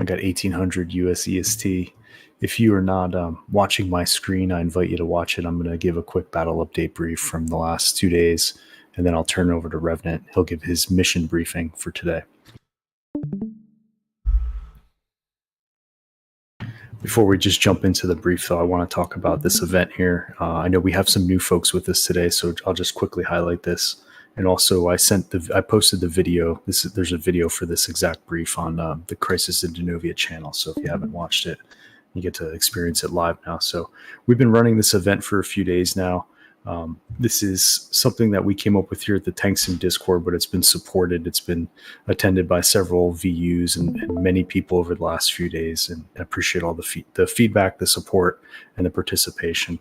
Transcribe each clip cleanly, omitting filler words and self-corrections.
I got 1800 US EST. If you are not watching my screen, I invite you to watch it. I'm going to give a quick battle update brief from the last 2 days, and then I'll turn it over to Revenant. He'll give his mission briefing for today. Before we just jump into the brief, though, I want to talk about this event here. I know we have some new folks with us today, so I'll just quickly highlight this. And also, I posted the video. There's a video for this exact brief on the Crisis in Donovia channel. So if you haven't watched it, you get to experience it live now. So we've been running this event for a few days now. This is something that we came up with here at the Tanksim Discord, but it's been supported. It's been attended by several VUs and many people over the last few days, and I appreciate all the feedback, the support, and the participation.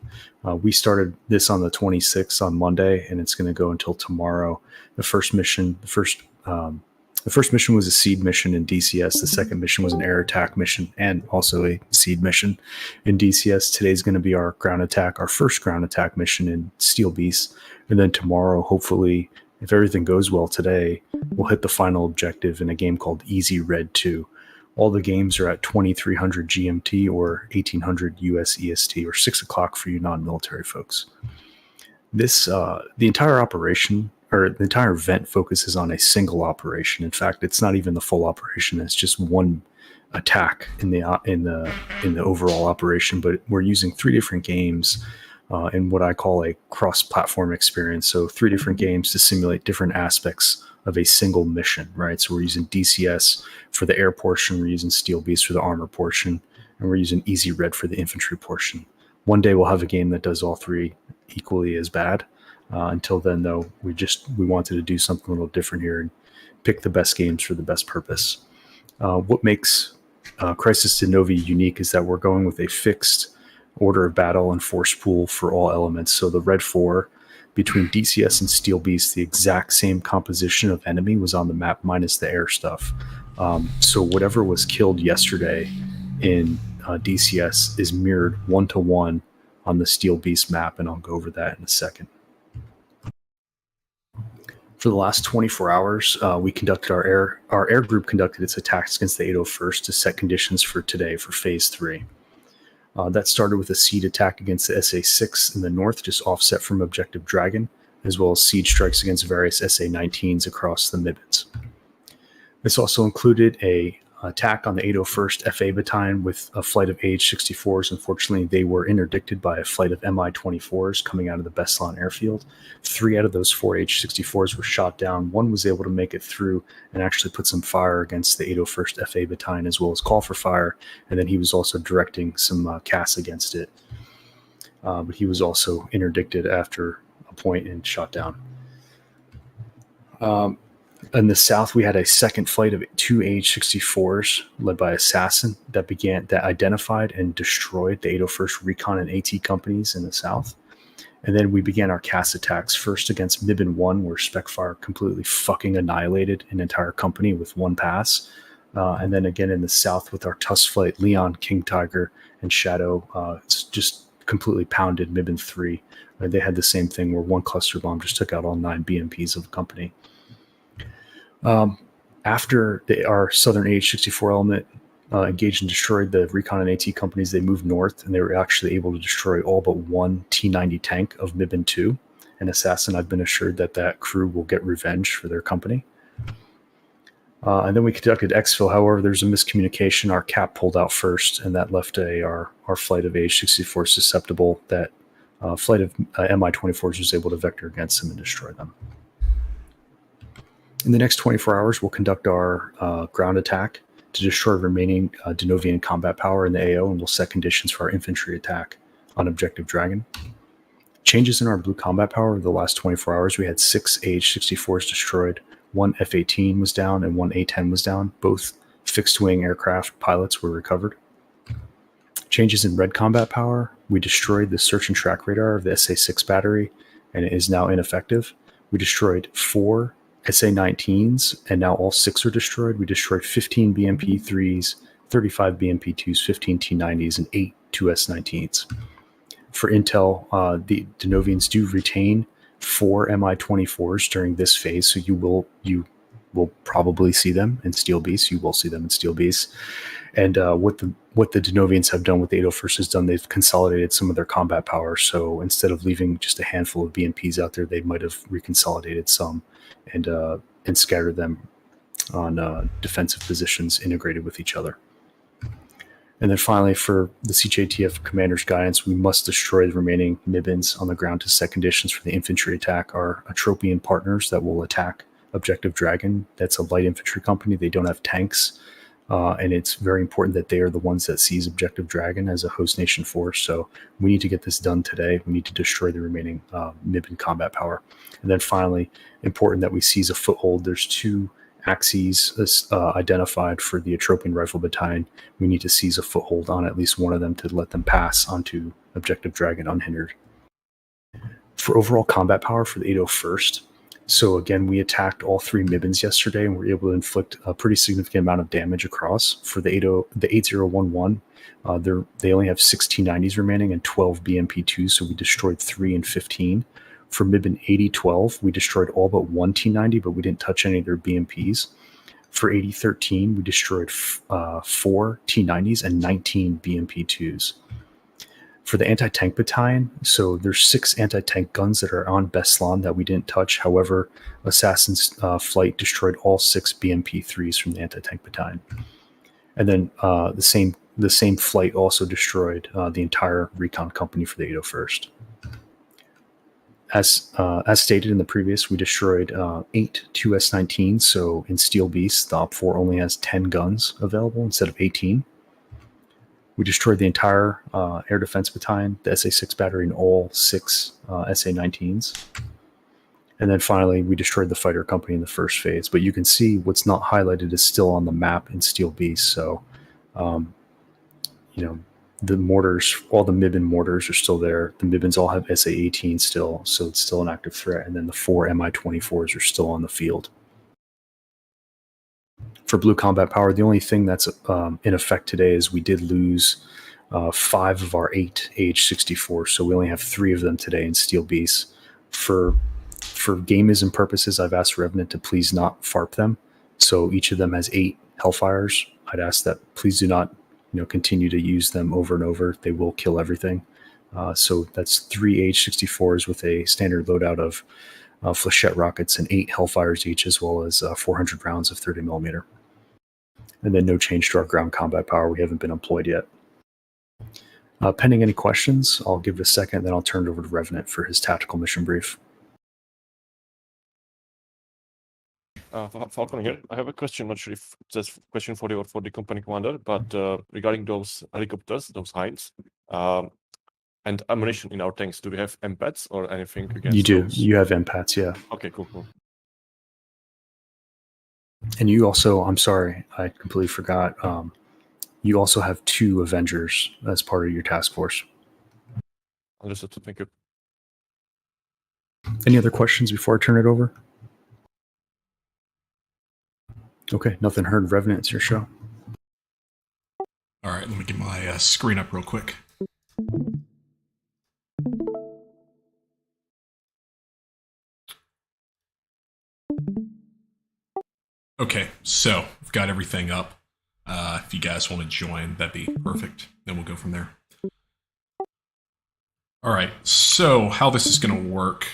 We started this on the 26th on Monday, and it's going to go until tomorrow. The first mission was a seed mission in DCS. The second mission was an air attack mission and also a seed mission in DCS. Today's going to be our first ground attack mission in Steel Beast. And then tomorrow, hopefully, if everything goes well today, we'll hit the final objective in a game called Easy Red 2. All the games are at 2300 GMT or 1800 US EST, or 6 o'clock for you non-military folks. The entire operation, or the entire event, focuses on a single operation. In fact, it's not even the full operation. It's just one attack in the overall operation. But we're using 3 different games in what I call a cross-platform experience. So 3 different games to simulate different aspects of a single mission, right? So we're using DCS for the air portion, we're using Steel Beast for the armor portion, and we're using Easy Red for the infantry portion. One day we'll have a game that does all 3 equally as bad. Until then, though, we wanted to do something a little different here and pick the best games for the best purpose. What makes Crisis in Donovia unique is that we're going with a fixed order of battle and force pool for all elements. So the Red 4 between DCS and Steel Beast, the exact same composition of enemy was on the map minus the air stuff. So whatever was killed yesterday in DCS is mirrored 1-to-1 on the Steel Beast map, and I'll go over that in a second. For the last 24 hours, we conducted our air group conducted its attacks against the 801st to set conditions for today for Phase 3. That started with a seed attack against the SA-6 in the north, just offset from Objective Dragon, as well as siege strikes against various SA-19s across the Mibbins. This also included a attack on the 801st FA Battalion with a flight of AH-64s. Unfortunately, they were interdicted by a flight of Mi-24s coming out of the Beslan airfield. 3 out of those 4 AH-64s were shot down. 1 was able to make it through and actually put some fire against the 801st FA Battalion, as well as call for fire, and then he was also directing some CAS against it. But he was also interdicted after a point and shot down. In the south, we had a second flight of 2 AH-64s led by Assassin that identified and destroyed the 801st Recon and AT companies in the south. And then we began our CAS attacks, first against Mibbin 1, where Specfire completely fucking annihilated an entire company with 1 pass. And then again in the south with our Tusk flight, Leon, King Tiger, and Shadow, it's just completely pounded Mibbin 3. They had the same thing where 1 cluster bomb just took out all 9 BMPs of the company. After our southern AH-64 element engaged and destroyed the Recon and AT companies, they moved north, and they were actually able to destroy all but 1 T-90 tank of Mibbin 2. And Assassin, I've been assured that crew will get revenge for their company. And then we conducted exfil. However, there's a miscommunication. Our cap pulled out first, and that left our flight of AH-64 susceptible. That flight of Mi-24s was able to vector against them and destroy them. In the next 24 hours, we'll conduct our ground attack to destroy remaining Donovian combat power in the AO, and we'll set conditions for our infantry attack on Objective Dragon. Changes in our blue combat power over the last 24 hours, we had 6 AH-64s destroyed, 1 F-18 was down, and 1 A-10 was down. Both fixed-wing aircraft pilots were recovered. Changes in red combat power, we destroyed the search and track radar of the SA-6 battery, and it is now ineffective. We destroyed 4 SA-19s, and now all 6 are destroyed. We destroyed 15 BMP-3s, 35 BMP-2s, 15 T-90s, and 8 2S-19s. For intel, the Donovians do retain 4 Mi-24s during this phase, so you will probably see them in Steel Beast. You will see them in Steel Beast. And what the Denovians have done, what the 801st has done, they've consolidated some of their combat power. So instead of leaving just a handful of BMPs out there, they might have reconsolidated some and scattered them on defensive positions integrated with each other. And then finally, for the CJTF commander's guidance, we must destroy the remaining Nibbins on the ground to set conditions for the infantry attack. Our Atropian partners that will attack Objective Dragon, that's a light infantry company. They don't have tanks. And it's very important that they are the ones that seize Objective Dragon as a host nation force. So we need to get this done today. We need to destroy the remaining Nibbin combat power. And then finally, important that we seize a foothold. There's 2 axes identified for the Atropian Rifle Battalion. We need to seize a foothold on at least one of them to let them pass onto Objective Dragon unhindered. For overall combat power for the 801st, so again, we attacked all 3 Mibbins yesterday and were able to inflict a pretty significant amount of damage across. For the 8011, they only have 6 T90s remaining and 12 BMP2s, so we destroyed 3 and 15. For Mibbin 8012, we destroyed all but 1 T90, but we didn't touch any of their BMPs. For 8013, we destroyed 4 T90s and 19 BMP2s. For the anti-tank battalion, so there's 6 anti-tank guns that are on Beslan that we didn't touch. However, Assassin's Flight destroyed all 6 BMP3s from the anti-tank battalion. And then the same flight also destroyed the entire recon company for the 801st. As stated in the previous, we destroyed 8 2S19s. So in Steel Beast, the OP4 only has 10 guns available instead of 18. We destroyed the entire air defense battalion, the SA-6 battery, and all 6 SA-19s. And then finally, we destroyed the fighter company in the first phase. But you can see what's not highlighted is still on the map in Steel Beast. So, the mortars, all the Mibbin mortars are still there. The Mibbins all have SA-18 still, so it's still an active threat. And then the 4 Mi-24s are still on the field. For blue combat power, the only thing that's in effect today is we did lose 5 of our 8 AH-64, so we only have 3 of them today in Steel Beast. For gamism purposes, I've asked Revenant to please not FARP them. So each of them has 8 Hellfires. I'd ask that please do not continue to use them over and over. They will kill everything. So that's 3 AH-64s with a standard loadout of flechette rockets and 8 Hellfires each, as well as 400 rounds of 30 millimeter. And then no change to our ground combat power. We haven't been employed yet. Pending any questions, I'll give it a second, then I'll turn it over to Revenant for his tactical mission brief. Falcon here. I have a question. Not sure if it's a question for you or for the company commander, but regarding those helicopters, those Hinds, and ammunition in our tanks, do we have MPATs or anything against You do. those? You have MPATs, yeah. Okay, cool. And you also, I'm sorry, I completely forgot. You also have 2 Avengers as part of your task force. Understood. Thank you. Any other questions before I turn it over? Okay, nothing heard. Revenant, it's your show. All right, let me get my screen up real quick. Okay, so we've got everything up. If you guys want to join, that'd be perfect. Then we'll go from there. All right, so how this is going to work.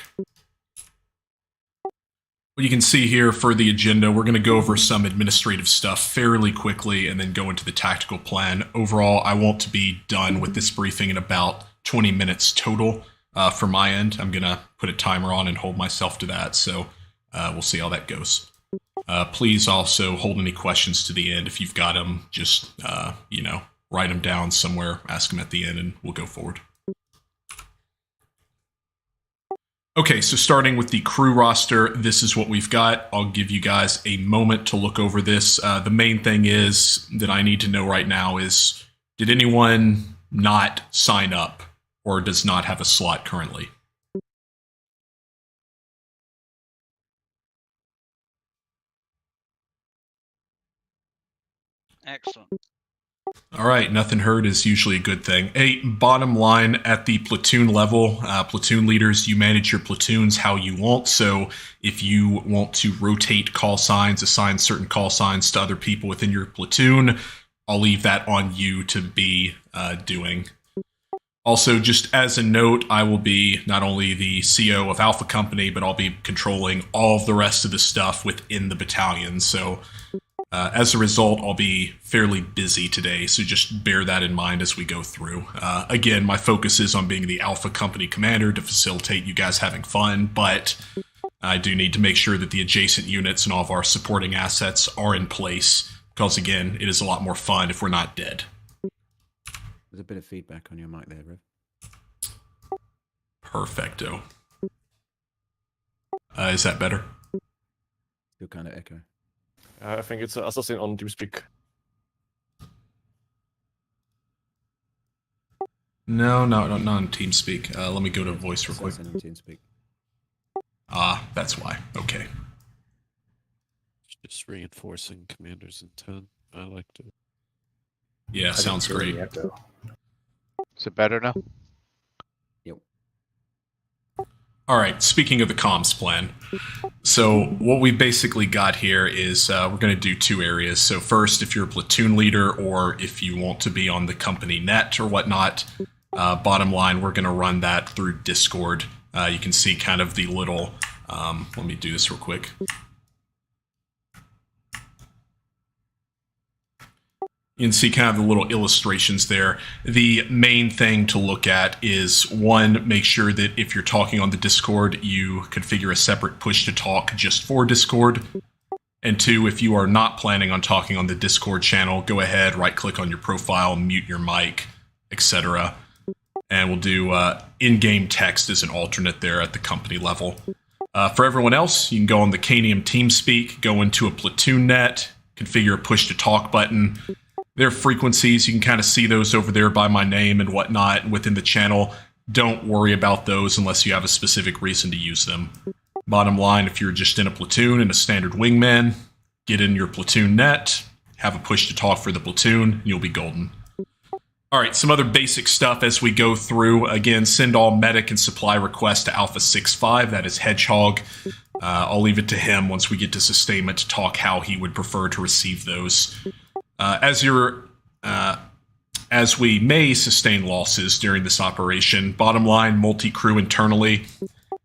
What you can see here for the agenda, we're going to go over some administrative stuff fairly quickly and then go into the tactical plan. Overall, I want to be done with this briefing in about 20 minutes total. For my end, I'm going to put a timer on and hold myself to that, so we'll see how that goes. Please also hold any questions to the end. If you've got them, just, write them down somewhere, ask them at the end, and we'll go forward. Okay, so starting with the crew roster, this is what we've got. I'll give you guys a moment to look over this. The main thing is that I need to know right now is, did anyone not sign up or does not have a slot currently? Excellent. All right, nothing heard is usually a good thing. Hey, bottom line, at the platoon level, platoon leaders, you manage your platoons how you want. So if you want to rotate call signs, assign certain call signs to other people within your platoon, I'll leave that on you to be doing. Also, just as a note, I will be not only the CO of Alpha Company, but I'll be controlling all of the rest of the stuff within the battalion. So as a result, I'll be fairly busy today, so just bear that in mind as we go through. Again, my focus is on being the Alpha Company commander to facilitate you guys having fun, but I do need to make sure that the adjacent units and all of our supporting assets are in place, because again, it is a lot more fun if we're not dead. There's a bit of feedback on your mic there, Rev. Perfecto. Is that better? Still kind of echo. I think it's Assassin on TeamSpeak. No, not on TeamSpeak. Let me go to voice real quick. Assassin on TeamSpeak. Ah, that's why. Okay. Just reinforcing commander's intent. I like to. Yeah, sounds great. Is it better now? Yep. All right, speaking of the comms plan, so what we basically got here is we're going to do two areas. So first, if you're a platoon leader or if you want to be on the company net or whatnot, bottom line, we're going to run that through Discord. You can see kind of the little, let me do this real quick. You can see kind of the little illustrations there. The main thing to look at is, one, make sure that if you're talking on the Discord, you configure a separate push to talk just for Discord. And two, if you are not planning on talking on the Discord channel, go ahead, right-click on your profile, mute your mic, etc. And we'll do in-game text as an alternate there at the company level. For everyone else, you can go on the Canium TeamSpeak, go into a platoon net, configure a push to talk button. Their frequencies, you can kind of see those over there by my name and whatnot within the channel. Don't worry about those unless you have a specific reason to use them. Bottom line, if you're just in a platoon and a standard wingman, get in your platoon net, have a push to talk for the platoon, and you'll be golden. All right, some other basic stuff as we go through. Again, send all medic and supply requests to Alpha 6-5, that is Hedgehog. I'll leave it to him once we get to sustainment to talk how he would prefer to receive those. As we may sustain losses during this operation, bottom line, multi-crew internally.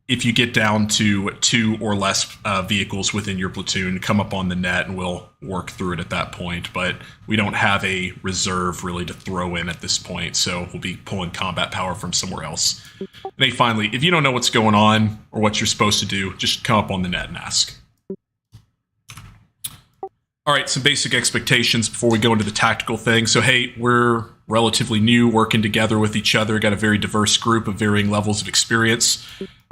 If you get down to 2 or less vehicles within your platoon, come up on the net and we'll work through it at that point. But we don't have a reserve really to throw in at this point, so we'll be pulling combat power from somewhere else. And then finally, if you don't know what's going on or what you're supposed to do, just come up on the net and ask. All right, some basic expectations before we go into the tactical thing. So, hey, we're relatively new, working together with each other, got a very diverse group of varying levels of experience.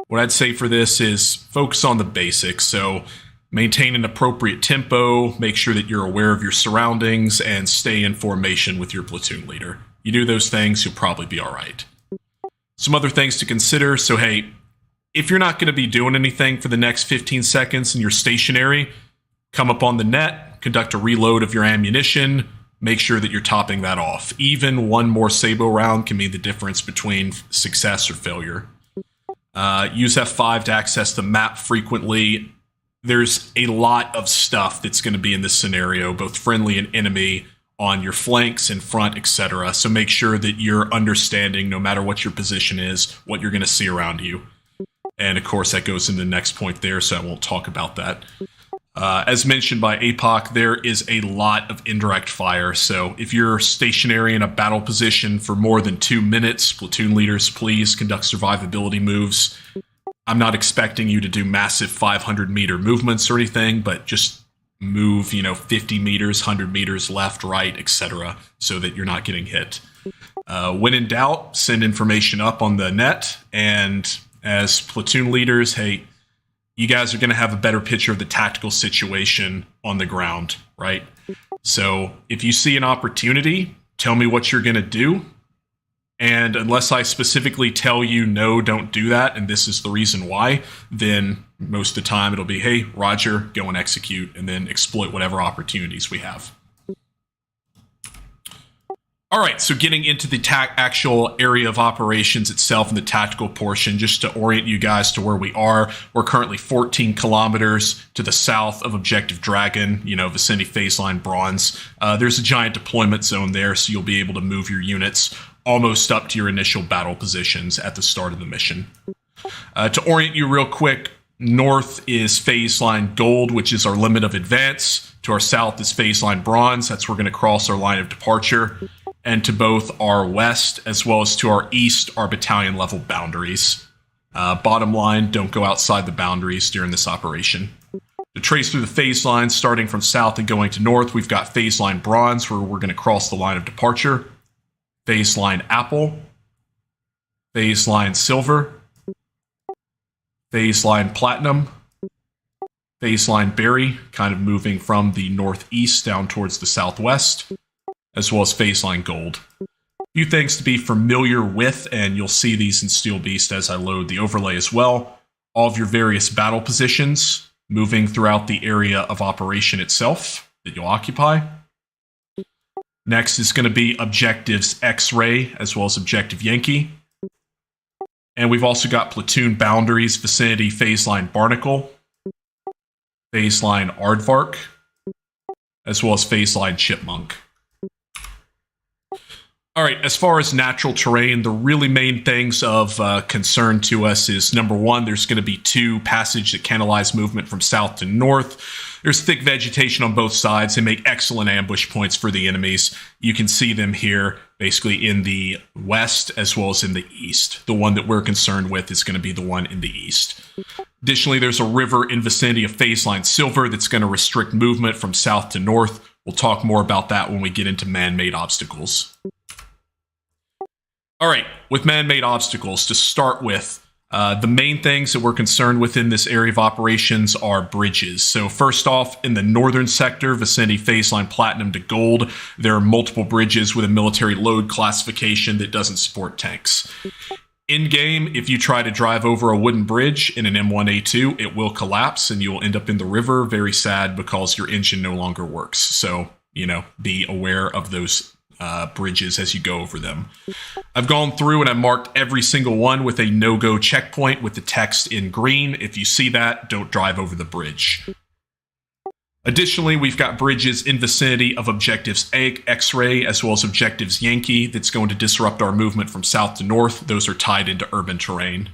What I'd say for this is focus on the basics. So, maintain an appropriate tempo, make sure that you're aware of your surroundings, and stay in formation with your platoon leader. You do those things, you'll probably be all right. Some other things to consider. So, hey, if you're not going to be doing anything for the next 15 seconds and you're stationary, come up on the net, conduct a reload of your ammunition, make sure that you're topping that off. Even one more Sabo round can mean the difference between success or failure. Use F5 to access the map frequently. There's a lot of stuff that's going to be in this scenario, both friendly and enemy, on your flanks, in front, etc. So make sure that you're understanding, no matter what your position is, what you're going to see around you. And of course, that goes into the next point there, so I won't talk about that. As mentioned by APOC, there is a lot of indirect fire, so if you're stationary in a battle position for more than 2 minutes, platoon leaders, please conduct survivability moves. I'm not expecting you to do massive 500-meter movements or anything, but just move, 50 meters, 100 meters left, right, etc., so that you're not getting hit. When in doubt, send information up on the net, and as platoon leaders, hey, you guys are going to have a better picture of the tactical situation on the ground, right? So if you see an opportunity, tell me what you're going to do. And unless I specifically tell you, no, don't do that, and this is the reason why, then most of the time it'll be, hey, Roger, go and execute, and then exploit whatever opportunities we have. All right, so getting into the actual area of operations itself and the tactical portion, just to orient you guys to where we are, we're currently 14 kilometers to the south of Objective Dragon, vicinity phase line Bronze. There's a giant deployment zone there, so you'll be able to move your units almost up to your initial battle positions at the start of the mission. To orient you real quick, north is phase line Gold, which is our limit of advance. To our south is phase line Bronze. That's where we're going to cross our line of departure. And to both our west as well as to our east are battalion level boundaries. Bottom line, don't go outside the boundaries during this operation. To trace through the phase lines, starting from south and going to north, we've got phase line Bronze, where we're going to cross the line of departure. Phase line Apple. Phase line Silver. Phase line Platinum. Phase line Berry, kind of moving from the northeast down towards the southwest, as well as phase line Gold. A few things to be familiar with, and you'll see these in Steel Beast as I load the overlay as well. All of your various battle positions moving throughout the area of operation itself that you'll occupy. Next is going to be objectives X-Ray as well as objective Yankee. And we've also got platoon boundaries, vicinity phase line Barnacle, phase line Aardvark, as well as phase line Chipmunk. All right, as far as natural terrain, the really main things of concern to us is, number one, there's going to be two passages that canalize movement from south to north. There's thick vegetation on both sides. They make excellent ambush points for the enemies. You can see them here, basically in the west as well as in the east. The one that we're concerned with is going to be the one in the east. Additionally, there's a river in vicinity of phase line Silver that's going to restrict movement from south to north. We'll talk more about that when we get into man-made obstacles. All right, with man-made obstacles, to start with, the main things that we're concerned with in this area of operations are bridges. So first off, in the northern sector, vicinity phase line Platinum to Gold, there are multiple bridges with a military load classification that doesn't support tanks. In-game, if you try to drive over a wooden bridge in an M1A2, it will collapse and you'll end up in the river, very sad, because your engine no longer works. So, be aware of those bridges as you go over them. I've gone through and I marked every single one with a no-go checkpoint with the text in green. If you see that, don't drive over the bridge. Additionally, we've got bridges in vicinity of objectives X-Ray as well as objectives Yankee that's going to disrupt our movement from south to north. Those are tied into urban terrain.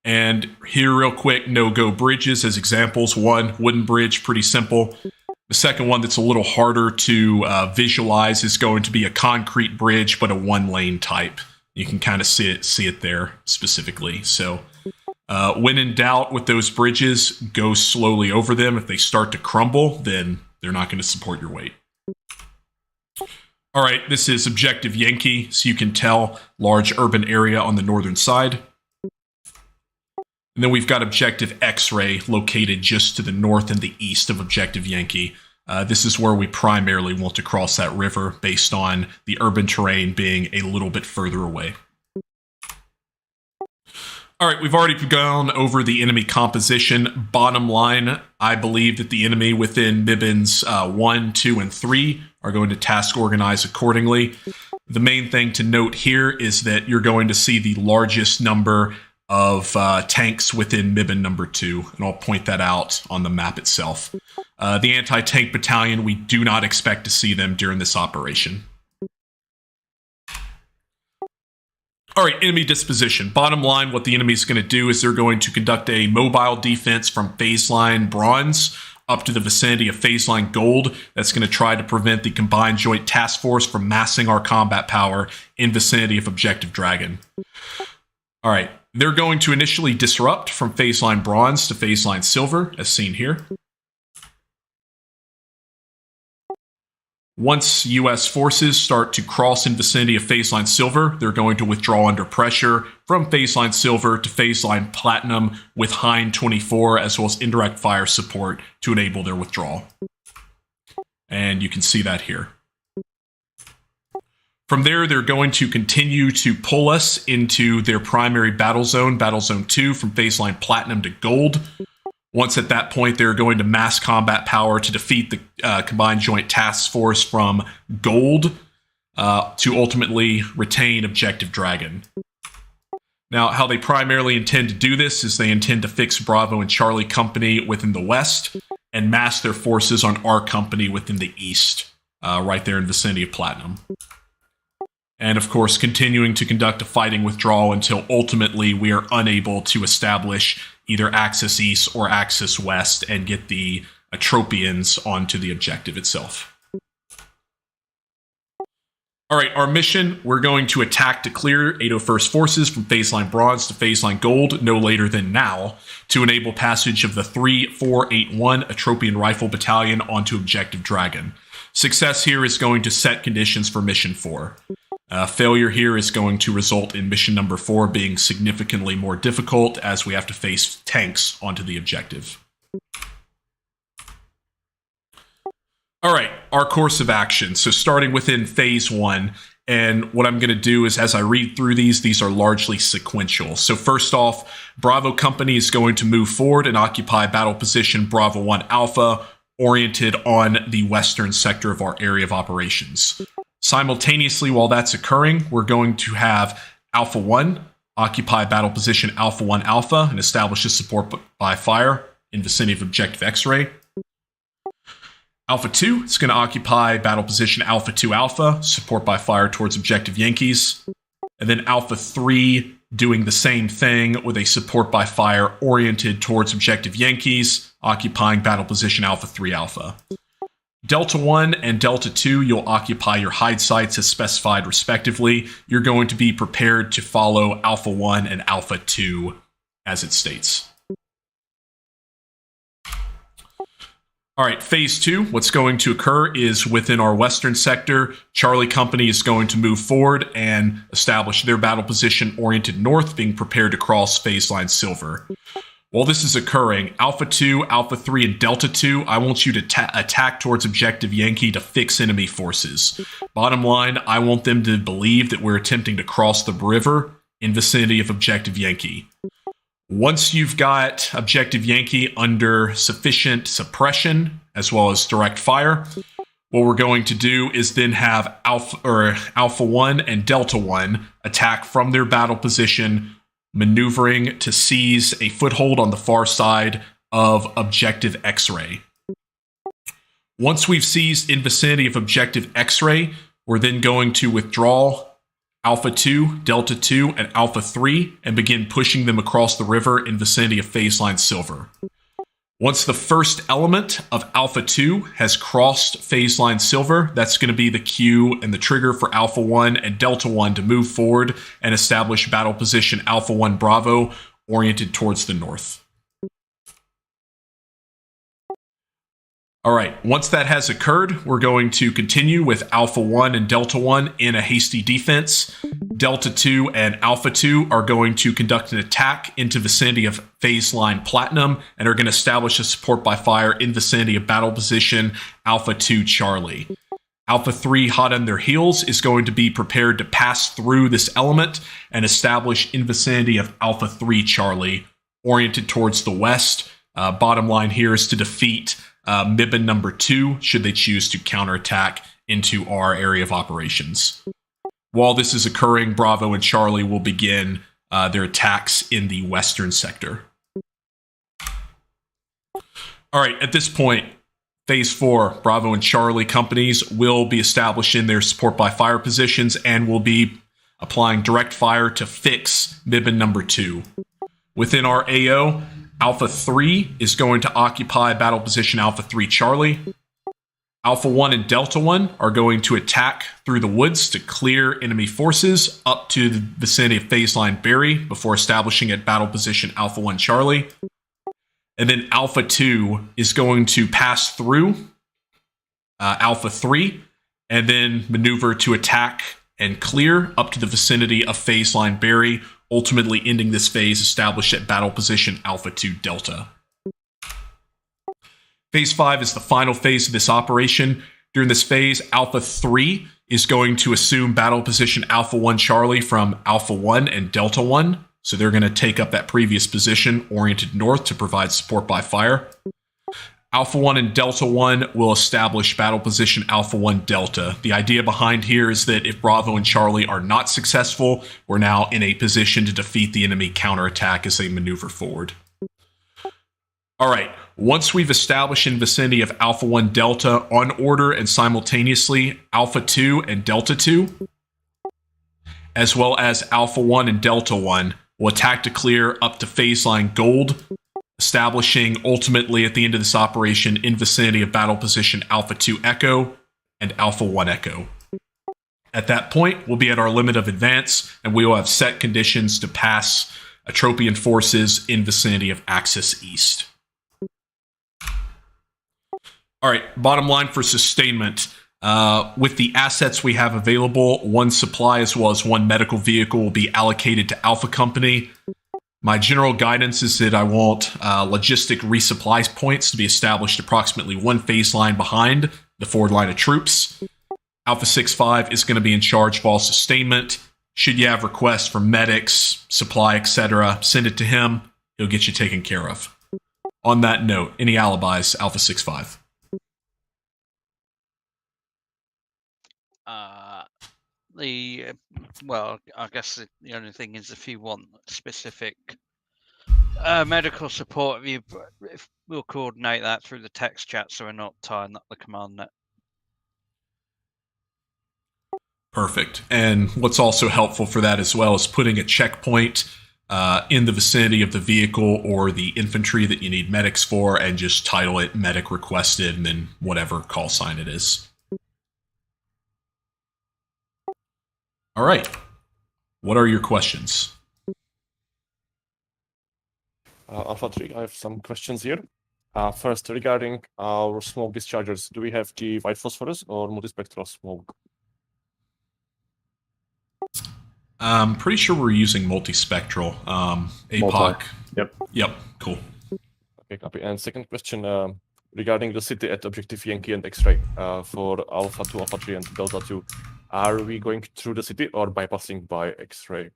And here real quick, no-go bridges as examples. One, wooden bridge, pretty simple. The second one that's a little harder to visualize is going to be a concrete bridge, but a one-lane type. You can kind of see it there specifically. So when in doubt with those bridges, go slowly over them. If they start to crumble, then they're not going to support your weight. All right, this is objective Yankee, so you can tell large urban area on the northern side. And then we've got objective X-Ray located just to the north and the east of objective Yankee. This is where we primarily want to cross that river based on the urban terrain being a little bit further away. All right, we've already gone over the enemy composition. Bottom line, I believe that the enemy within Mibbins 1, 2, and 3 are going to task organize accordingly. The main thing to note here is that you're going to see the largest number of tanks within Mibbin number 2, and I'll point that out on the map itself. The anti-tank battalion, we do not expect to see them during this operation. All right, enemy disposition. Bottom line, what the enemy is going to do is they're going to conduct a mobile defense from phase line Bronze up to the vicinity of phase line Gold. That's going to try to prevent the Combined Joint Task Force from massing our combat power in vicinity of Objective Dragon. All right, they're going to initially disrupt from phase line Bronze to phase line Silver, as seen here. Once U.S. forces start to cross in vicinity of phase line Silver, they're going to withdraw under pressure from phase line Silver to phase line Platinum with Hind 24 as well as indirect fire support to enable their withdrawal. And you can see that here. From there, they're going to continue to pull us into their primary battle zone 2, from phase line Platinum to Gold. Once at that point, they're going to mass combat power to defeat the Combined Joint Task Force from Gold. to ultimately retain Objective Dragon. Now, how they primarily intend to do this is they intend to fix Bravo and Charlie Company within the west and mass their forces on our company within the east, right there in the vicinity of Platinum. And of course, continuing to conduct a fighting withdrawal until ultimately we are unable to establish either Axis East or Axis West and get the Atropians onto the objective itself. All right, our mission, we're going to attack to clear 801st forces from phase line bronze to phase line gold no later than now to enable passage of the 3481 Atropian Rifle Battalion onto Objective Dragon. Success here is going to set conditions for mission 4. Failure here is going to result in mission number 4 being significantly more difficult as we have to face tanks onto the objective. All right, our course of action. So starting within phase 1, and what I'm going to do is as I read through these are largely sequential. So first off, Bravo Company is going to move forward and occupy battle position Bravo 1 Alpha, oriented on the western sector of our area of operations. Simultaneously, while that's occurring, we're going to have Alpha 1 occupy battle position Alpha 1 Alpha and establish a support by fire in vicinity of Objective X-Ray. Alpha 2 is going to occupy battle position Alpha 2 Alpha, support by fire towards Objective Yankees. And then Alpha 3 doing the same thing with a support by fire oriented towards Objective Yankees, occupying battle position Alpha 3 Alpha. Delta 1 and Delta 2, you'll occupy your hide sites as specified respectively. You're going to be prepared to follow Alpha 1 and Alpha 2 as it states. All right, phase 2, what's going to occur is within our western sector, Charlie Company is going to move forward and establish their battle position oriented north, being prepared to cross phase line Silver. While this is occurring, Alpha 2, Alpha 3, and Delta 2, I want you to attack towards Objective Yankee to fix enemy forces. Bottom line, I want them to believe that we're attempting to cross the river in vicinity of Objective Yankee. Once you've got Objective Yankee under sufficient suppression, as well as direct fire, what we're going to do is then have Alpha 1 and Delta 1 attack from their battle position, maneuvering to seize a foothold on the far side of Objective X-Ray. Once we've seized in vicinity of Objective X-Ray, we're then going to withdraw Alpha 2, Delta 2, and Alpha 3 and begin pushing them across the river in vicinity of phase line Silver. Once the first element of Alpha 2 has crossed phase line Silver, that's going to be the cue and the trigger for Alpha 1 and Delta 1 to move forward and establish battle position Alpha 1 Bravo oriented towards the north. All right, once that has occurred, we're going to continue with Alpha 1 and Delta 1 in a hasty defense. Delta 2 and Alpha 2 are going to conduct an attack into vicinity of phase line Platinum and are going to establish a support by fire in vicinity of battle position Alpha 2 Charlie. Alpha 3, hot on their heels, is going to be prepared to pass through this element and establish in vicinity of Alpha 3 Charlie, oriented towards the west. Bottom line here is to defeat Mibin number 2, should they choose to counterattack into our area of operations. While this is occurring, Bravo and Charlie will begin their attacks in the western sector. All right, at this point, phase 4, Bravo and Charlie companies will be established in their support by fire positions and will be applying direct fire to fix Mibin number 2. Within our AO, Alpha 3 is going to occupy battle position Alpha 3 Charlie. Alpha 1 and Delta 1 are going to attack through the woods to clear enemy forces up to the vicinity of phase line Berry before establishing at battle position Alpha 1 Charlie. And then Alpha 2 is going to pass through Alpha 3 and then maneuver to attack and clear up to the vicinity of phase line Berry, ultimately ending this phase established at battle position Alpha 2 Delta. Phase 5 is the final phase of this operation. During this phase, Alpha 3 is going to assume battle position Alpha 1 Charlie from Alpha 1 and Delta 1. So they're going to take up that previous position oriented north to provide support by fire. Alpha 1 and Delta 1 will establish battle position Alpha 1 Delta. The idea behind here is that if Bravo and Charlie are not successful, we're now in a position to defeat the enemy counterattack as they maneuver forward. All right, once we've established in vicinity of Alpha 1 Delta on order and simultaneously Alpha 2 and Delta 2, as well as Alpha 1 and Delta 1, will attack to clear up to phase line Gold, establishing ultimately at the end of this operation in vicinity of battle position Alpha 2 Echo and Alpha 1 Echo. At that point, we'll be at our limit of advance, and we will have set conditions to pass Atropian forces in vicinity of Axis East. All right, bottom line for sustainment. With the assets we have available, one supply as well as one medical vehicle will be allocated to Alpha Company. My general guidance is that I want logistic resupply points to be established approximately one phase line behind the forward line of troops. Alpha 6-5 is going to be in charge of all sustainment. Should you have requests for medics, supply, etc., send it to him. He'll get you taken care of. On that note, any alibis, Alpha 6-5? Well, I guess the only thing is if you want specific medical support, if we'll coordinate that through the text chat so we're not tying up the command net. Perfect. And what's also helpful for that as well is putting a checkpoint in the vicinity of the vehicle or the infantry that you need medics for and just title it medic requested and then whatever call sign it is. All right. What are your questions? Alpha 3, I have some questions here. First, regarding our smoke dischargers, do we have the white phosphorus or multispectral smoke? I'm pretty sure we're using multispectral. APOC. Yep. Cool. Okay, copy. And second question, regarding the city at Objective Yankee and X-Ray for Alpha 2, Alpha 3, and Delta 2. Are we going through the city or bypassing by X-Ray?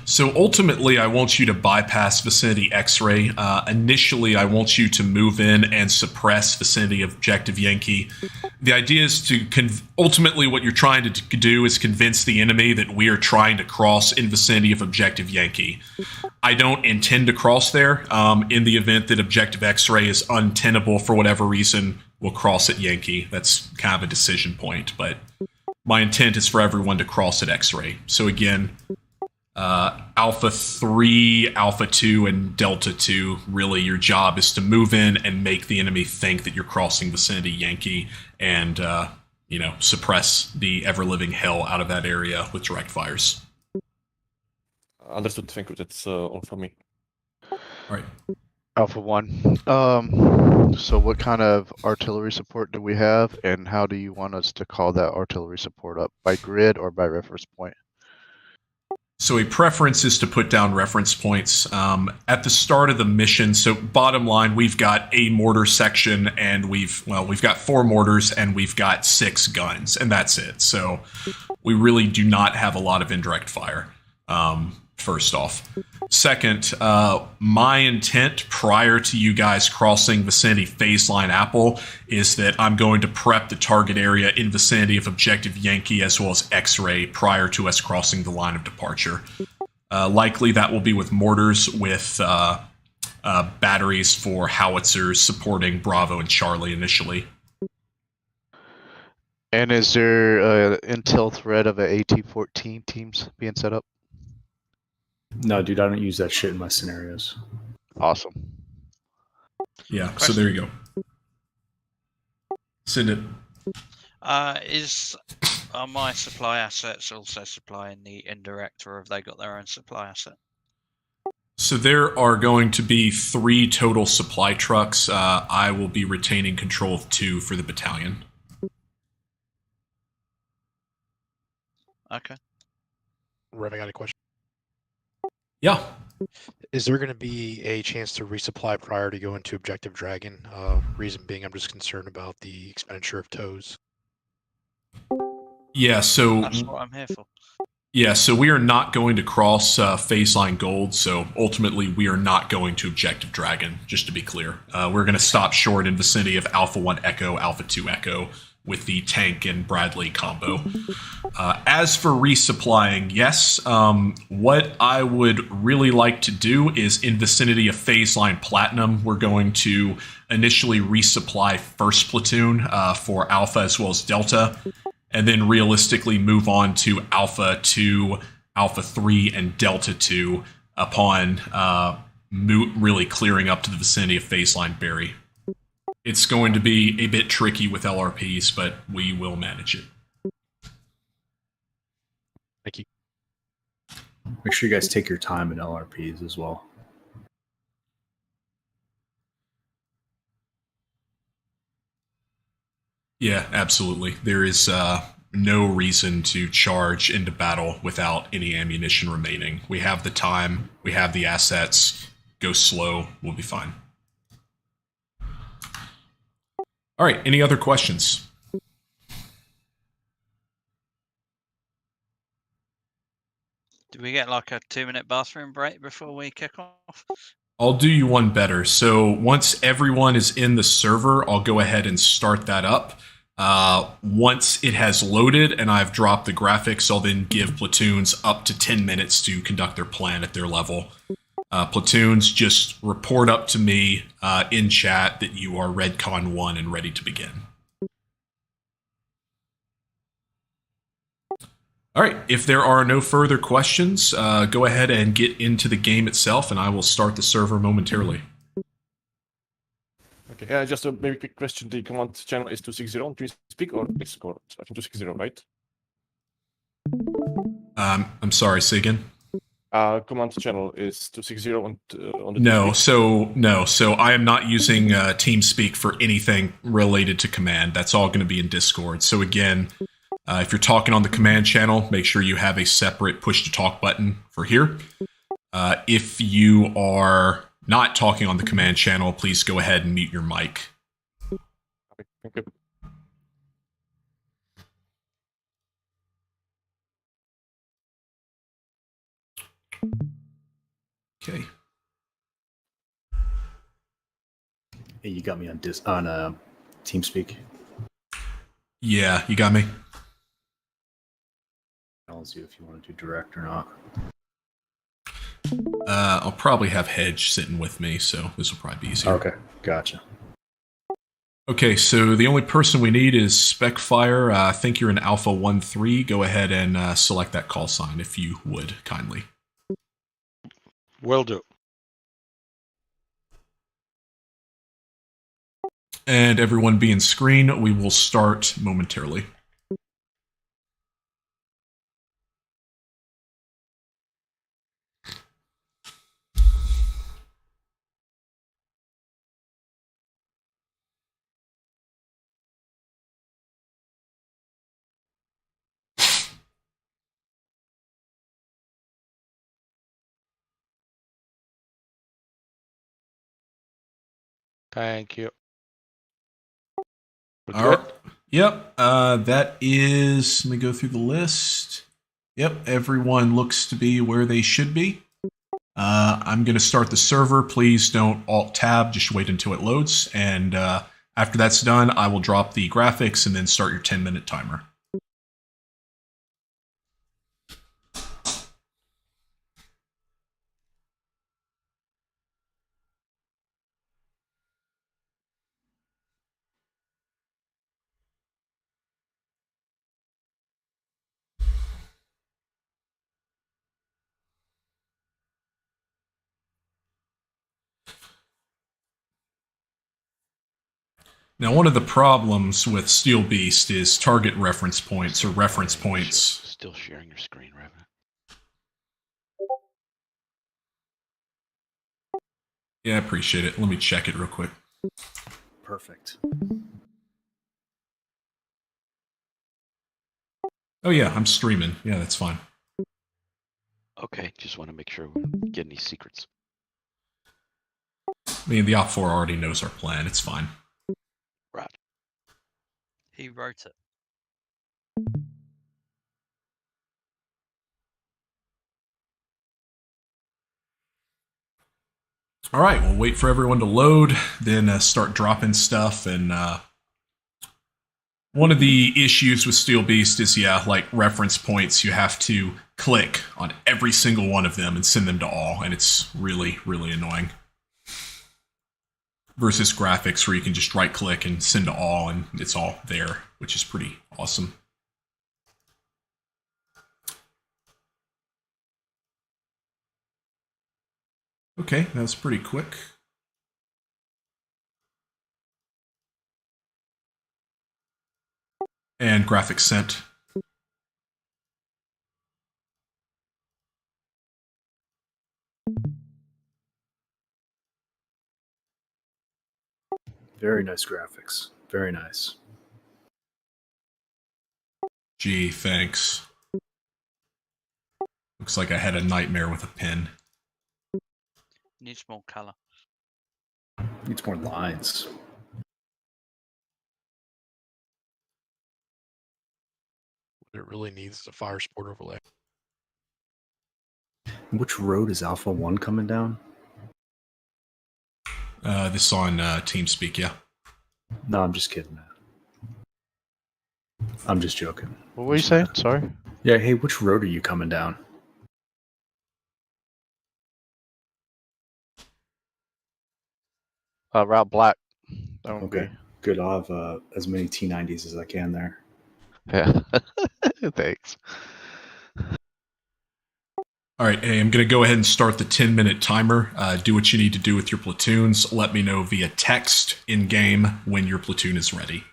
So ultimately, I want you to bypass vicinity X-Ray. Initially, I want you to move in and suppress vicinity Objective Yankee. The idea is to ultimately what you're trying to do is convince the enemy that we are trying to cross in vicinity of Objective Yankee. I don't intend to cross there. In the event that Objective X-Ray is untenable for whatever reason, we'll cross at Yankee. That's kind of a decision point, but my intent is for everyone to cross at X-Ray. So again, Alpha 3, Alpha 2, and Delta 2, really your job is to move in and make the enemy think that you're crossing vicinity Yankee and, suppress the ever-living hell out of that area with direct fires. Understood. Thank you. That's all from me. All right. Alpha 1. So what kind of artillery support do we have, and how do you want us to call that artillery support up? By grid or by reference point? So a preference is to put down reference points at the start of the mission. So bottom line, we've got a mortar section and we've got 4 mortars and we've got 6 guns and that's it. So we really do not have a lot of indirect fire. First off. Second, my intent prior to you guys crossing vicinity phase line Apple is that I'm going to prep the target area in vicinity of Objective Yankee as well as X-Ray prior to us crossing the line of departure. Likely that will be with mortars with batteries for howitzers supporting Bravo and Charlie initially. And is there intel threat of an AT-14 teams being set up? No, dude, I don't use that shit in my scenarios. Awesome. Yeah, so there you go. Send it. Are my supply assets also supplying the indirect, or have they got their own supply asset? So there are going to be 3 total supply trucks. I will be retaining control of 2 for the battalion. Okay. Rev, I got a question. Yeah. Is there going to be a chance to resupply prior to going to Objective Dragon? Reason being, I'm just concerned about the expenditure of tows. Yeah, so That's what I'm here for. Yeah, so we are not going to cross phase line gold. So ultimately, we are not going to objective dragon. Just to be clear, we're going to stop short in vicinity of Alpha 1 Echo, Alpha 2 Echo with the tank and Bradley combo. As for resupplying, yes, what I would really like to do is in vicinity of phase line platinum, we're going to initially resupply first platoon for Alpha as well as Delta, and then realistically move on to Alpha 2, Alpha 3, and Delta 2 upon really clearing up to the vicinity of phase line Berry. It's going to be a bit tricky with LRPs, but we will manage it. Thank you. Make sure you guys take your time in LRPs as well. Yeah, absolutely. There is no reason to charge into battle without any ammunition remaining. We have the time, we have the assets. Go slow, we'll be fine. All right, any other questions? Do we get like a 2-minute bathroom break before we kick off? I'll do you one better. So once everyone is in the server, I'll go ahead and start that up. Once it has loaded and I've dropped the graphics, I'll then give platoons up to 10 minutes to conduct their plan at their level. Platoons, just report up to me in chat that you are Redcon 1 and ready to begin. All right, if there are no further questions, go ahead and get into the game itself, and I will start the server momentarily. Okay, just a very quick question. The command channel is 260 on TeamSpeak or Discord? I think 260, right? I'm sorry, say again? Command channel is 260 on the No, TeamSpeak. so I am not using TeamSpeak for anything related to command. That's all going to be in Discord. So again, if you're talking on the command channel, make sure you have a separate push-to-talk button for here. If you are not talking on the command channel, please go ahead and mute your mic. Okay, thank you. Okay. Hey, you got me on TeamSpeak. Yeah, you got me? Tells you if you want to do direct or not. I'll probably have Hedge sitting with me, so this will probably be easier. Okay, gotcha. Okay, so the only person we need is Specfire. I think you're in Alpha 1-3. Go ahead and select that call sign if you would, kindly. Will do. And everyone be in screen. We will start momentarily. Thank you. We're All good? right. Yep, that is, let me go through the list. Yep, everyone looks to be where they should be. I'm going to start the server. Please don't Alt-Tab, just wait until it loads. And after that's done, I will drop the graphics and then start your 10-minute timer. Now, one of the problems with Steel Beast is target reference points or reference points. Still sharing your screen, Revan. Yeah, I appreciate it. Let me check it real quick. Perfect. Oh yeah, I'm streaming. Yeah, that's fine. Okay, just want to make sure we don't get any secrets. I mean, the Op 4 already knows our plan. It's fine. Right. He wrote it. All right, we'll wait for everyone to load, then start dropping stuff. And one of the issues with Steel Beast is, like reference points, you have to click on every single one of them and send them to all, and it's really, really annoying. Versus graphics, where you can just right click and send to all, and it's all there, which is pretty awesome. Okay, that was pretty quick. And graphics sent. Very nice graphics. Very nice. Gee, thanks. Looks like I had a nightmare with a pen. Needs more color. Needs more lines. What it really needs is a fire sport overlay. Which road is Alpha 1 coming down? This on TeamSpeak, yeah. No, I'm just kidding, man. I'm just joking. What were you saying? Sorry. Yeah, hey, which road are you coming down? Route Black. That would Okay, good. I'll have as many T90s as I can there. be. Yeah. Thanks. All right, hey, I'm going to go ahead and start the 10-minute timer. Do what you need to do with your platoons. Let me know via text in-game when your platoon is ready.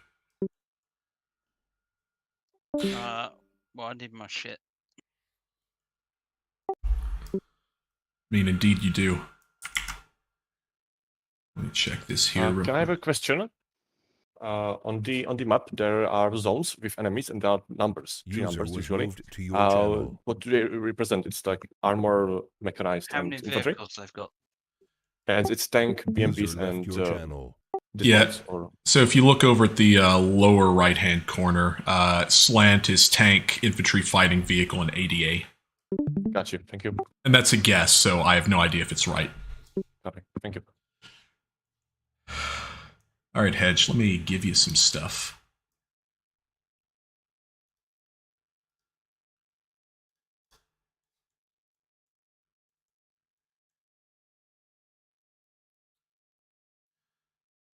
Well, I need my shit. I mean, indeed you do. Let me check this here. real Can I have quick. a question? On the map, there are zones with enemies, and there are numbers, three User numbers was usually. moved to your channel. What do they represent? It's like armor, mechanized, How and many infantry. vehicles they've got? And it's tank, BMPs, User left and your channel. Yeah. dismounts, or So if you look over at the lower right-hand corner, slant is tank, infantry, fighting vehicle, and ADA. got you. Thank you. And that's a guess, so I have no idea if it's right. Okay, thank you. All right, Hedge, let me give you some stuff.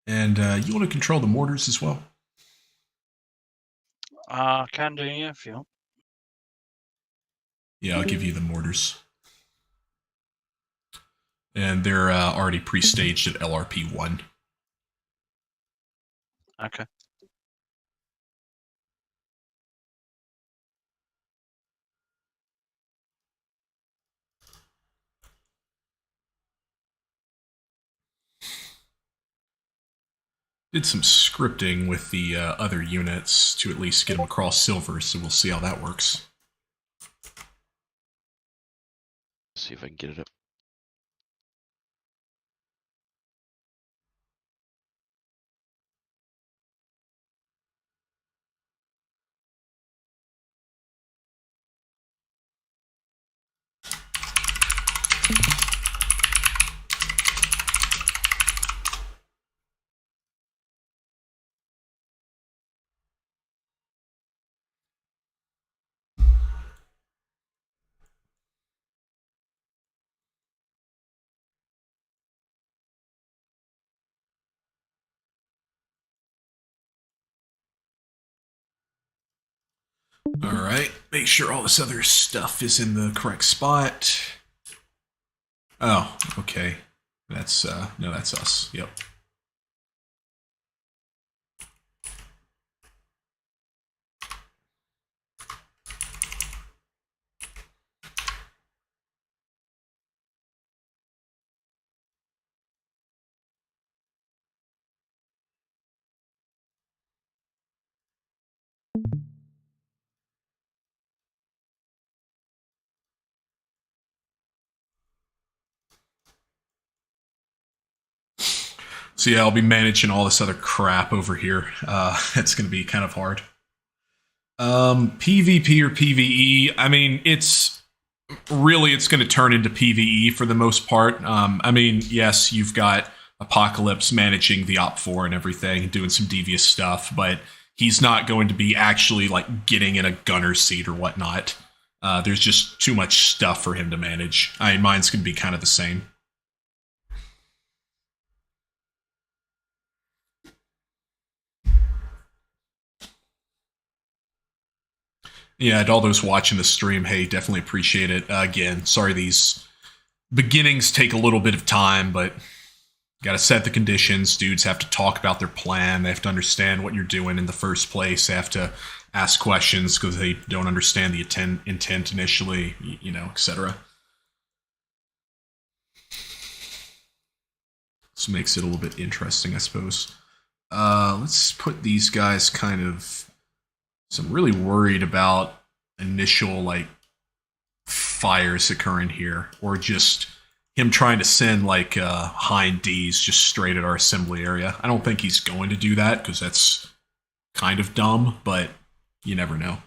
And you want to control the mortars as well? Can do, yeah, if you want. Yeah, I'll give you the mortars. And they're already pre-staged at LRP 1. Okay. Did some scripting with the other units to at least get them across silver, so we'll see how that works. See if I can get it up. All right, make sure all this other stuff is in the correct spot. Oh, okay. That's, no, that's us. Yep. So yeah, I'll be managing all this other crap over here. It's going to be kind of hard. PvP or PvE, I mean, it's really it's going to turn into PvE for the most part. I mean, yes, you've got Apocalypse managing the Op4 and everything, doing some devious stuff, but he's not going to be actually like getting in a gunner seat or whatnot. There's just too much stuff for him to manage. I mean, mine's going to be kind of the same. Yeah, and all those watching the stream, hey, definitely appreciate it. Again, sorry these beginnings take a little bit of time, but got to set the conditions. Dudes have to talk about their plan. They have to understand what you're doing in the first place. They have to ask questions because they don't understand the intent initially, you know, etc. This makes it a little bit interesting, I suppose. Let's put these guys kind of... So I'm really worried about initial, like, fires occurring here, or just him trying to send, like, Hind Ds just straight at our assembly area. I don't think he's going to do that, because that's kind of dumb, but you never know.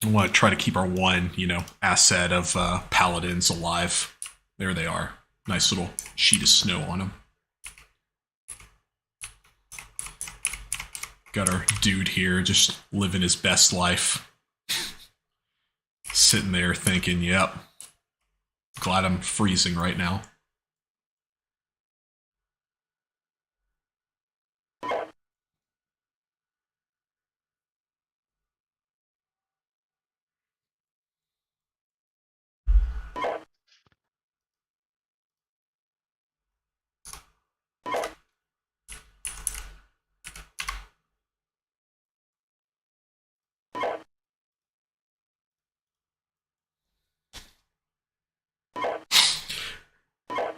I want to try to keep our one, you know, asset of paladins alive. There they are. Nice little sheet of snow on them. Got our dude here just living his best life. Sitting there thinking, yep, glad I'm freezing right now.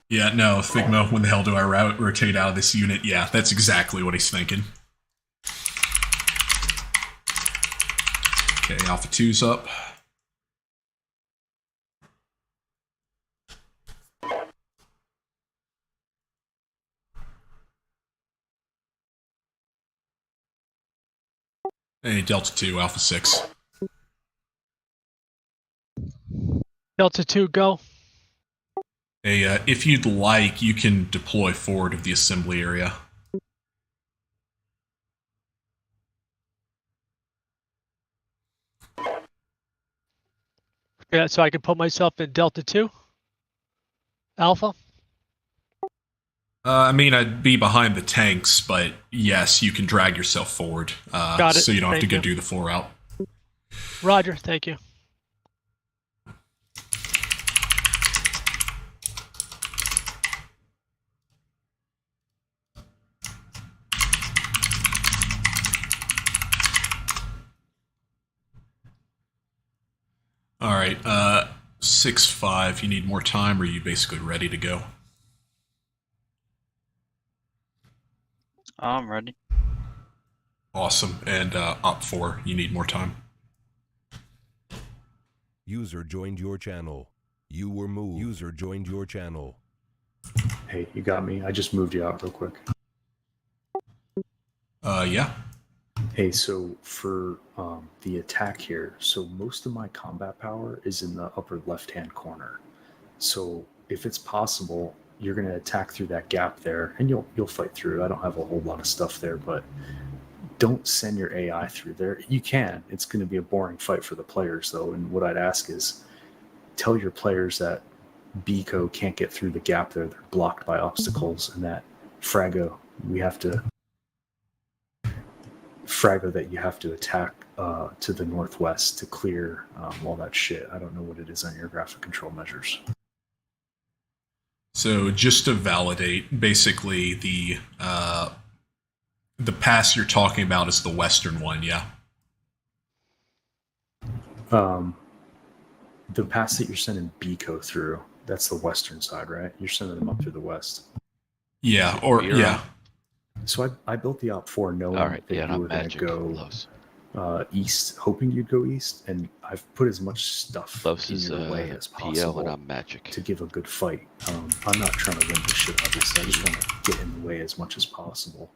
Yeah, no, Figma, when the hell do I rotate out of this unit? Yeah, that's exactly what he's thinking. Okay, Alpha 2's up. Hey, Delta 2, Alpha 6. Delta 2, go. Hey, if you'd like, you can deploy forward of the assembly area. Yeah, so I can put myself in Delta 2? Alpha? I mean, I'd be behind the tanks, but yes, you can drag yourself forward. Got it. So you don't have to Thank go you. do the 4 out. Roger, thank you. All right, 6-5, you need more time, or are you basically ready to go? I'm ready. Awesome. And Op 4, you need more time. User joined your channel. You were moved. User joined your channel. Hey, you got me. I just moved you out real quick. Yeah. Hey, so for the attack here, so most of my combat power is in the upper left-hand corner. So if it's possible, you're going to attack through that gap there, and you'll fight through. I don't have a whole lot of stuff there, but don't send your AI through there. You can. It's going to be a boring fight for the players, though. And what I'd ask is tell your players that Biko can't get through the gap there. They're blocked by obstacles, and that Frago, that you have to attack to the northwest to clear all that shit. I don't know what it is on your graphic control measures. So just to validate, basically the pass you're talking about is the western one, yeah? The pass that you're sending Biko through, that's the western side, right? You're sending them up through the west. Yeah, or yeah. So I built the Op 4 knowing All right, that yeah, you were not going to magic. go Los. east, hoping you'd go east, and I've put as much stuff Los in is your way as PL and possible I'm magic. to give a good fight. I'm not trying to win this shit, obviously. I just want to get in the way as much as possible.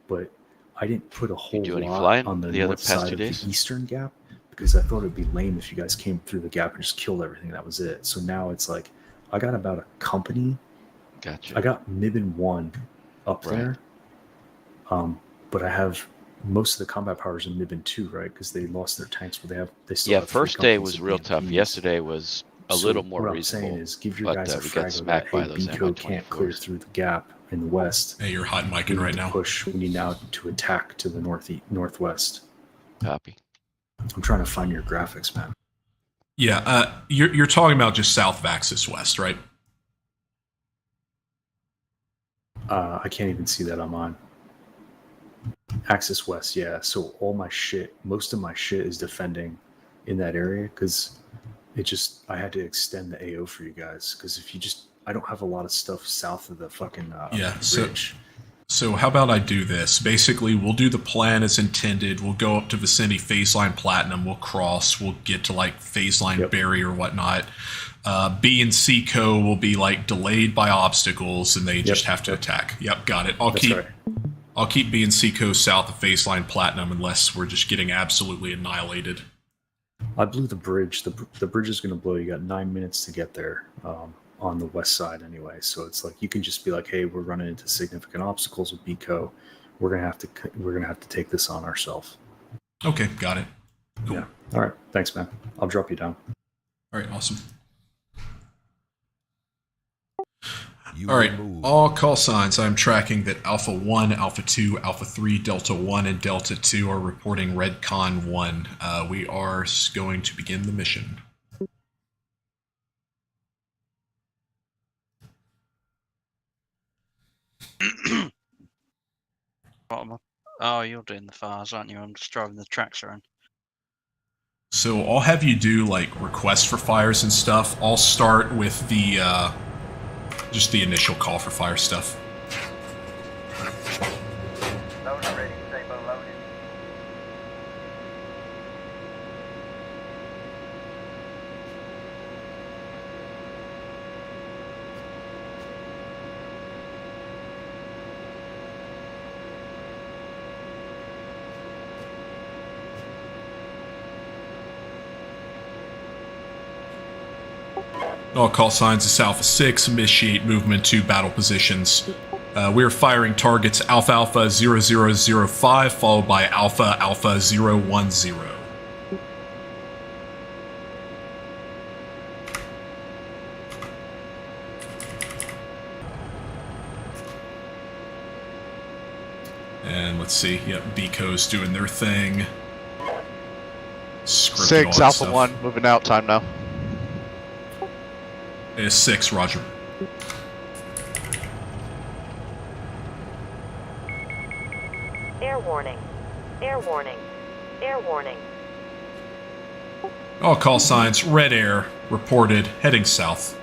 But I didn't put a whole do any lot flying on the the other north past side 2 of the days? eastern gap because I thought it'd be lame if you guys came through the gap and just killed everything. That was it. So now it's like I got about a company. Gotcha. I got Mibin 1 up Right. there. But I have most of the combat powers in Mibin 2, right? Because they lost their tanks, but they still Yeah, have 3 first day companies was of real tough. BMPs. Yesterday was a little more what reasonable. I'm saying is give your but, guys a we got frag that, smacked by hey, those Biko can't clear MI-24s. through the gap in the west. Hey, you're hot We micing need right to now. push. We need now to attack to the northwest. Copy. I'm trying to find your graphics, man. Yeah, you're talking about just south of Axis West, right? I can't even see that I'm on Axis West. Yeah, so most of my shit is defending in that area because I had to extend the AO for you guys because I don't have a lot of stuff south of the fucking ridge. So how about I do this? Basically, we'll do the plan as intended. We'll go up to vicinity phase line platinum. We'll cross. We'll get to like phase line barrier or whatnot. B and C co will be like delayed by obstacles, and they just have to attack. Yep, got it. I'll keep B and C co south of phase line platinum unless we're just getting absolutely annihilated. I blew the bridge. The bridge is going to blow. You got 9 minutes to get there. On the west side anyway, so it's like you can just be like, hey, we're running into significant obstacles with Biko. We're gonna have to take this on ourselves. Okay, got it. Cool. Yeah. All right, thanks, man. I'll drop you down. All right, awesome. All right, all call signs. I'm tracking that Alpha 1, Alpha 2, Alpha 3, Delta 1, and Delta 2 are reporting Redcon 1. We are going to begin the mission. Oh, you're doing the fires, aren't you? I'm just driving the tracks around. So I'll have you do like requests for fires and stuff. I'll start with the just the initial call for fire stuff. Loader ready, Sabo loaded. All call signs is Alpha 6. Initiate movement to battle positions. We are firing targets Alpha Alpha 0005 followed by Alpha Alpha 010. And let's see. Yep, Biko's doing their thing. Scripted all 6 that Alpha stuff. 1 moving out. Time now. It's 6, Roger. Air warning. Air warning. Air warning. All call signs, red air, reported, heading south.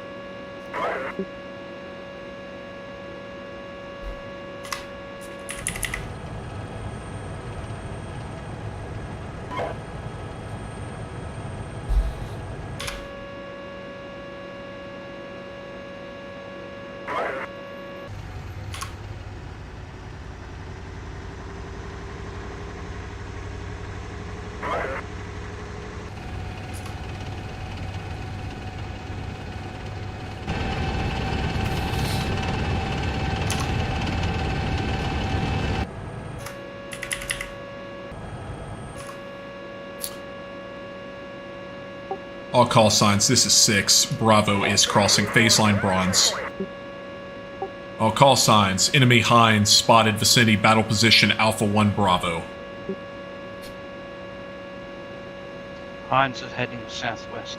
All call signs, this is 6. Bravo is crossing phase line bronze. All call signs, enemy Hines spotted vicinity battle position Alpha 1 Bravo. Hines is heading southwest.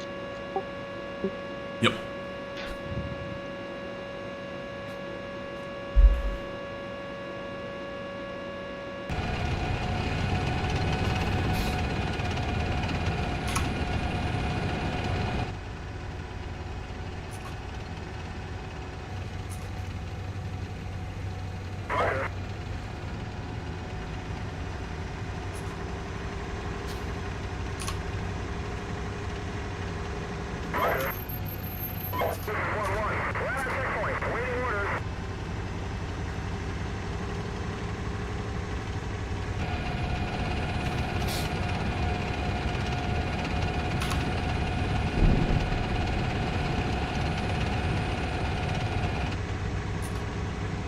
Yep.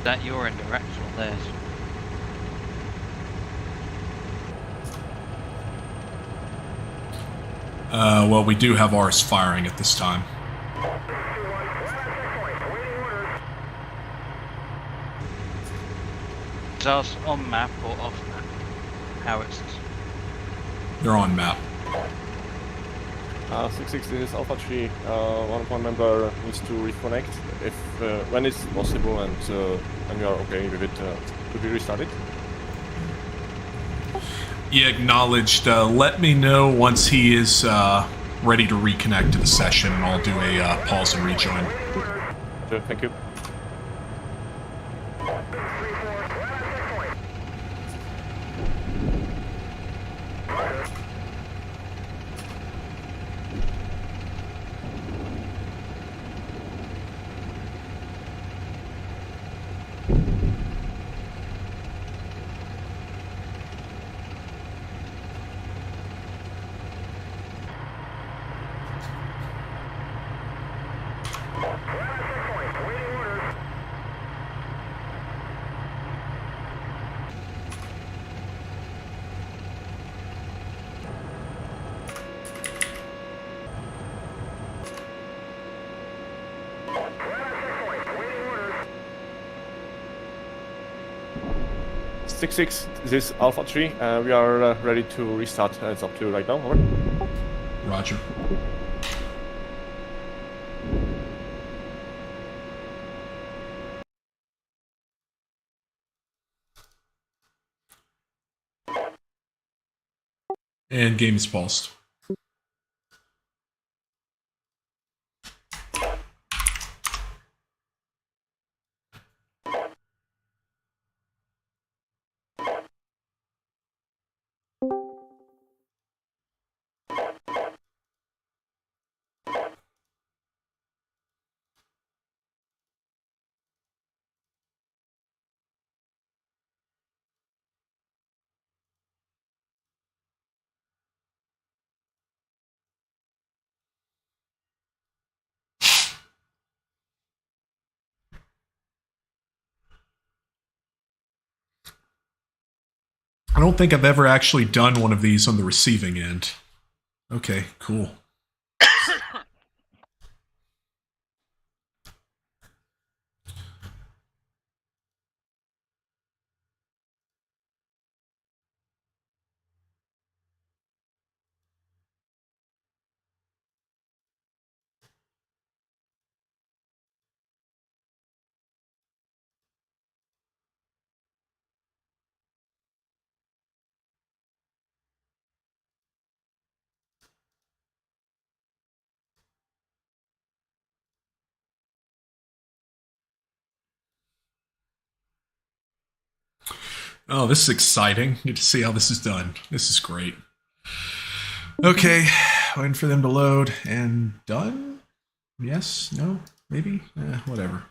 that your indirect or theirs? Well, we do have ours firing at this time. Is ours on map or off map? Howitzers. They're on map. 6-6, this is Alpha 3. One member needs to reconnect if when it's possible and when you are okay with it to be restarted. Yeah, acknowledged. Let me know once he is ready to reconnect to the session, and I'll do a pause and rejoin. Sure, thank you. Six, this is Alpha 3. We are ready to restart. It's up to you right now. Over. Roger. And game is paused. I don't think I've ever actually done one of these on the receiving end. Okay, cool. Oh, this is exciting. Get to see how this is done. This is great. Okay, waiting for them to load and done? Yes? No? Maybe? Whatever.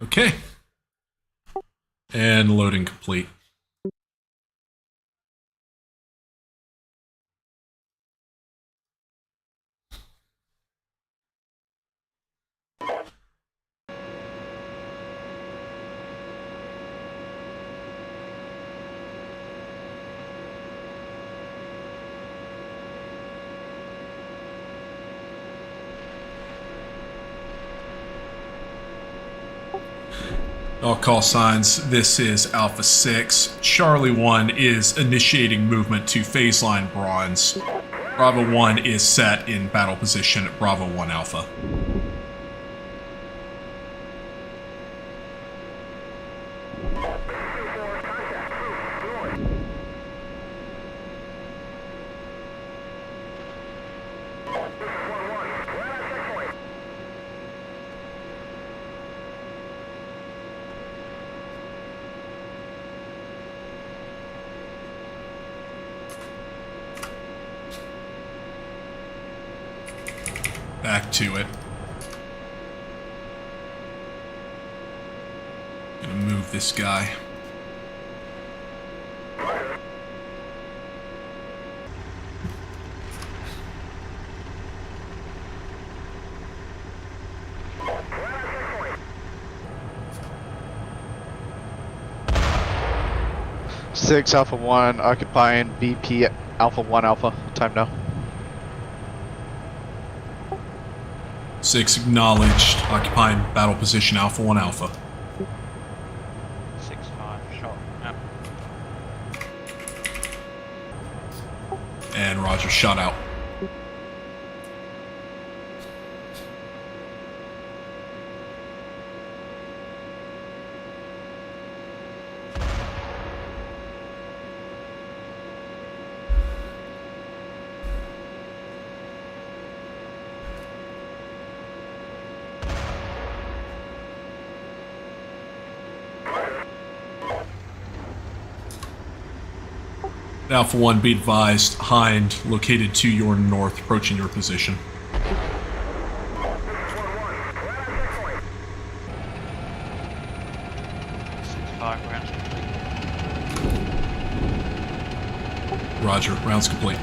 Okay. And loading complete. All call signs, this is Alpha 6. Charlie 1 is initiating movement to phase line Bronze. Bravo 1 is set in battle position at Bravo 1 Alpha. Back to it. Gonna move this guy. Six Alpha 1 occupying BP Alpha 1 Alpha. Time now. 6 acknowledged. Occupying battle position Alpha 1 Alpha. 6-5 shot. Yep. And Roger, shot out. Alpha 1, be advised, Hind, located to your north, approaching your position. Rounds complete. Roger, rounds complete.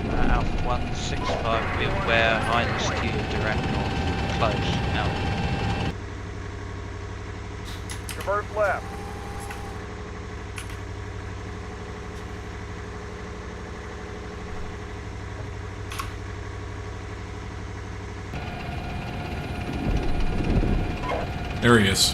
Alpha 165, be aware, Highness to your direct north, close, out. Traverse left. There he is.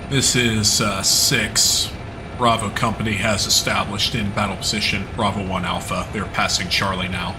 This is 6. Bravo Company has established in battle position Bravo 1 Alpha. They're passing Charlie now.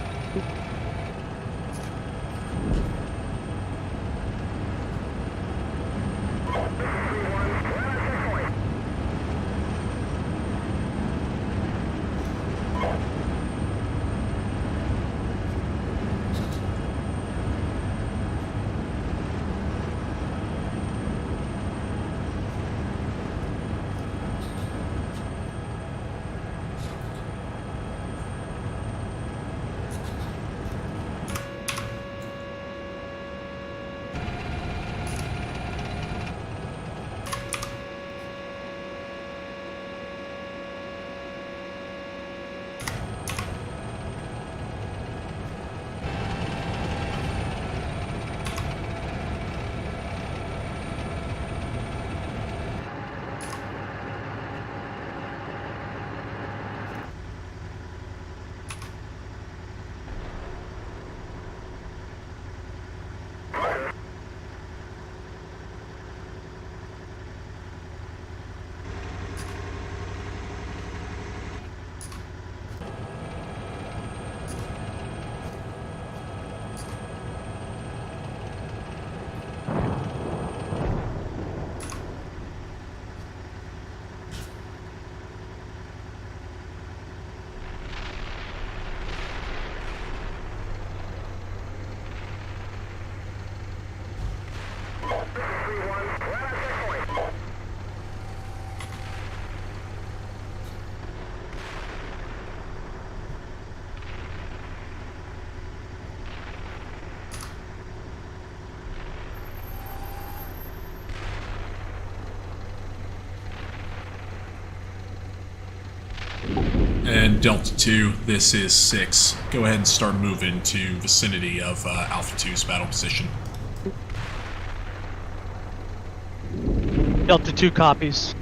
And Delta 2, this is 6. Go ahead and start moving to vicinity of Alpha 2's battle position. Delta 2 copies.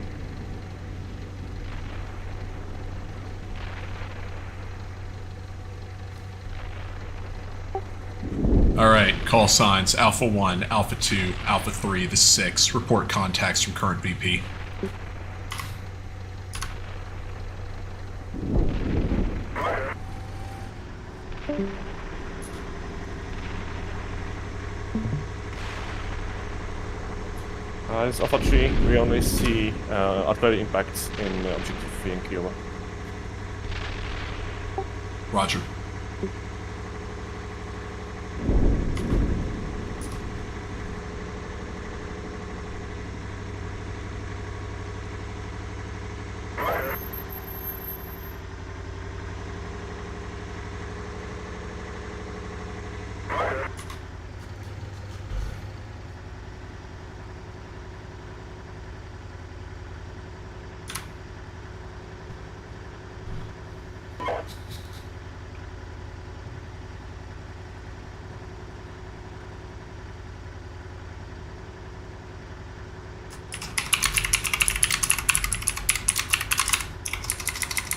Alright, call signs Alpha 1, Alpha 2, Alpha 3, this is 6. Report contacts from current VP. It's Alpha 3. We only see artillery impacts in objective V and Kiowa. Roger.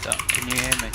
Doc, can you hear me?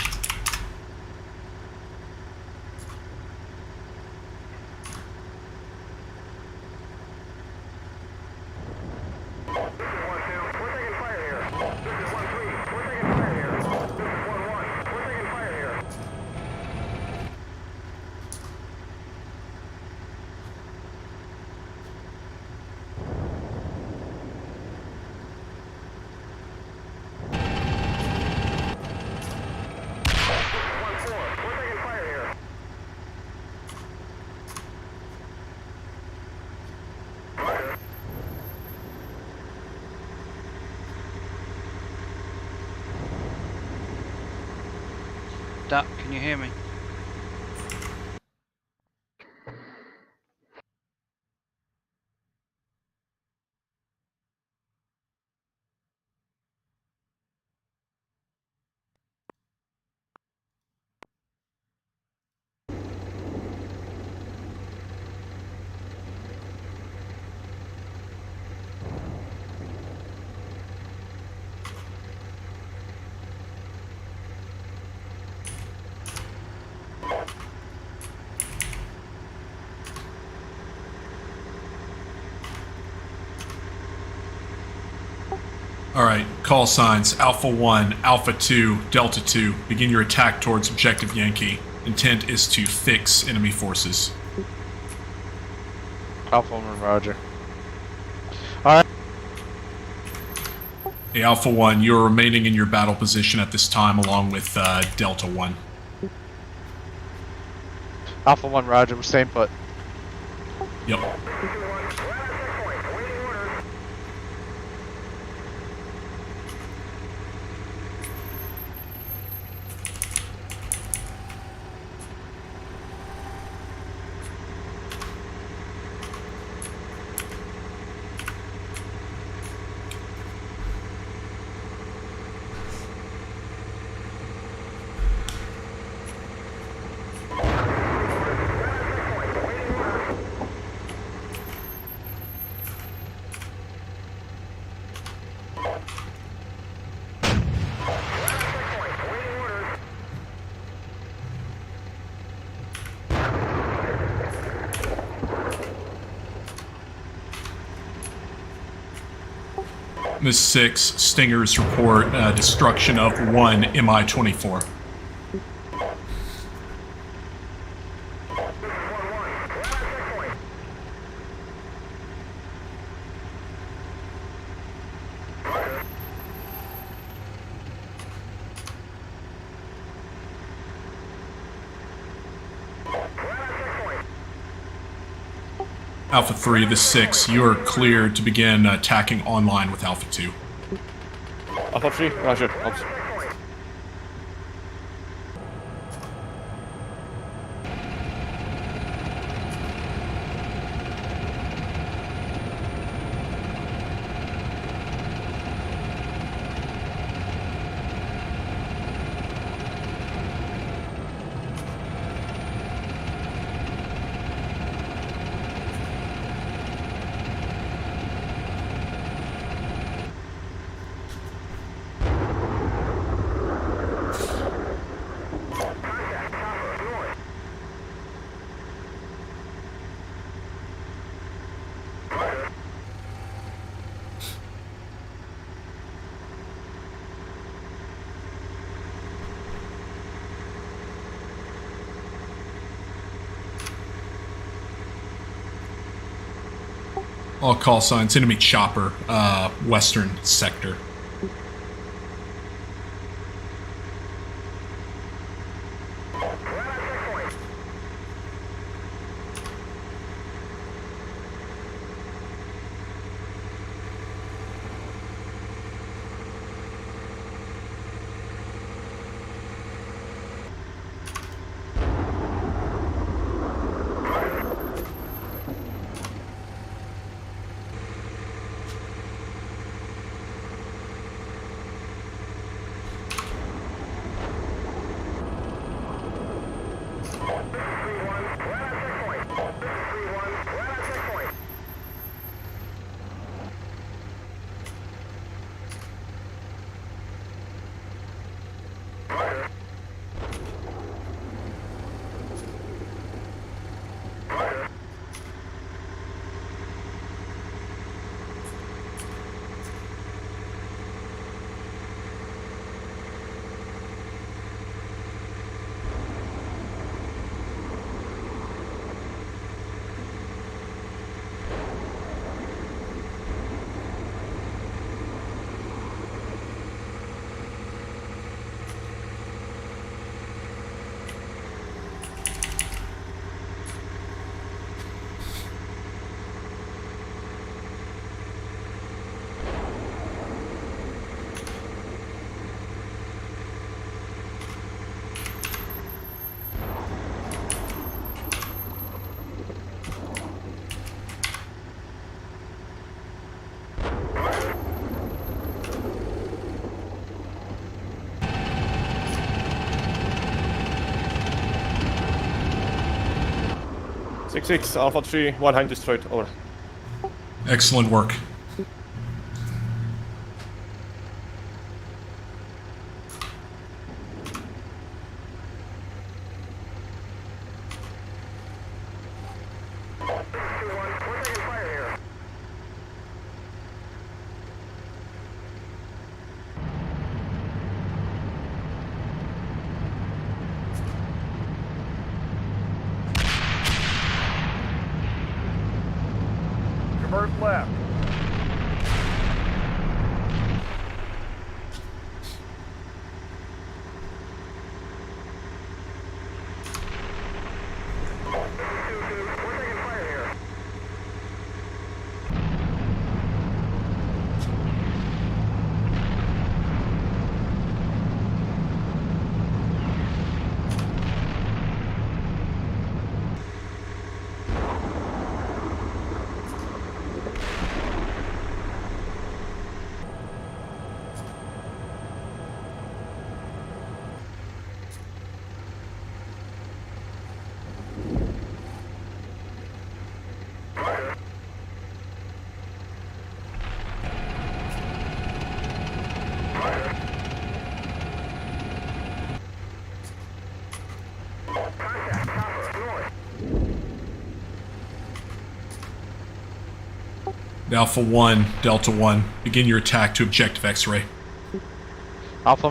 Doc, can you hear me? Alright, call signs Alpha 1, Alpha 2, Delta 2. Begin your attack towards Objective Yankee. Intent is to fix enemy forces. Alpha 1, roger. Alright. Hey, Alpha 1, you are remaining in your battle position at this time along with Delta 1. Alpha 1, roger. Same put. Yep. Miss 6, Stingers report destruction of 1 Mi-24. Alpha 3, the 6, you are cleared to begin attacking online with Alpha 2. Alpha 3, roger. Ops. All call signs, enemy chopper, western sector. Six, Alpha 3, one hind destroyed, over. Excellent work. Convert left. We're taking fire here. Alpha 1, Delta 1, begin your attack to objective X-ray. Alpha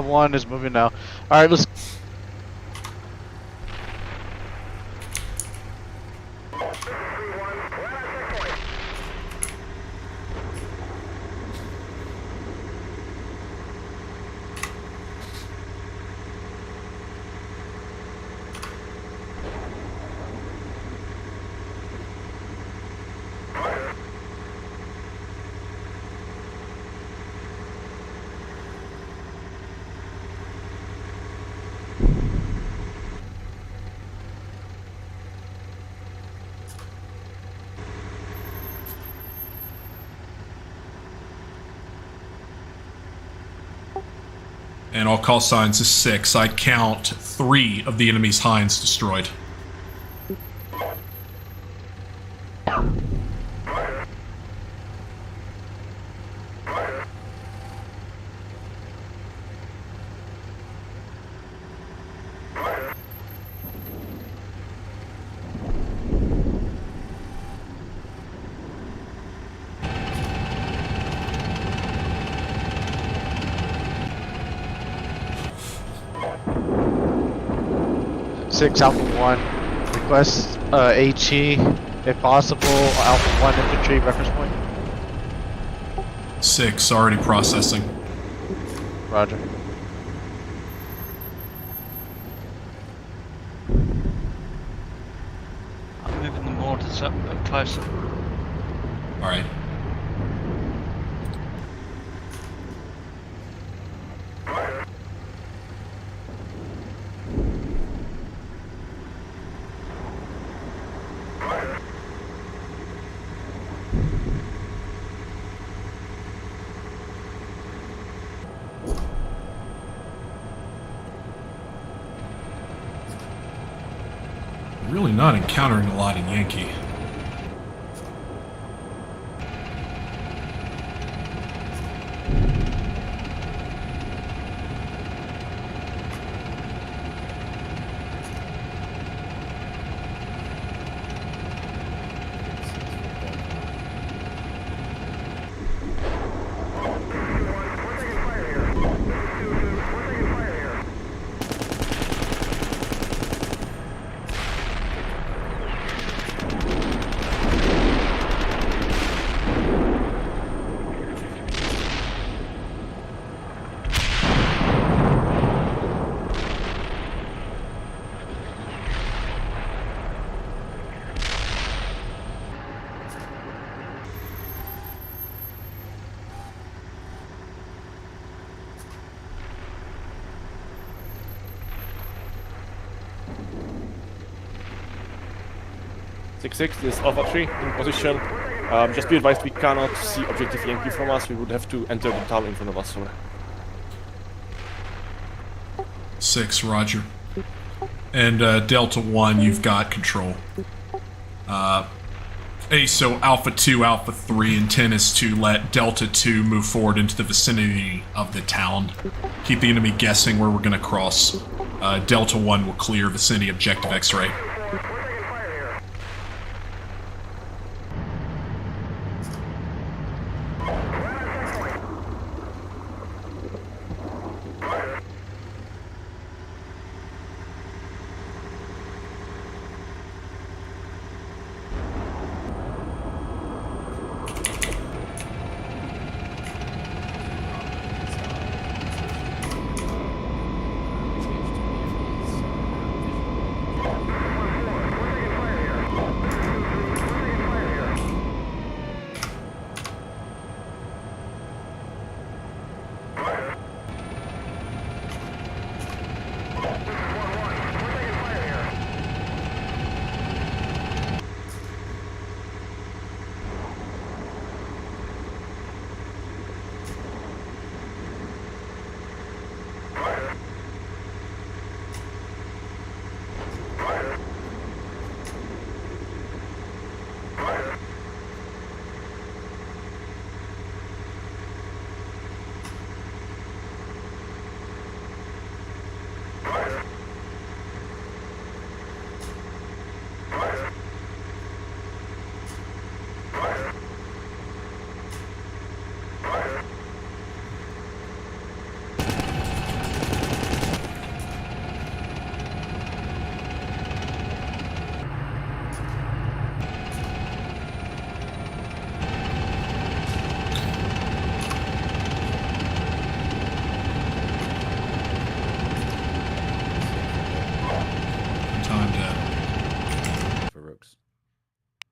1 is moving now. Alright, let's... And all call signs is 6. I count 3 of the enemy's hinds destroyed. Six Alpha 1. request HE, if possible, Alpha 1 infantry reference point. 6, already processing. Roger. I'm moving the mortars up closer. Alright. Really not encountering a lot in Yankee. Six this is Alpha 3 in position. Just be advised, we cannot see objective Yankee from us. We would have to enter the town in front of us. Sorry. 6, roger. And Delta 1, you've got control. Hey, so Alpha 2, Alpha 3, intent is to let Delta 2 move forward into the vicinity of the town. Keep the enemy guessing where we're going to cross. Delta 1 will clear vicinity objective X-ray.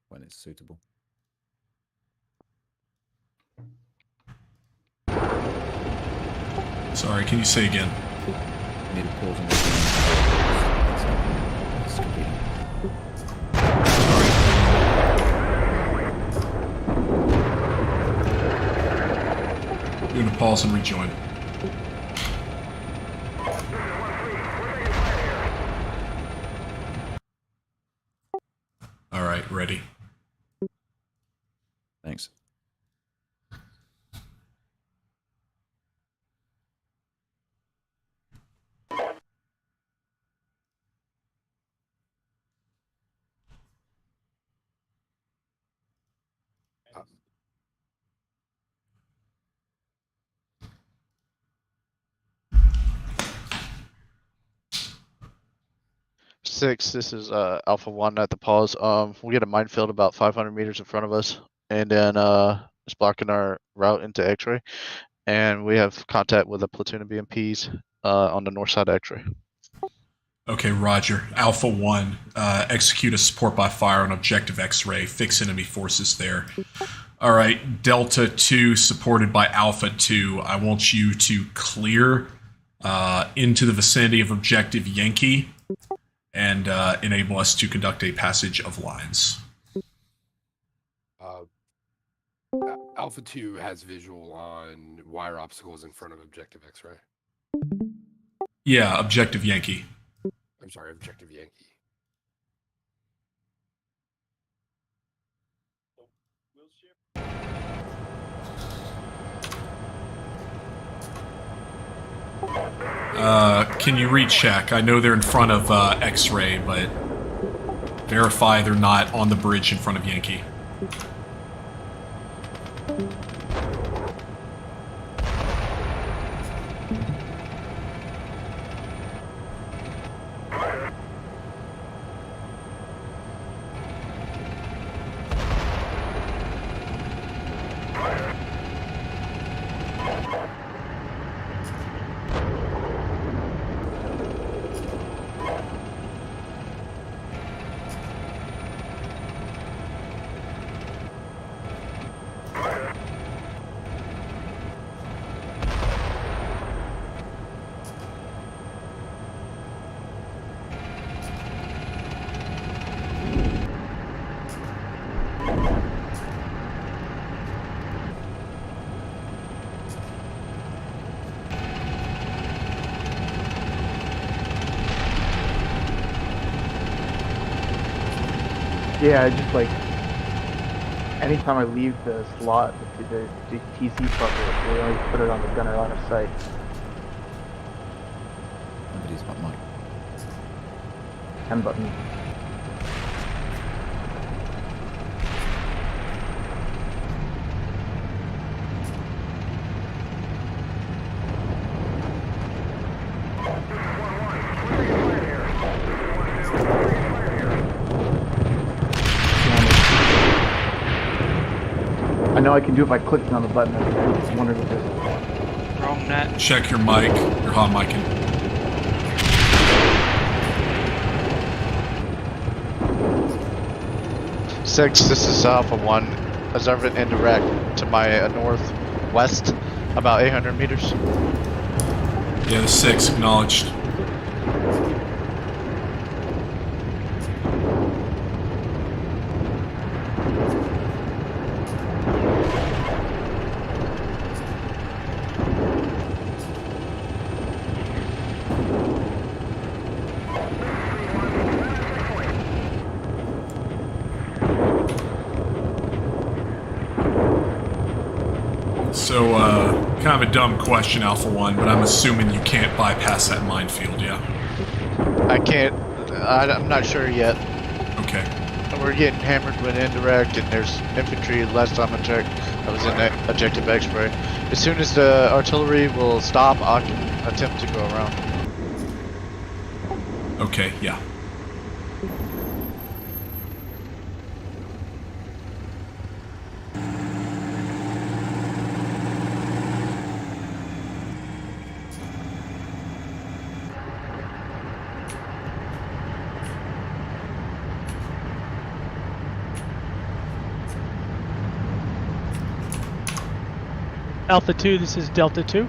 When it's suitable. Sorry, can you say again? Need a pause on it's convenient. Doing a pause and rejoin. All right, ready. Thanks. 6, this is Alpha 1 at the pause. We get a minefield about 500 meters in front of us, and then it's blocking our route into X-ray. And we have contact with a platoon of BMPs on the north side of X-ray. Okay, Roger. Alpha 1, execute a support by fire on objective X-ray. Fix enemy forces there. All right, Delta 2, supported by Alpha 2. I want you to clear into the vicinity of objective Yankee and enable us to conduct a passage of lines. Alpha 2 has visual on wire obstacles in front of objective X-ray. Yeah, objective Yankee. I'm sorry, objective Yankee. Can you recheck? I know they're in front of X-ray, but verify they're not on the bridge in front of Yankee. Yeah, just like anytime I leave the slot, the TC buffer, we always put it on the gunner line of sight. Nobody's got mine. 10 button. I know I can do it by clicking on the button. I just wondered if there's Wrong net. Check your mic, your hot micing. 6, this is Alpha 1. Observe it indirect to my northwest, about 800 meters. Yeah, the 6, acknowledged. So, kind of a dumb question, Alpha 1, but I'm assuming you can't bypass that minefield, yeah? I can't. I'm not sure yet. Okay. We're getting hammered with indirect, and there's infantry. Last time I checked, I was in that objective X-ray. As soon as the artillery will stop, I can attempt to go around. Okay, yeah. Alpha 2, this is Delta 2.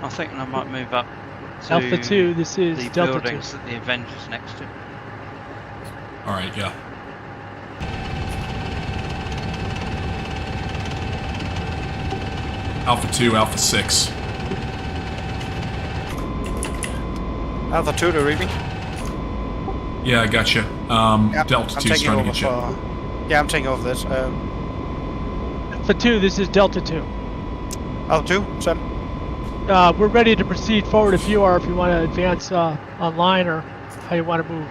I think I might move up to Alpha 2, this is the Delta 2. buildings that the Avengers next to. Alright, yeah. Alpha 2, Alpha 6. Alpha 2 to read me. Yeah, I gotcha. Yeah, Delta I'm 2's taking trying to over get you. Yeah, I'm taking over this. Alpha 2, this is Delta 2. Alpha 2, send. we're ready to proceed forward if you are, if you want to advance online or how you want to move.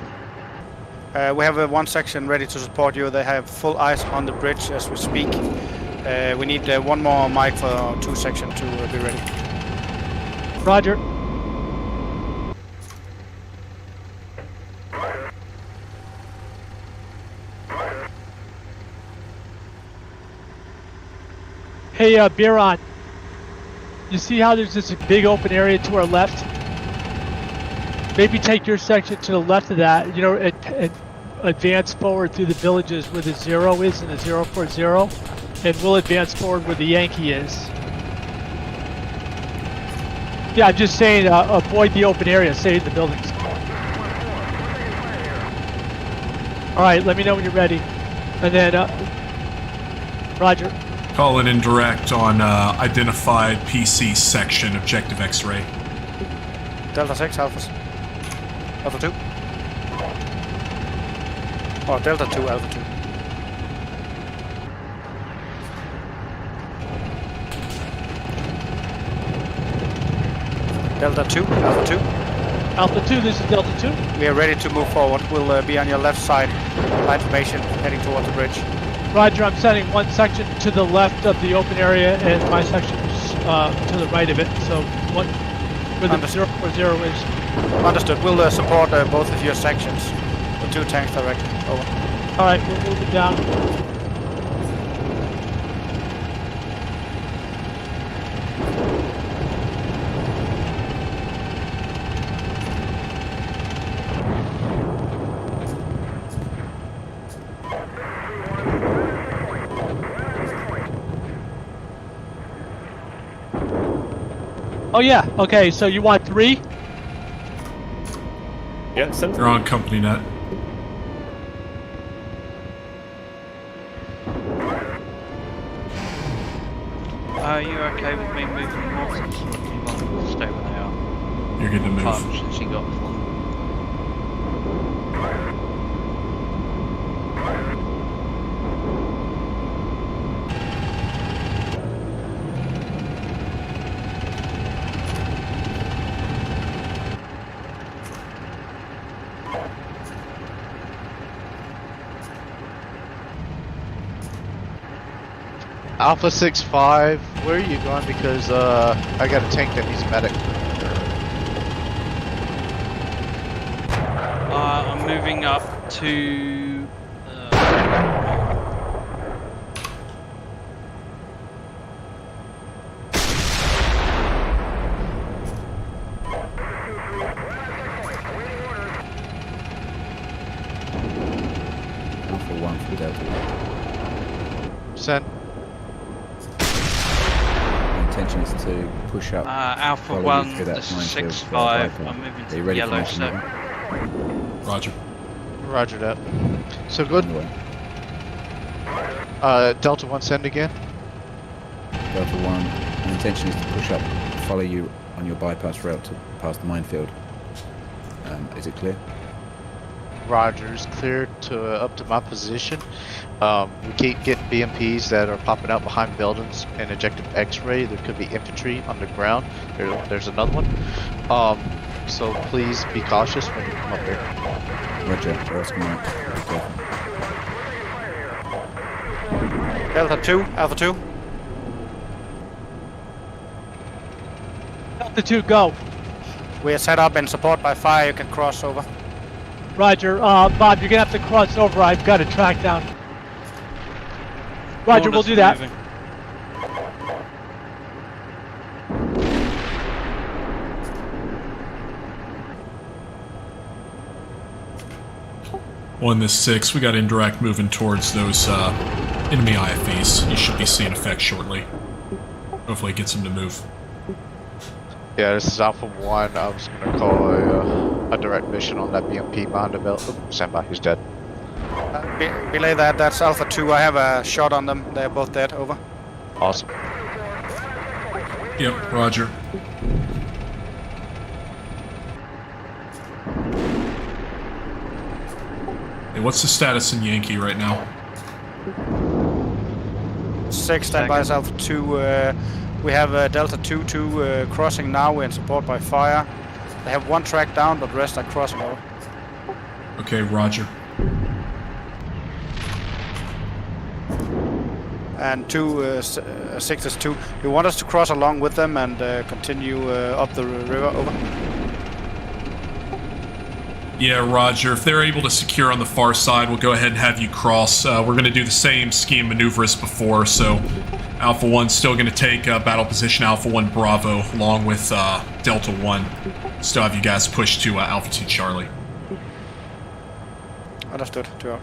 We have one section ready to support you. They have full eyes on the bridge as we speak. We need one more mic for 2 sections to be ready. Roger. Hey, Biron, you see how there's this big open area to our left? Maybe take your section to the left of that, you know, and advance forward through the villages where the 0 is and the 040, and we'll advance forward where the Yankee is. Yeah, I'm just saying, avoid the open area, stay in the buildings. All right, let me know when you're ready. And then, Roger. Call an indirect on identified PC section, objective X-ray. Delta 6, Alphas. Alpha 2. Oh, Delta 2, Alpha 2. Delta 2, Alpha 2. Alpha 2, this is Delta 2. We are ready to move forward. We'll be on your left side. Light formation, heading towards the bridge. Roger, I'm sending one section to the left of the open area and my section's to the right of it. So what where the 040 is. Understood. We'll support both of your sections. The 2 tanks directly. Over. All right, we'll move it down. Oh yeah, okay, so you want 3? Yeah, send. You're on company net. Are you okay with me moving north? Or do you want them to stay where they are? You're good to move. Since you got one. Alpha 6-5, where are you going? Because I got a tank that needs a medic. I'm moving up to. Alpha 1 for Delta. Send. Intention is to push up. Alpha follow 1, you through that this is minefield 6-5. bypass. I'm moving Are to you the ready for yellow mission set. over? Roger. Roger that. So good. Delta 1 send again. Delta 1, the intention is to push up, follow you on your bypass route to past the minefield. Is it clear? Roger, is clear to up to my position. We keep getting BMPs that are popping out behind buildings and objective X-ray. There could be infantry on the ground. There's another one. So please be cautious when you come up there. Roger, Oscar Mike. Delta 2, Alpha 2. Delta 2, go. We are set up in support by fire. You can cross over. Roger, Bob, you're gonna have to cross over. I've got a track down. Roger, we'll do that. Moving. On this 6, we got indirect moving towards those enemy IFVs. You should be seeing effects shortly. Hopefully it gets them to move. Yeah, this is Alpha 1. I was going to call a direct mission on that BMP behind the belt. Oh, stand by, he's dead. Belay that, that's Alpha 2. I have a shot on them. They're both dead. Over. Awesome. Yep, roger. Hey, what's the status in Yankee right now? 6, stand by as Alpha 2. We have Delta 2 crossing now. We're in support by fire. They have one track down, but the rest are crossing over. Okay, roger. And 6 is 2. You want us to cross along with them and continue up the river? Over. Yeah, roger. If they're able to secure on the far side, we'll go ahead and have you cross. We're going to do the same scheme maneuver as before, so Alpha 1's still going to take battle position Alpha 1 Bravo along with Delta 1. Still have you guys push to Alpha 2 Charlie. Understood. 2 out.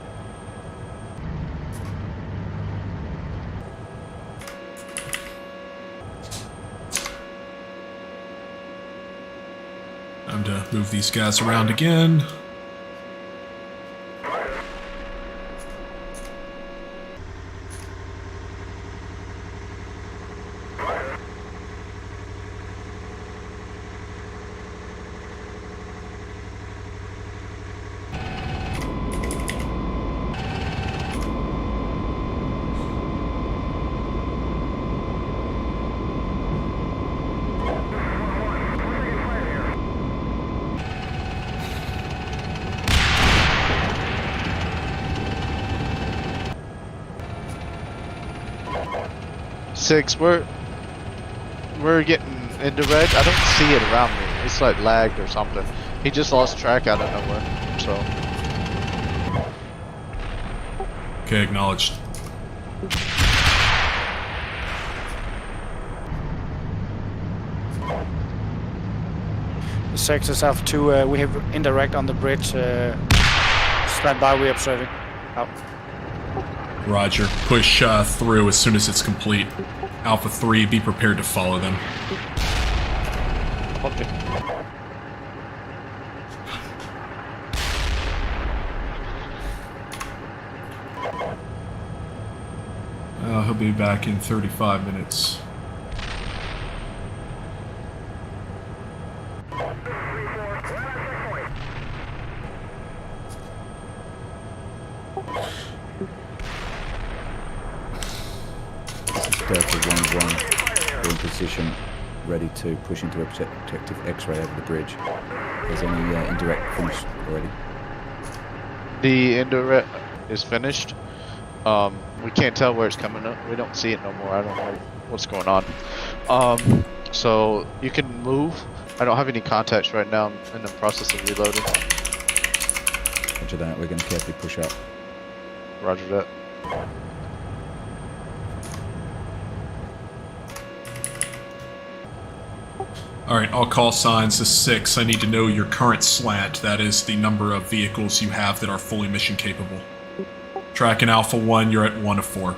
Time to move these guys around again. Six, we're getting into red. I don't see it around me. It's like lagged or something. He just lost track out of nowhere. So. Okay, acknowledged. The 6 is Alpha 2. We have indirect on the bridge. Stand by. We're observing. Out. Roger. Push through as soon as it's complete. Alpha 3, be prepared to follow them. Okay. He'll be back in 35 minutes. Delta 1-1, we're in position, ready to push into objective X-ray over the bridge. Is any indirect finished already? The indirect is finished. We can't tell where it's coming up. We don't see it no more. I don't know what's going on. So you can move. I don't have any contacts right now. I'm in the process of reloading. Roger that. We're going to carefully push up. Roger that. Alright, all call signs to 6. I need to know your current slant. That is the number of vehicles you have that are fully mission capable. Tracking Alpha 1, you're at 1 of 4.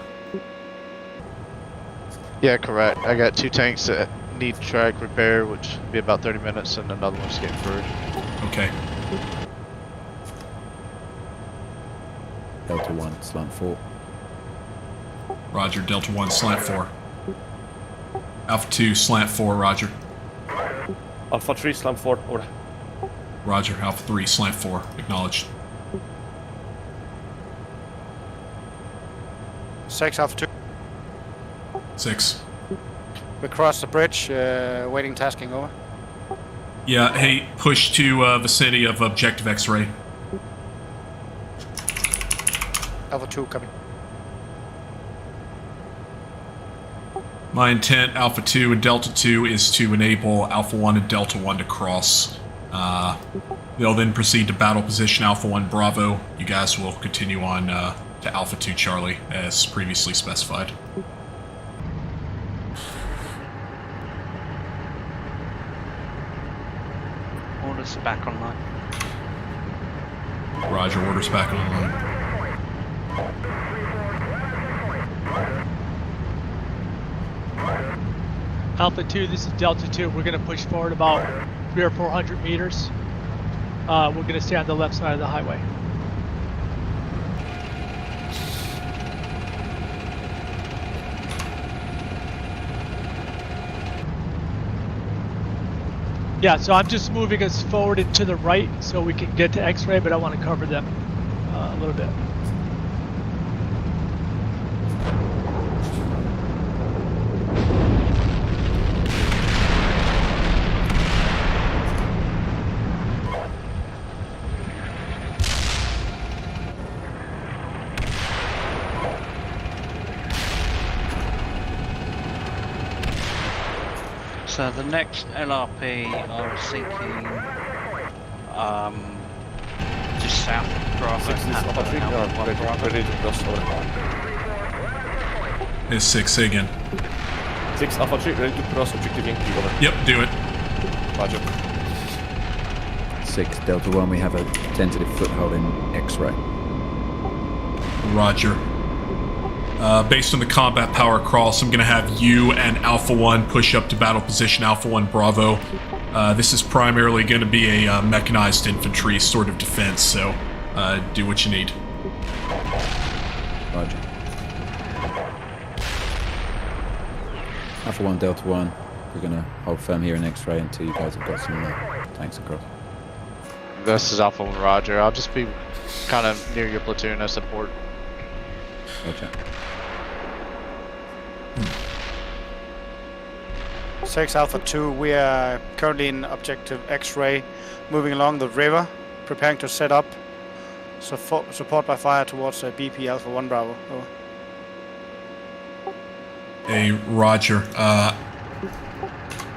Yeah, correct. I got 2 tanks that need track repair, which would be about 30 minutes, and another one's getting through. Okay. Delta 1, slant 4. Roger, Delta 1, slant 4. Alpha 2, slant 4, roger. Alpha 3, slant 4, or... Roger, Alpha 3, slant 4, acknowledged. 6 Alpha 2. 6. We cross the bridge, waiting tasking over. Yeah, hey, push to vicinity of objective X-ray. Alpha 2 coming. My intent, Alpha 2 and Delta 2, is to enable Alpha 1 and Delta 1 to cross. They'll then proceed to battle position Alpha 1 Bravo. You guys will continue on to Alpha 2 Charlie, as previously specified. Orders are back online. Roger, orders back online. Alpha 2, this is Delta 2. We're going to push forward about 300 or 400 meters. We're going to stay on the left side of the highway. Yeah, so I'm just moving us forward and to the right so we can get to X-ray, but I want to cover them a little bit. So the next LRP, I was thinking, just south of Bravo. 6 is Alpha 3, we are ready to cross over. Is 6, say again. 6 Alpha 3, ready to cross objective Yankee, over. Yep, do it. Roger. 6 Delta 1, we have a tentative foothold in X-ray. Roger. Based on the combat power cross, I'm going to have you and Alpha 1 push up to battle position Alpha 1 Bravo. This is primarily going to be a mechanized infantry sort of defense, so do what you need. Roger. Alpha 1, Delta 1, we're going to hold firm here in X-ray until you guys have got some tanks across. This is Alpha 1 Roger. I'll just be kind of near your platoon as support. Roger. 6 Alpha 2, we are currently in objective X-ray, moving along the river, preparing to set up support by fire towards BP Alpha 1 Bravo. Over. Hey, Roger.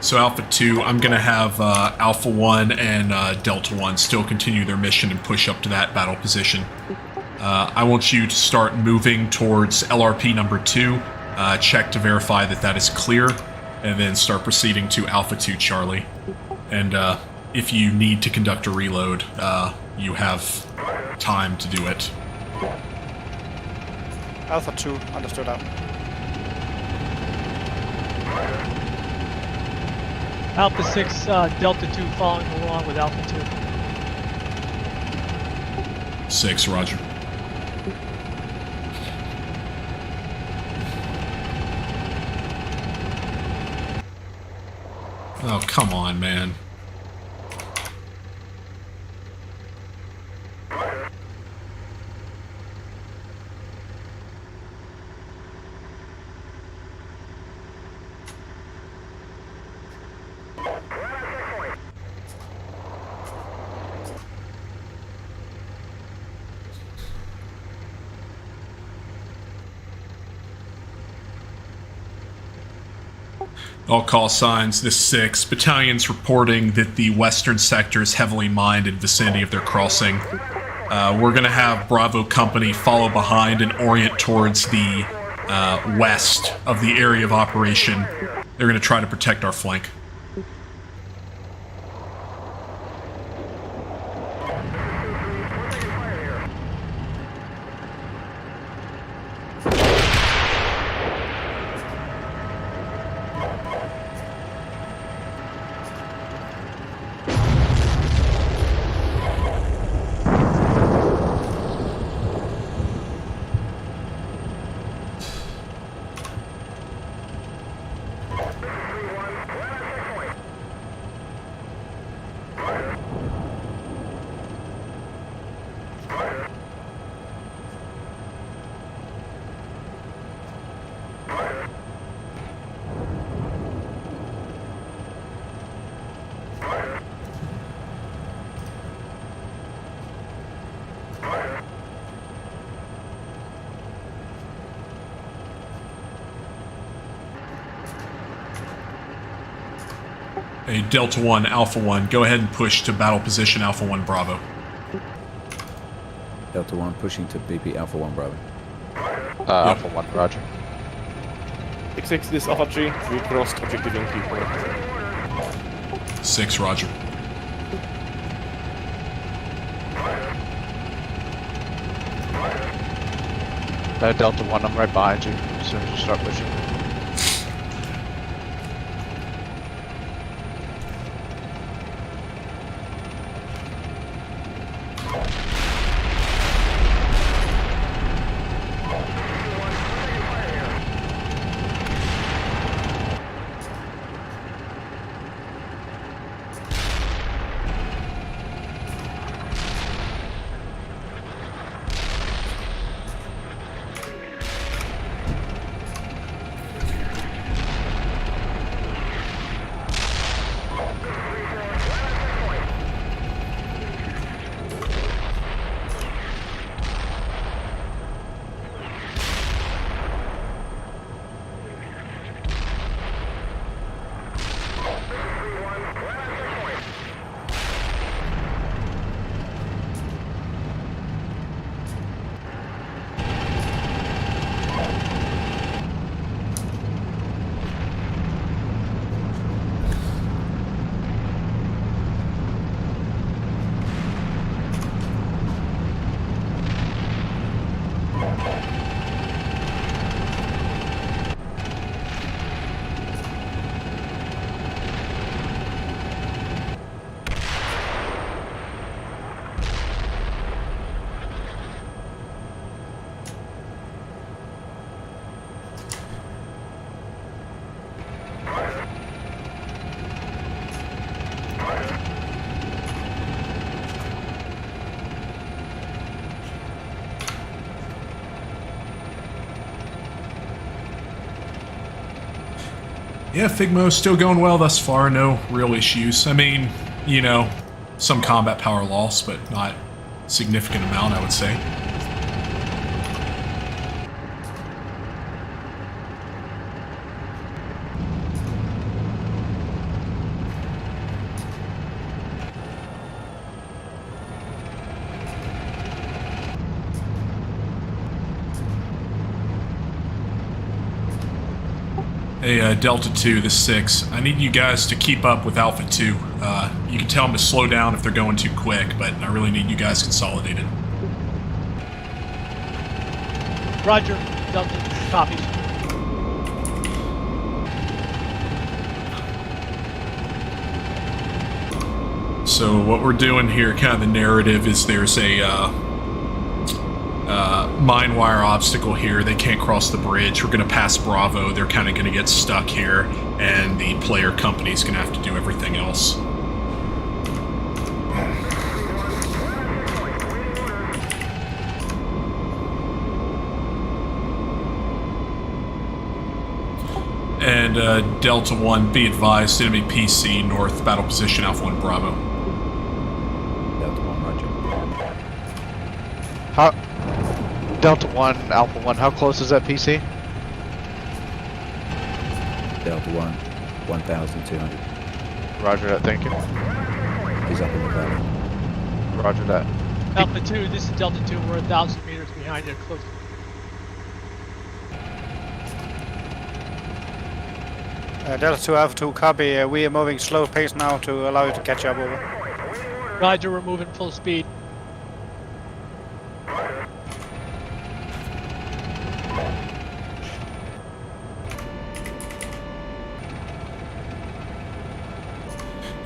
So Alpha 2, I'm going to have Alpha 1 and Delta 1 still continue their mission and push up to that battle position. I want you to start moving towards LRP number 2, check to verify that that is clear, and then start proceeding to Alpha 2 Charlie. And if you need to conduct a reload, you have time to do it. Alpha 2, understood out. Alpha 6, Delta 2 following along with Alpha 2. 6, Roger. Oh, come on, man. All call signs, this 6. Battalion's reporting that the western sector is heavily mined in vicinity of their crossing. We're going to have Bravo Company follow behind and orient towards the west of the area of operation. They're going to try to protect our flank. Hey, Delta 1, Alpha 1, go ahead and push to battle position Alpha 1 Bravo. Delta 1 pushing to BP Alpha 1 Bravo. Alpha 1 Roger. 6, this is Alpha 3, we crossed objective Yankee. 6, Roger. Delta 1, I'm right behind you as soon as you start pushing. Yeah, Figmo's still going well thus far. No real issues. I mean, you know, some combat power loss, but not significant amount, I would say. Hey, Delta 2, this 6. I need you guys to keep up with Alpha 2. You can tell them to slow down if they're going too quick, but I really need you guys consolidated. Roger. Delta, copies. So what we're doing here, kind of the narrative, is there's a mine wire obstacle here. They can't cross the bridge. We're going to pass Bravo. They're kind of going to get stuck here, and the player company's going to have to do everything else. And Delta 1, be advised, enemy PC north, battle position Alpha 1 Bravo. Delta 1, roger. How, Delta 1, Alpha 1, how close is that PC? Delta 1, 1,200. Roger that, thank you. He's up in the valley. Roger that. Alpha 2, this is Delta 2. We're 1,000 meters behind you. Close. Delta 2, Alpha 2, copy. We are moving slow pace now to allow you to catch up. Over. Roger, we're moving full speed.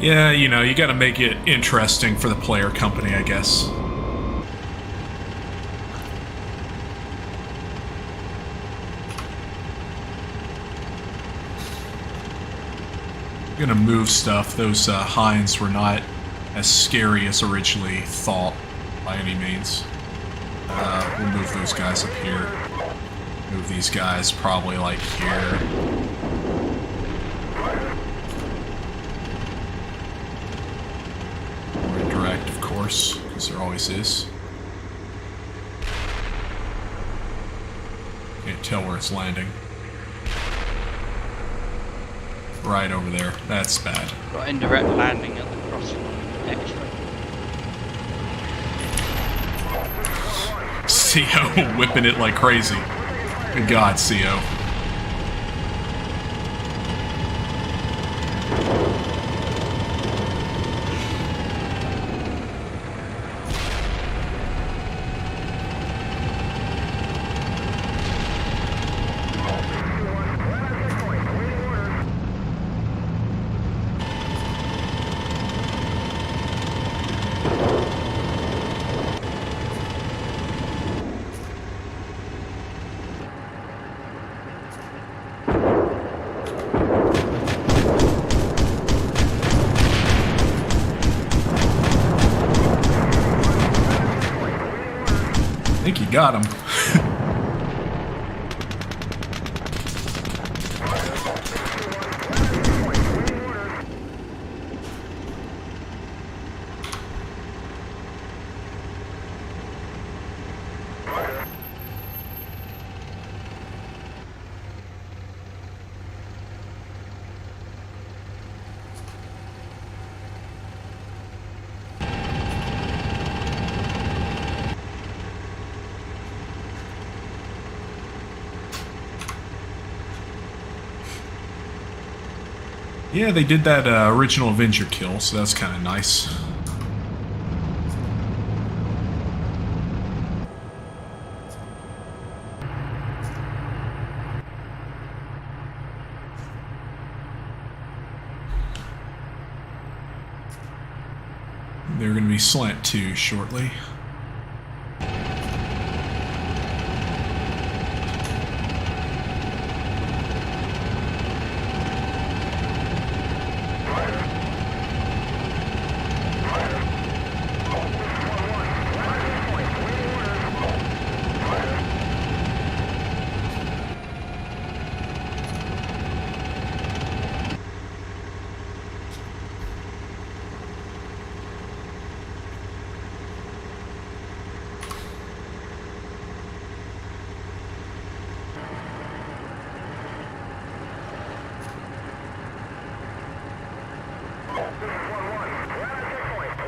Yeah, you know, you gotta make it interesting for the player company, I guess. Gonna move stuff. Those hinds were not as scary as originally thought, by any means. We'll move those guys up here. Move these guys probably like here. More indirect, of course, because there always is. Can't tell where it's landing. Right over there. That's bad. Got indirect landing at the crossing X-ray. CO whipping it like crazy. Good God, CO. I think you got him. Yeah, they did that original Avenger kill, so that's kind of nice. They're going to be slant 2 shortly.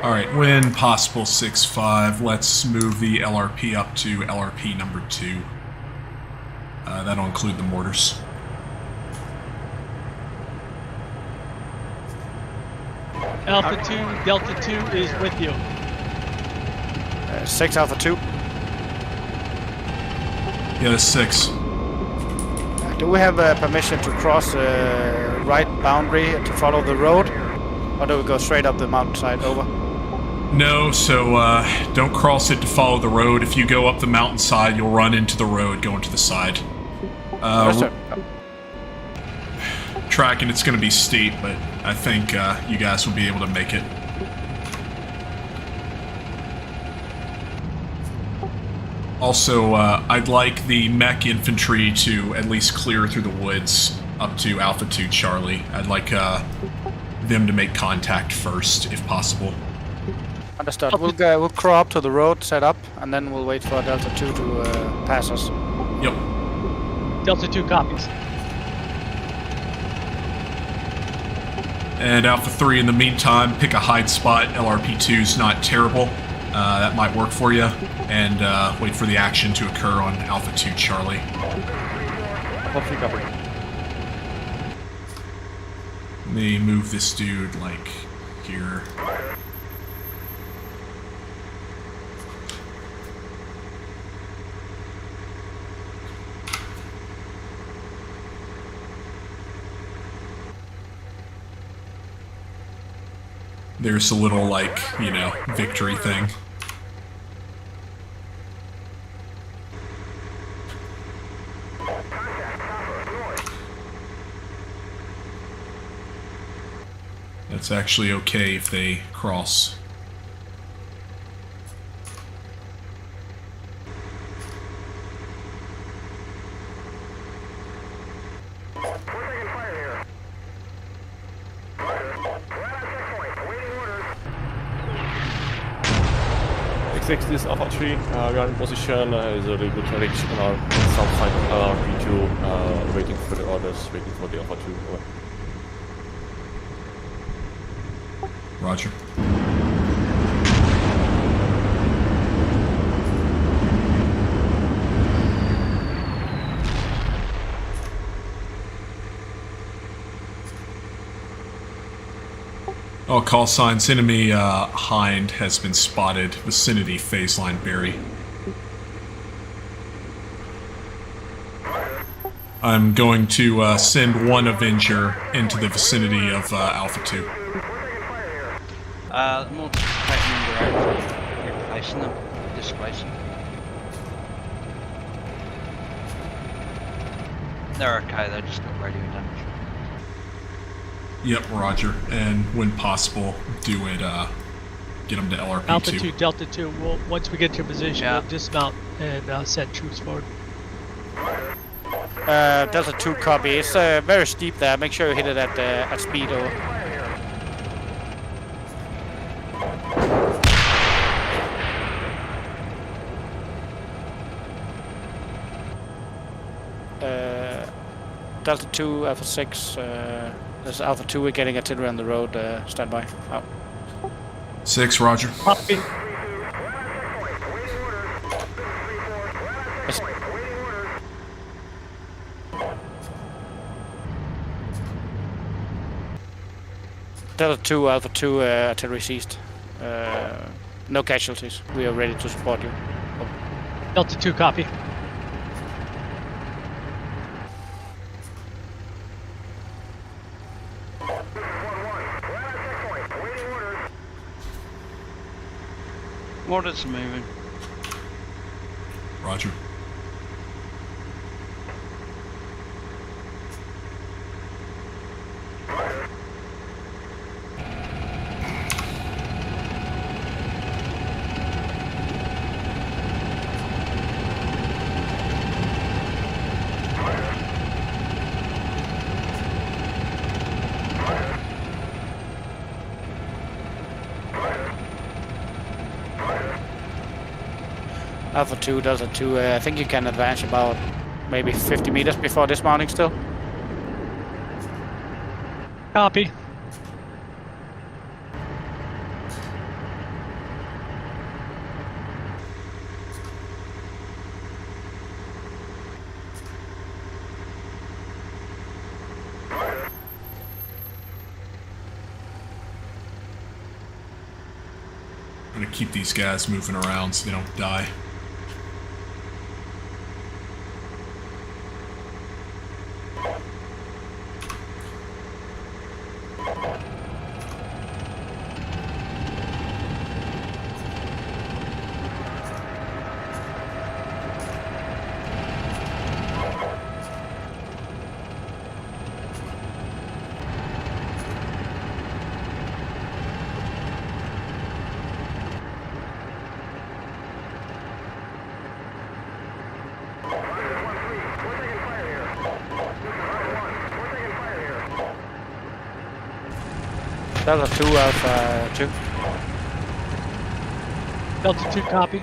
All right, when possible, 6-5, let's move the LRP up to LRP number 2. That'll include the mortars. Alpha 2, Delta 2 is with you. 6 Alpha 2. Yeah, that's 6. Do we have permission to cross the right boundary to follow the road? Or do we go straight up the mountainside over? No, so don't cross it to follow the road. If you go up the mountainside, you'll run into the road going to the side. Yes, sir. Tracking, it's going to be steep, but I think you guys will be able to make it. Also, I'd like the mech infantry to at least clear through the woods up to Alpha 2 Charlie. I'd like them to make contact first, if possible. Understood. We'll crawl up to the road, set up, and then we'll wait for Delta 2 to pass us. Yep. Delta 2 copies. And Alpha 3, in the meantime, pick a hide spot. LRP2's not terrible. That might work for you. And wait for the action to occur on Alpha 2 Charlie. Alpha 3 covered. Let me move this dude, like, here. There's a little, like, you know, victory thing. That's actually okay if they cross. X6, this Alpha 3, we are in position, is a really good reach on our south side of LRP2, waiting for the orders, waiting for the Alpha 2. Over. Roger. Oh, call signs. Enemy Hind has been spotted. Vicinity phase line Berry. I'm going to send one Avenger into the vicinity of Alpha 2. More taking them directly, replacing them, displacing. They're okay, they just got radio damage. Yep, Roger. And when possible, do it, get them to LRP2. Alpha 2, Delta 2, once we get to your position, we'll dismount and send troops forward. Delta 2 copy. It's very steep there. Make sure you hit it at speed over. Delta 2, Alpha 6, there's Alpha 2, we're getting artillery on the road, stand by. Out. 6, Roger. Copy. Delta 2, Alpha 2, artillery seized. No casualties. We are ready to support you. Over. Delta 2, copy. Mortars are moving. Roger. Alpha 2, Delta 2, I think you can advance about maybe 50 meters before dismounting still. Copy. I'm gonna keep these guys moving around so they don't die. Delta 2, Alpha 2. Delta 2, copy.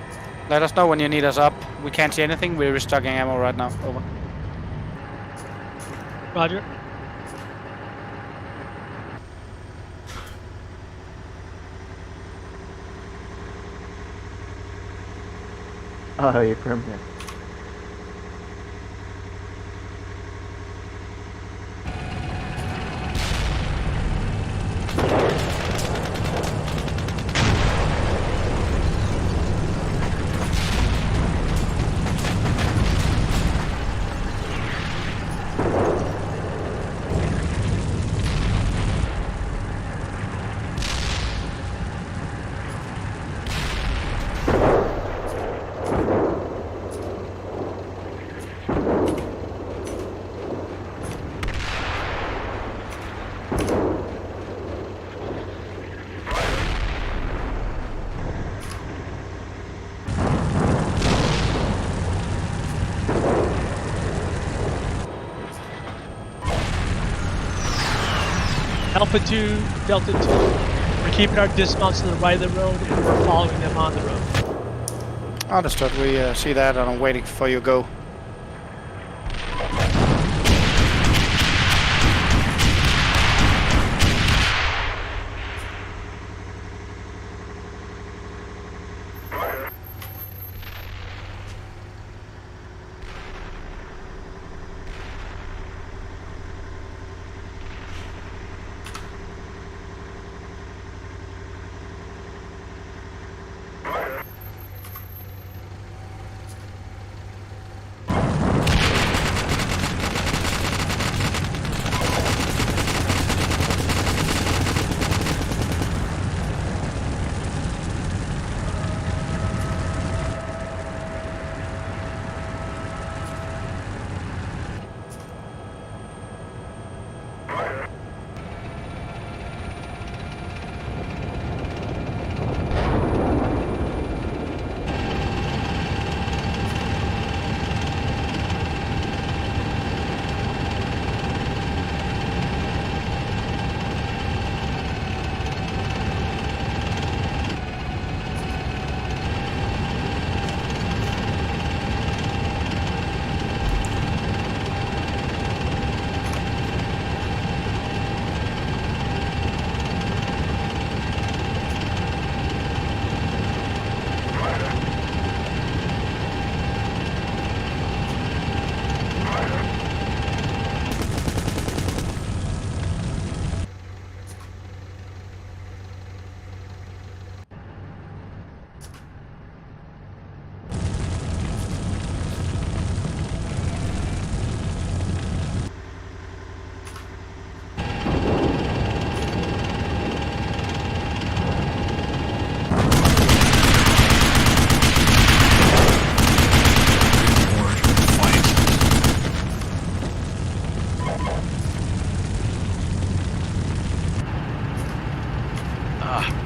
Let us know when you need us up. We can't see anything. We're restocking ammo right now. Over. Roger. Oh, you're permanent. Alpha 2, Delta 2. We're keeping our dismounts to the right of the road and we're following them on the road. Understood. We see that and I'm waiting for you go.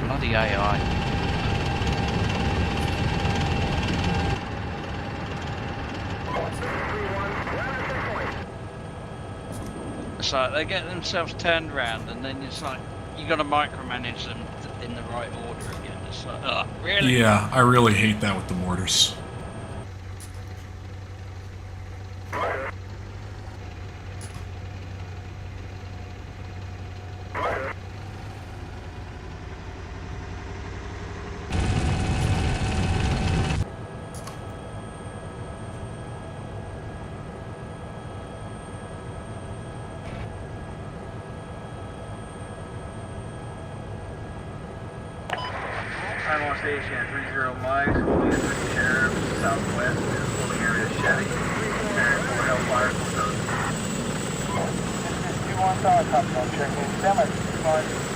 Bloody AI. It's like they get themselves turned around, and then it's like you got to micromanage them in the right order again. It's like, oh, really? Yeah, I really hate that with the mortars. Time on station 30 miles, holding at 3 share southwest, holding area Chevy. And for Hellfire, close. 2-1 Tower, copy on check-in. Stand by, 5.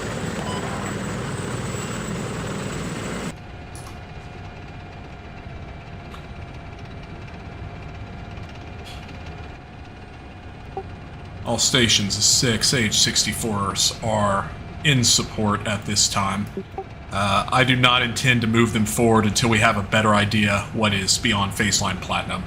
All stations, 6 H-64s are in support at this time. I do not intend to move them forward until we have a better idea what is beyond Phaseline Platinum.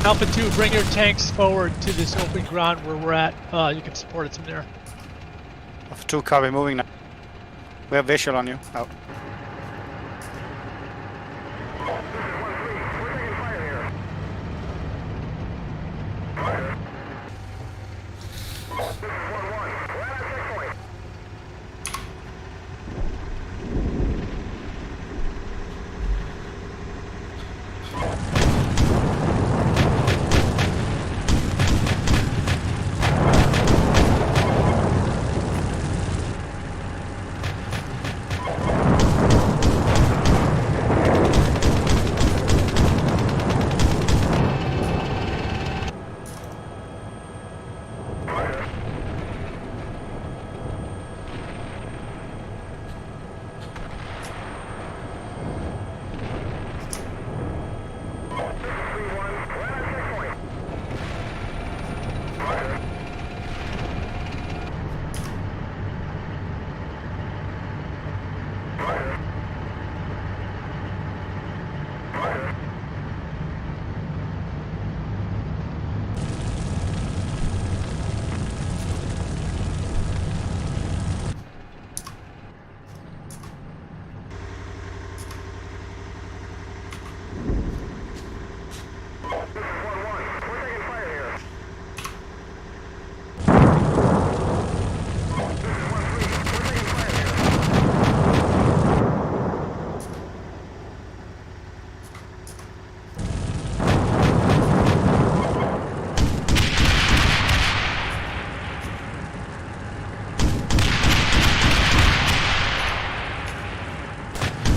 Alpha 2, bring your tanks forward to this open ground where we're at. You can support us from there. Alpha 2, copy, moving now. We have visual on you. Out.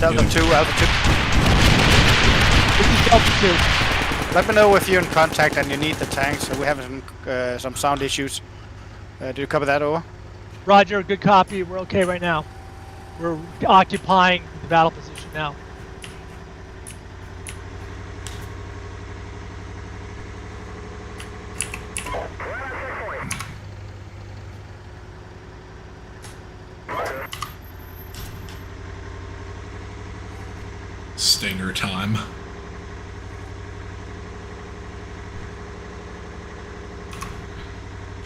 Delta 2, Alpha 2. This is Delta 2. Let me know if you're in contact and you need the tanks. We have some sound issues. Do you cover that, over? Roger, good copy. We're okay right now. We're occupying the battle position now. Stinger time.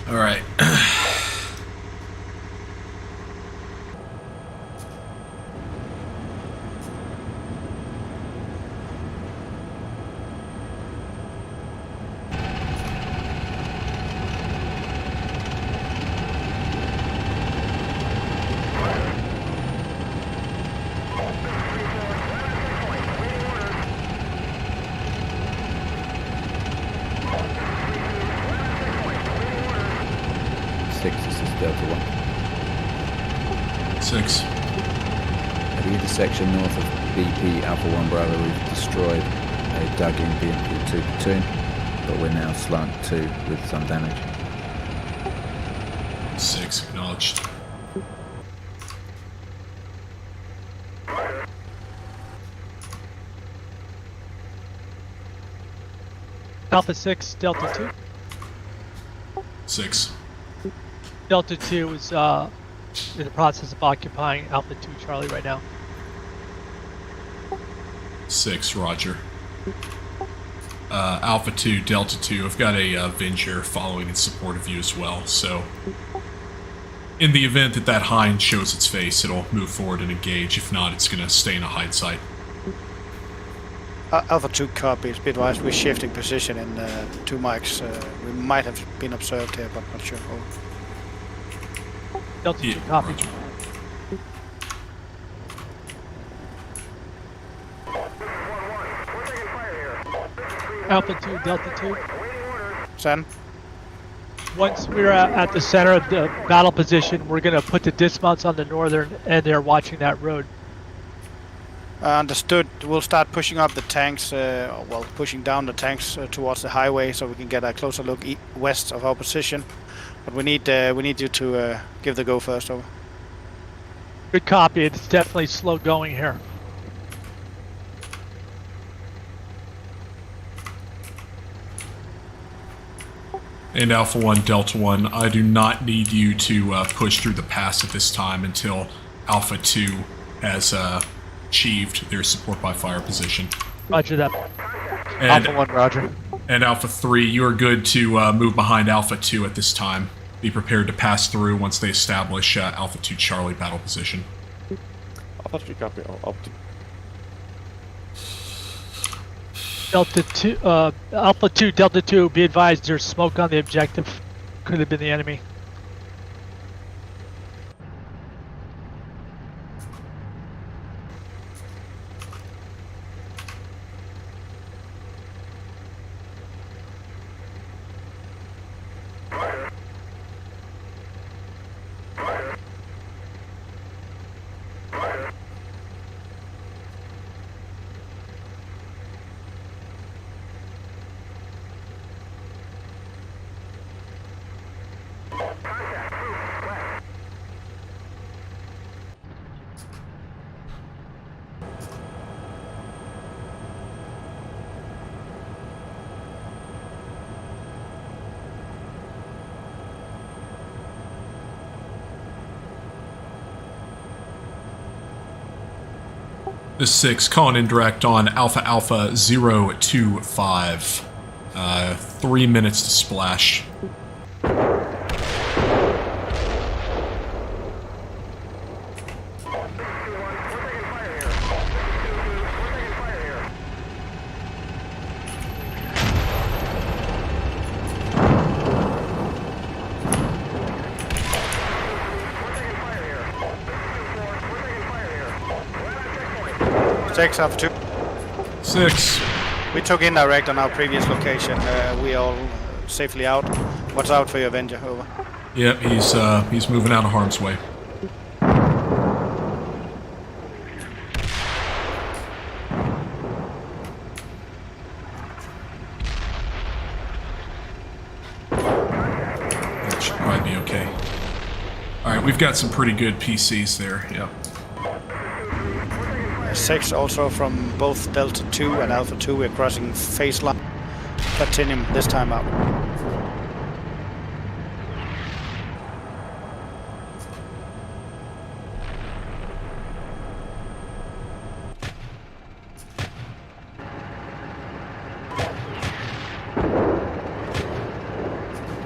All right. This is Delta 1. 6. At the intersection north of BP Alpha 1 Bravo, we've destroyed a dug-in BMP 2 platoon, but we're now slant 2 with some damage. 6, acknowledged. Alpha 6, Delta 2. 6. Delta 2 is in the process of occupying Alpha 2 Charlie right now. 6, roger. Alpha 2, Delta 2, I've got a Venger following in support of you as well, so in the event that that hind shows its face, it'll move forward and engage. If not, it's going to stay in a hide site. Alpha 2 copies. Be advised, we're shifting position in 2 mics. We might have been observed here, but not sure. Delta 2, Yeah, copy. Roger. Alpha 2, Delta 2. Send. Once we're at the center of the battle position, we're going to put the dismounts on the northern end there watching that road. Understood. We'll start pushing up the tanks, pushing down the tanks towards the highway so we can get a closer look west of our position. But we need you to give the go first. Over. Good copy. It's definitely slow going here. And Alpha 1, Delta 1, I do not need you to push through the pass at this time until Alpha 2 has achieved their support by fire position. Roger that. And, Alpha 1, roger. And Alpha 3, you are good to move behind Alpha 2 at this time. Be prepared to pass through once they establish Alpha 2 Charlie battle position. Alpha 3 copy. Delta 2, Alpha 2, Delta 2, be advised there's smoke on the objective. Could have been the enemy. This 6, calling in direct on Alpha Alpha 025. 3 minutes to splash. Six, Alpha 2. 6. We took indirect on our previous location. We all safely out. Watch out for your Avenger. Over. Yep, he's moving out of harm's way. That should probably be okay. Alright, we've got some pretty good PCs there, yep. 6 also from both Delta 2 and Alpha 2. We're crossing phase line. Platinum this time out.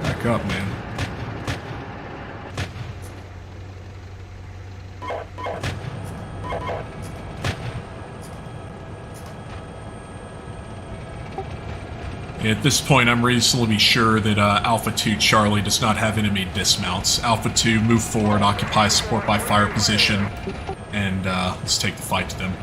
Back up, man. At this point, I'm reasonably sure that Alpha 2 Charlie does not have enemy dismounts. Alpha 2, move forward, occupy support by fire position, and let's take the fight to them.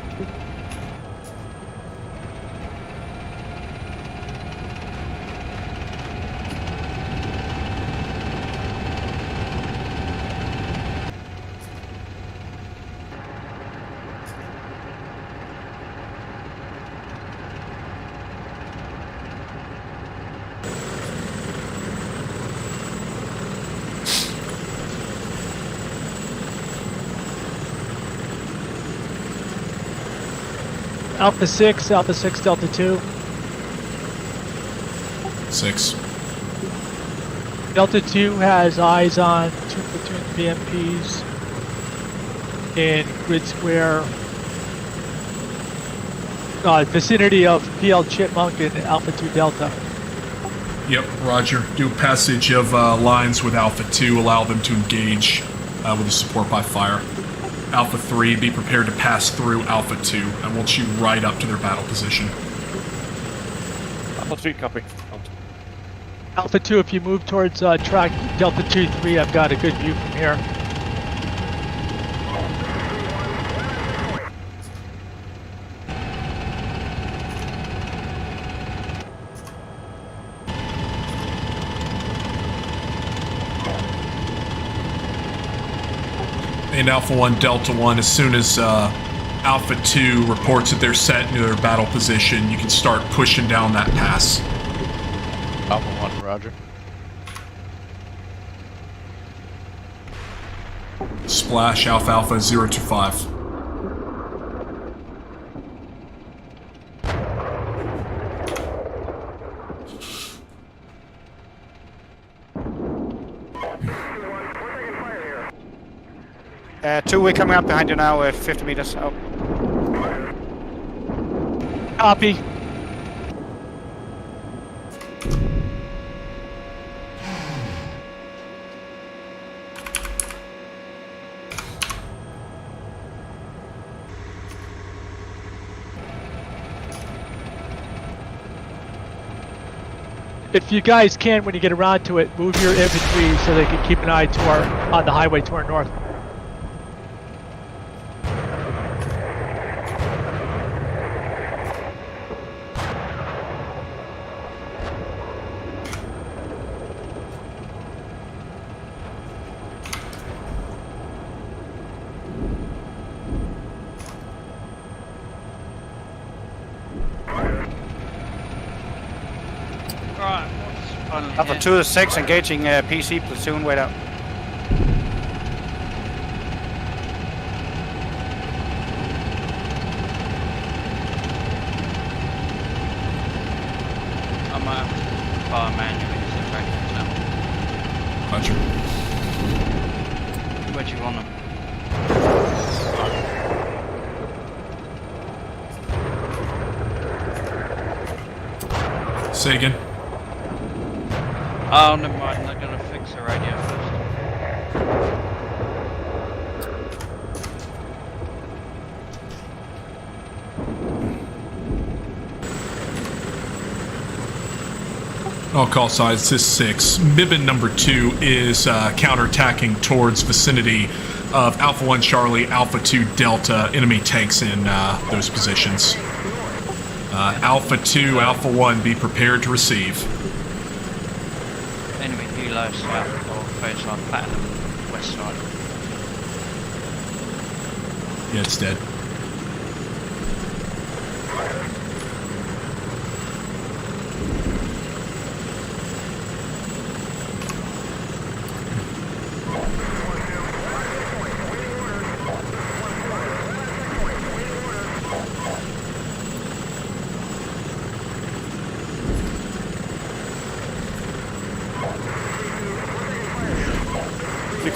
Alpha 6, Delta 2. 6. Delta 2 has eyes on 2 platoon BMPs in grid square vicinity of PL Chipmunk and Alpha 2 Delta. Yep, roger. Do passage of lines with Alpha 2, allow them to engage with the support by fire. Alpha 3, be prepared to pass through Alpha 2, and we'll shoot right up to their battle position. Alpha 3, copy. Alpha 2, if you move towards track Delta 2-3, I've got a good view from here. And Alpha 1, Delta 1, as soon as Alpha 2 reports that they're set into their battle position, you can start pushing down that pass. Alpha 1, roger. Splash Alpha Alpha 025. Two, we're coming up behind you now at 50 meters out. Copy. If you guys can, when you get around to it, move your infantry so they can keep an eye to on the highway to our north. Alpha 2 to 6 engaging PC platoon, wait out. I'm fire manually, so back now. Roger. Where do you want them? Say again. Oh, never mind. They're gonna fix the radio first. All call signs, this 6. Mibin number 2 is counterattacking towards vicinity of Alpha 1 Charlie, Alpha 2 Delta, enemy tanks in those positions. Alpha 2, Alpha 1, be prepared to receive. Enemy Hilo south or face on Platinum west side. Yeah, it's dead.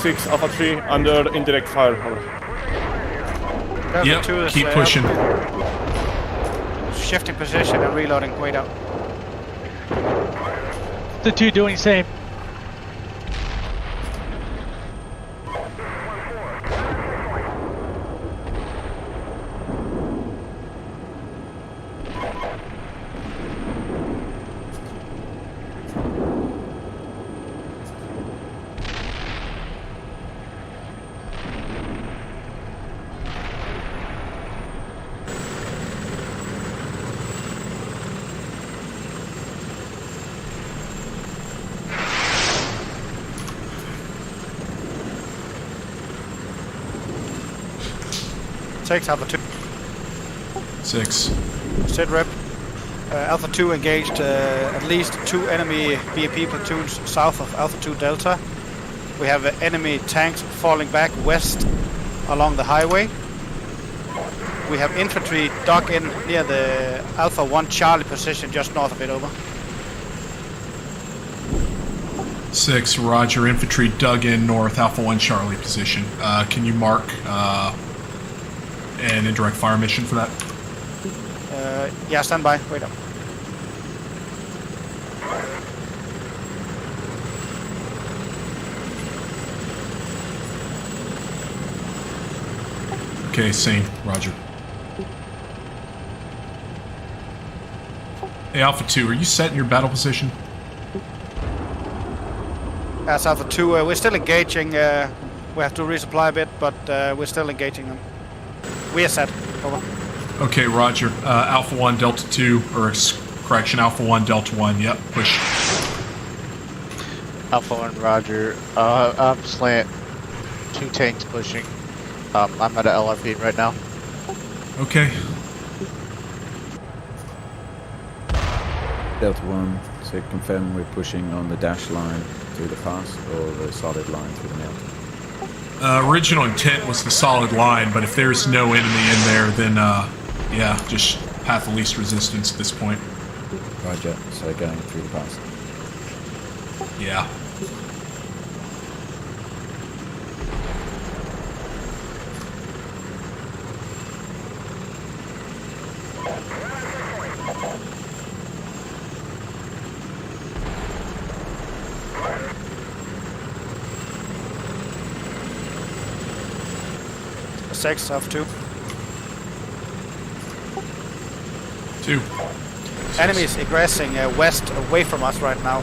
Six Alpha 3 under indirect fire. Alpha Yep, 2 is, keep pushing. Shifting position and reloading, wait out. The 2 doing same. Takes Alpha 2. 6. Sit rep. Alpha 2 engaged at least 2 enemy BMP platoons south of Alpha 2 Delta. We have enemy tanks falling back west along the highway. We have infantry dug in near the Alpha 1 Charlie position just north of it, over. 6, roger. Infantry dug in north, Alpha 1 Charlie position. Can you mark an indirect fire mission for that? Yeah, stand by. Wait up. Okay, same. Roger. Hey, Alpha 2, are you set in your battle position? As Alpha 2, we're still engaging. We have to resupply a bit, but we're still engaging them. We are set. Over. Okay, roger. Alpha 1, Delta 2, or correction, Alpha 1, Delta 1, yep, push. Alpha 1, roger. Up slant. 2 tanks pushing. I'm at a LRP right now. Okay. Delta 1, so confirm we're pushing on the dash line through the pass or the solid line through the mountain. Original intent was the solid line, but if there's no enemy in there, then yeah, just path of least resistance at this point. Roger, so going through the pass. Yeah. Six of 2. 2. Enemies aggressing west away from us right now.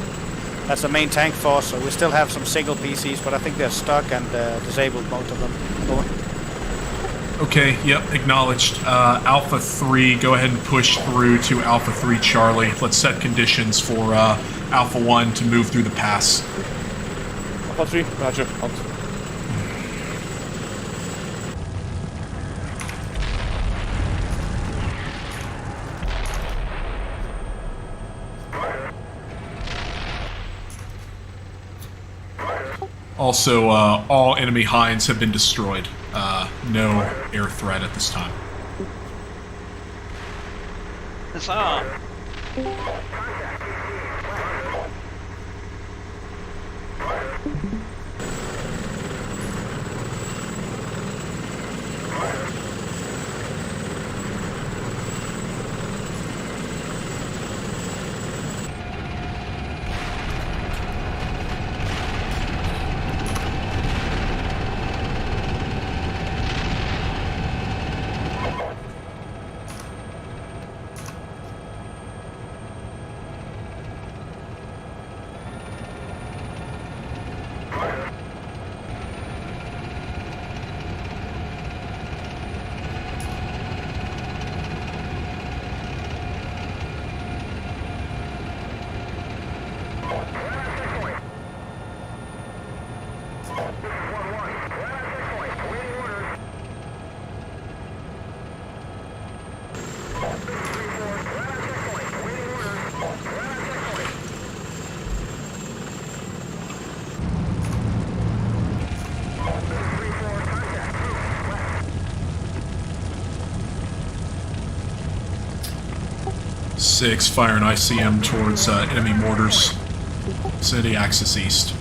That's the main tank force, so we still have some single PCs, but I think they're stuck and disabled, most of them. Over. Okay, yep, acknowledged. Alpha 3, go ahead and push through to Alpha 3 Charlie. Let's set conditions for Alpha 1 to move through the pass. Alpha 3, roger, out. Also, all enemy hinds have been destroyed. No air threat at this time. Huzzah! Six, fire an ICM towards enemy mortars. City axis east.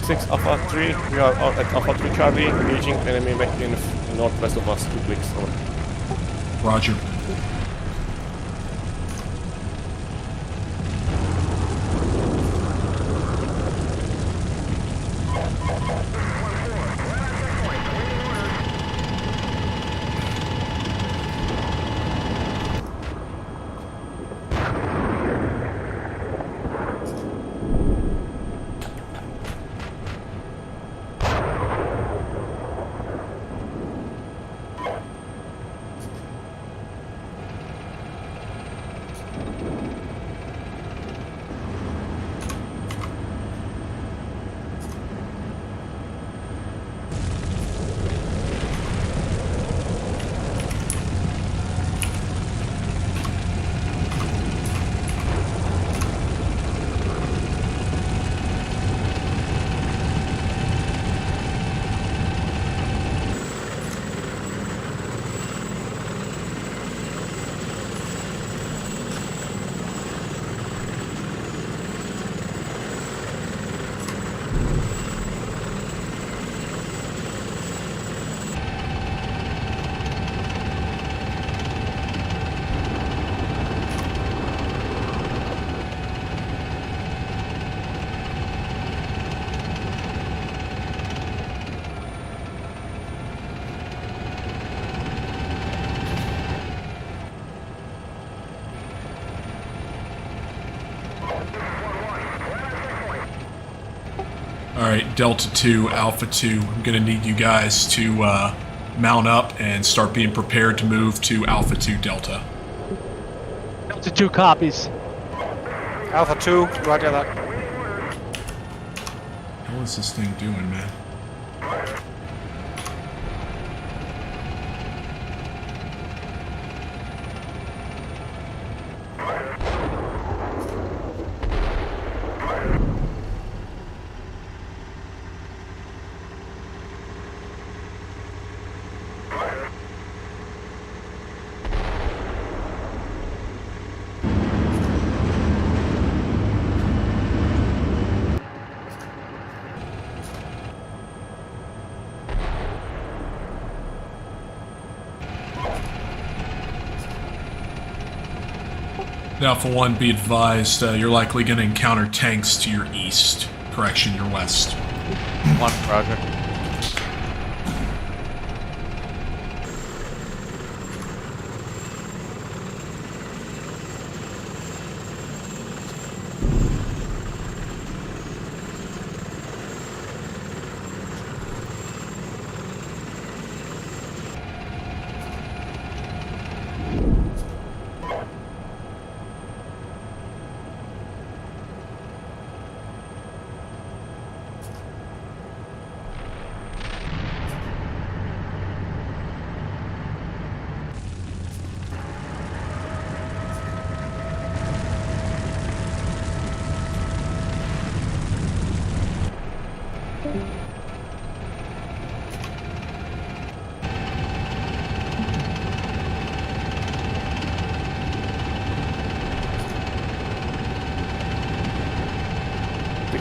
Six Alpha 3, we are out at Alpha 3 Charlie, engaging enemy back in northwest of us, 2 clicks, over. Roger. right, Delta 2, Alpha 2, I'm going to need you guys to mount up and start being prepared to move to Alpha 2 Delta. Delta 2 copies. Alpha 2, roger that. What is this thing doing, man? Now, for one, be advised, you're likely going to encounter tanks to your east. Correction, your west. One, roger.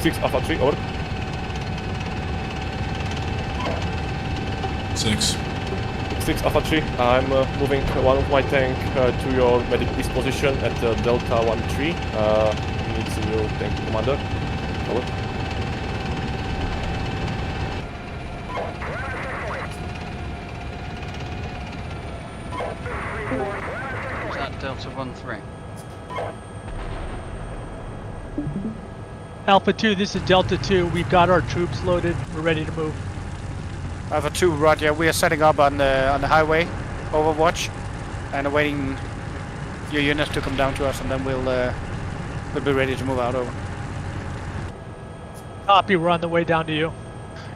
Six Alpha 3, over. 6 Alpha 3, I'm moving one of my tank to your medic disposition at Delta 1-3. We need a new tank commander. Over. Is that Delta 1-3? Alpha 2, this is Delta 2. We've got our troops loaded. We're ready to move. Alpha 2, roger. We are setting up on the highway, Overwatch, and awaiting your units to come down to us, and then we'll be ready to move out. Over. Copy, we're on the way down to you.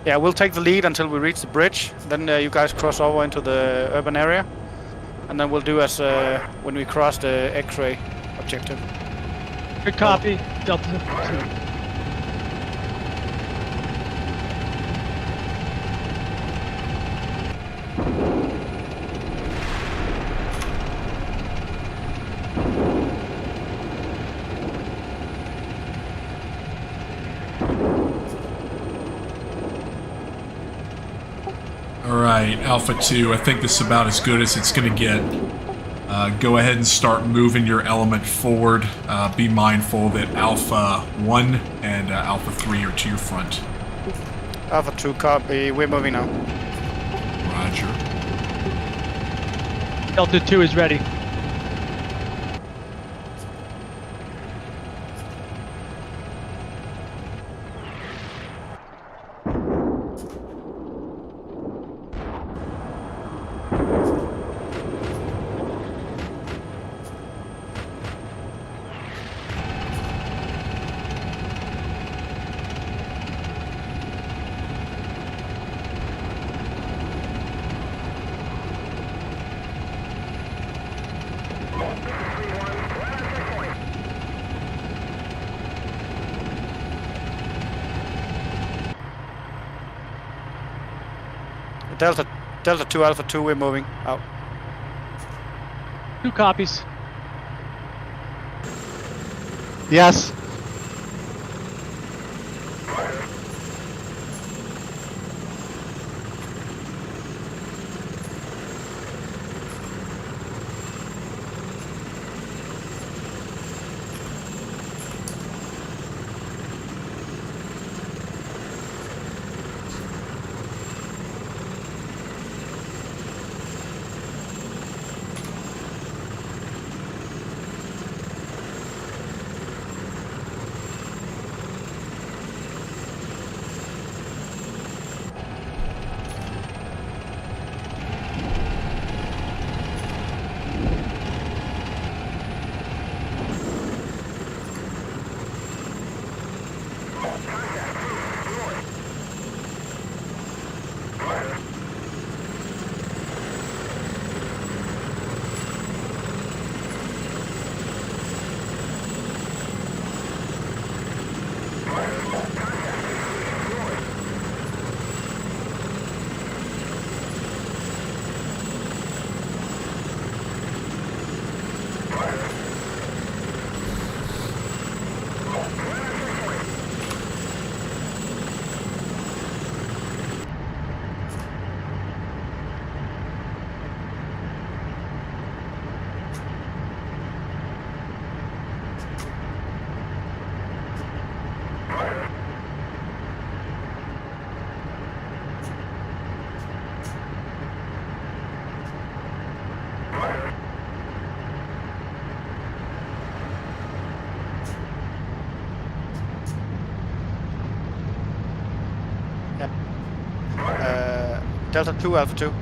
Yeah, we'll take the lead until we reach the bridge. Then you guys cross over into the urban area, and then we'll do as when we cross the X-ray objective. Good copy, Delta 2. Alright, Alpha 2, I think this is about as good as it's going to get. Go ahead and start moving your element forward. Be mindful that Alpha 1 and Alpha 3 are to your front. Alpha 2, copy. We're moving now. Roger. Delta 2 is ready. Delta 2, Alpha 2, we're moving out. 2 copies. Yes. Delta 2, Alpha 2.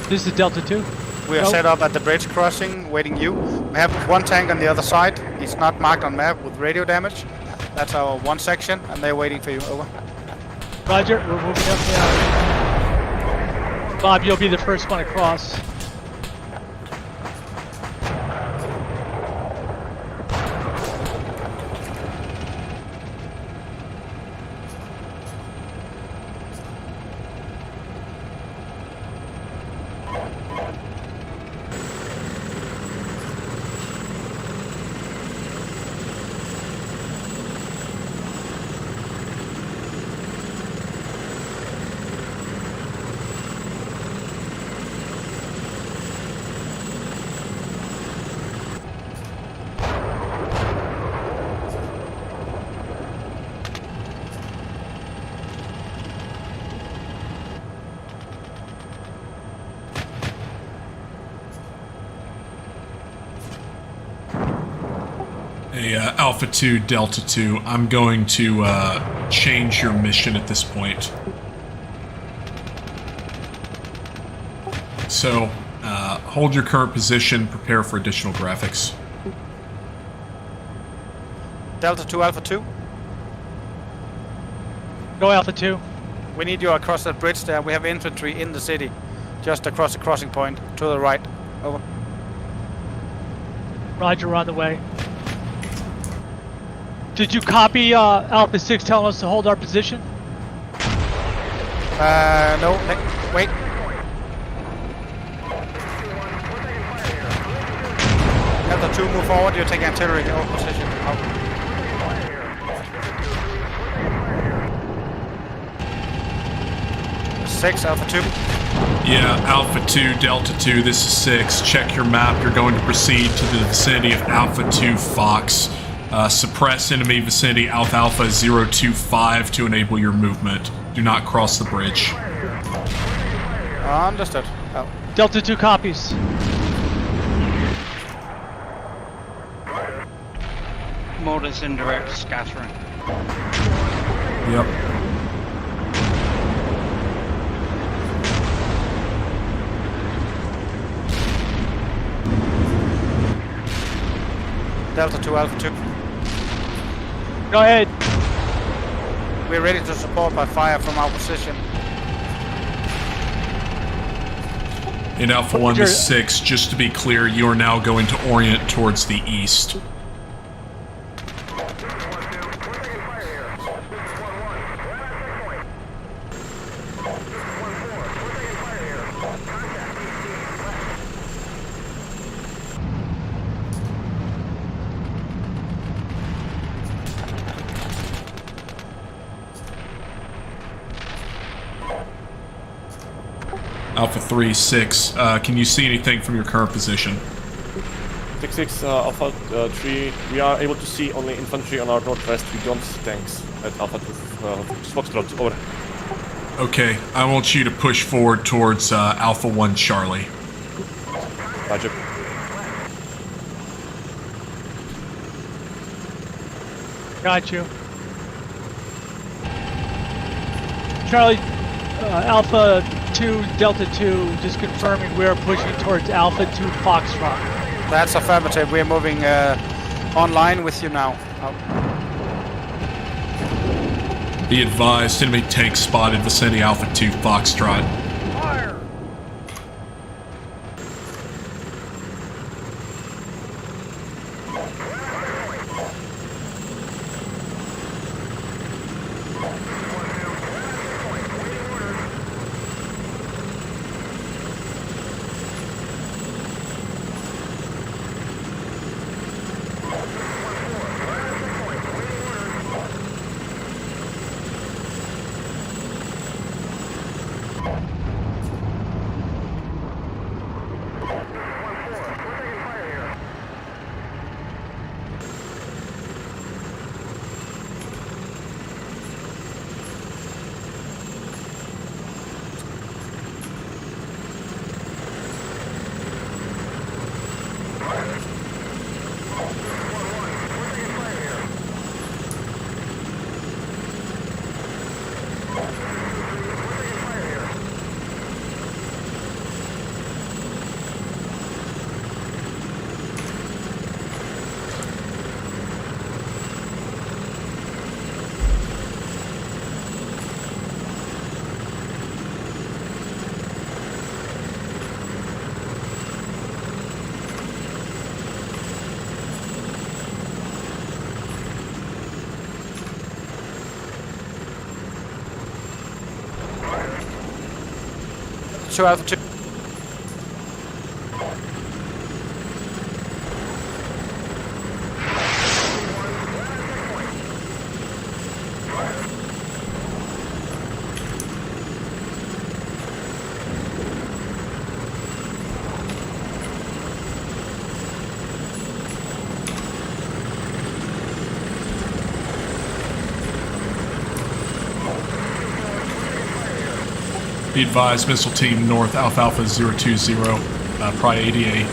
This is Delta 2. We are set up at the bridge crossing, waiting you. We have one tank on the other side. It's not marked on map with radio damage. That's our one section, and they're waiting for you. Over. Roger, we're moving up now. Bob, you'll be the first one across. Hey, Alpha 2, Delta 2, I'm going to change your mission at this point. So, hold your current position, prepare for additional graphics. Delta 2, Alpha 2. Go Alpha 2. We need you across that bridge there. We have infantry in the city, just across the crossing point to the right. Over. Roger, we're on the way. Did you copy Alpha 6 telling us to hold our position? No, wait. Delta 2, move forward. You're taking artillery in your position. Out. 6, Alpha 2. Yeah, Alpha 2, Delta 2, this is 6. Check your map. You're going to proceed to the vicinity of Alpha 2 Fox. Suppress enemy vicinity Alpha 025 to enable your movement. Do not cross the bridge. Understood. Oh. Delta 2 copies. Mortars indirect scattering. Yep. Delta 2, Alpha 2. Go ahead. We're ready to support by fire from our position. In Alpha 1 to 6, just to be clear, you are now going to orient towards the east. Alpha 3, 6, can you see anything from your current position? 6-6, Alpha 3, we are able to see only infantry on our northwest. We don't see tanks at Alpha 2, Foxtrot, over. Okay, I want you to push forward towards Alpha 1 Charlie. Roger. Got you. Charlie, Alpha 2, Delta 2, just confirming we're pushing towards Alpha 2 Foxtrot. That's affirmative. We're moving online with you now. Be advised, enemy tank spotted vicinity Alpha 2 Foxtrot. Fire! to Alpha 2. Be advised, missile team north, Alpha Alpha 020, Pri ADA.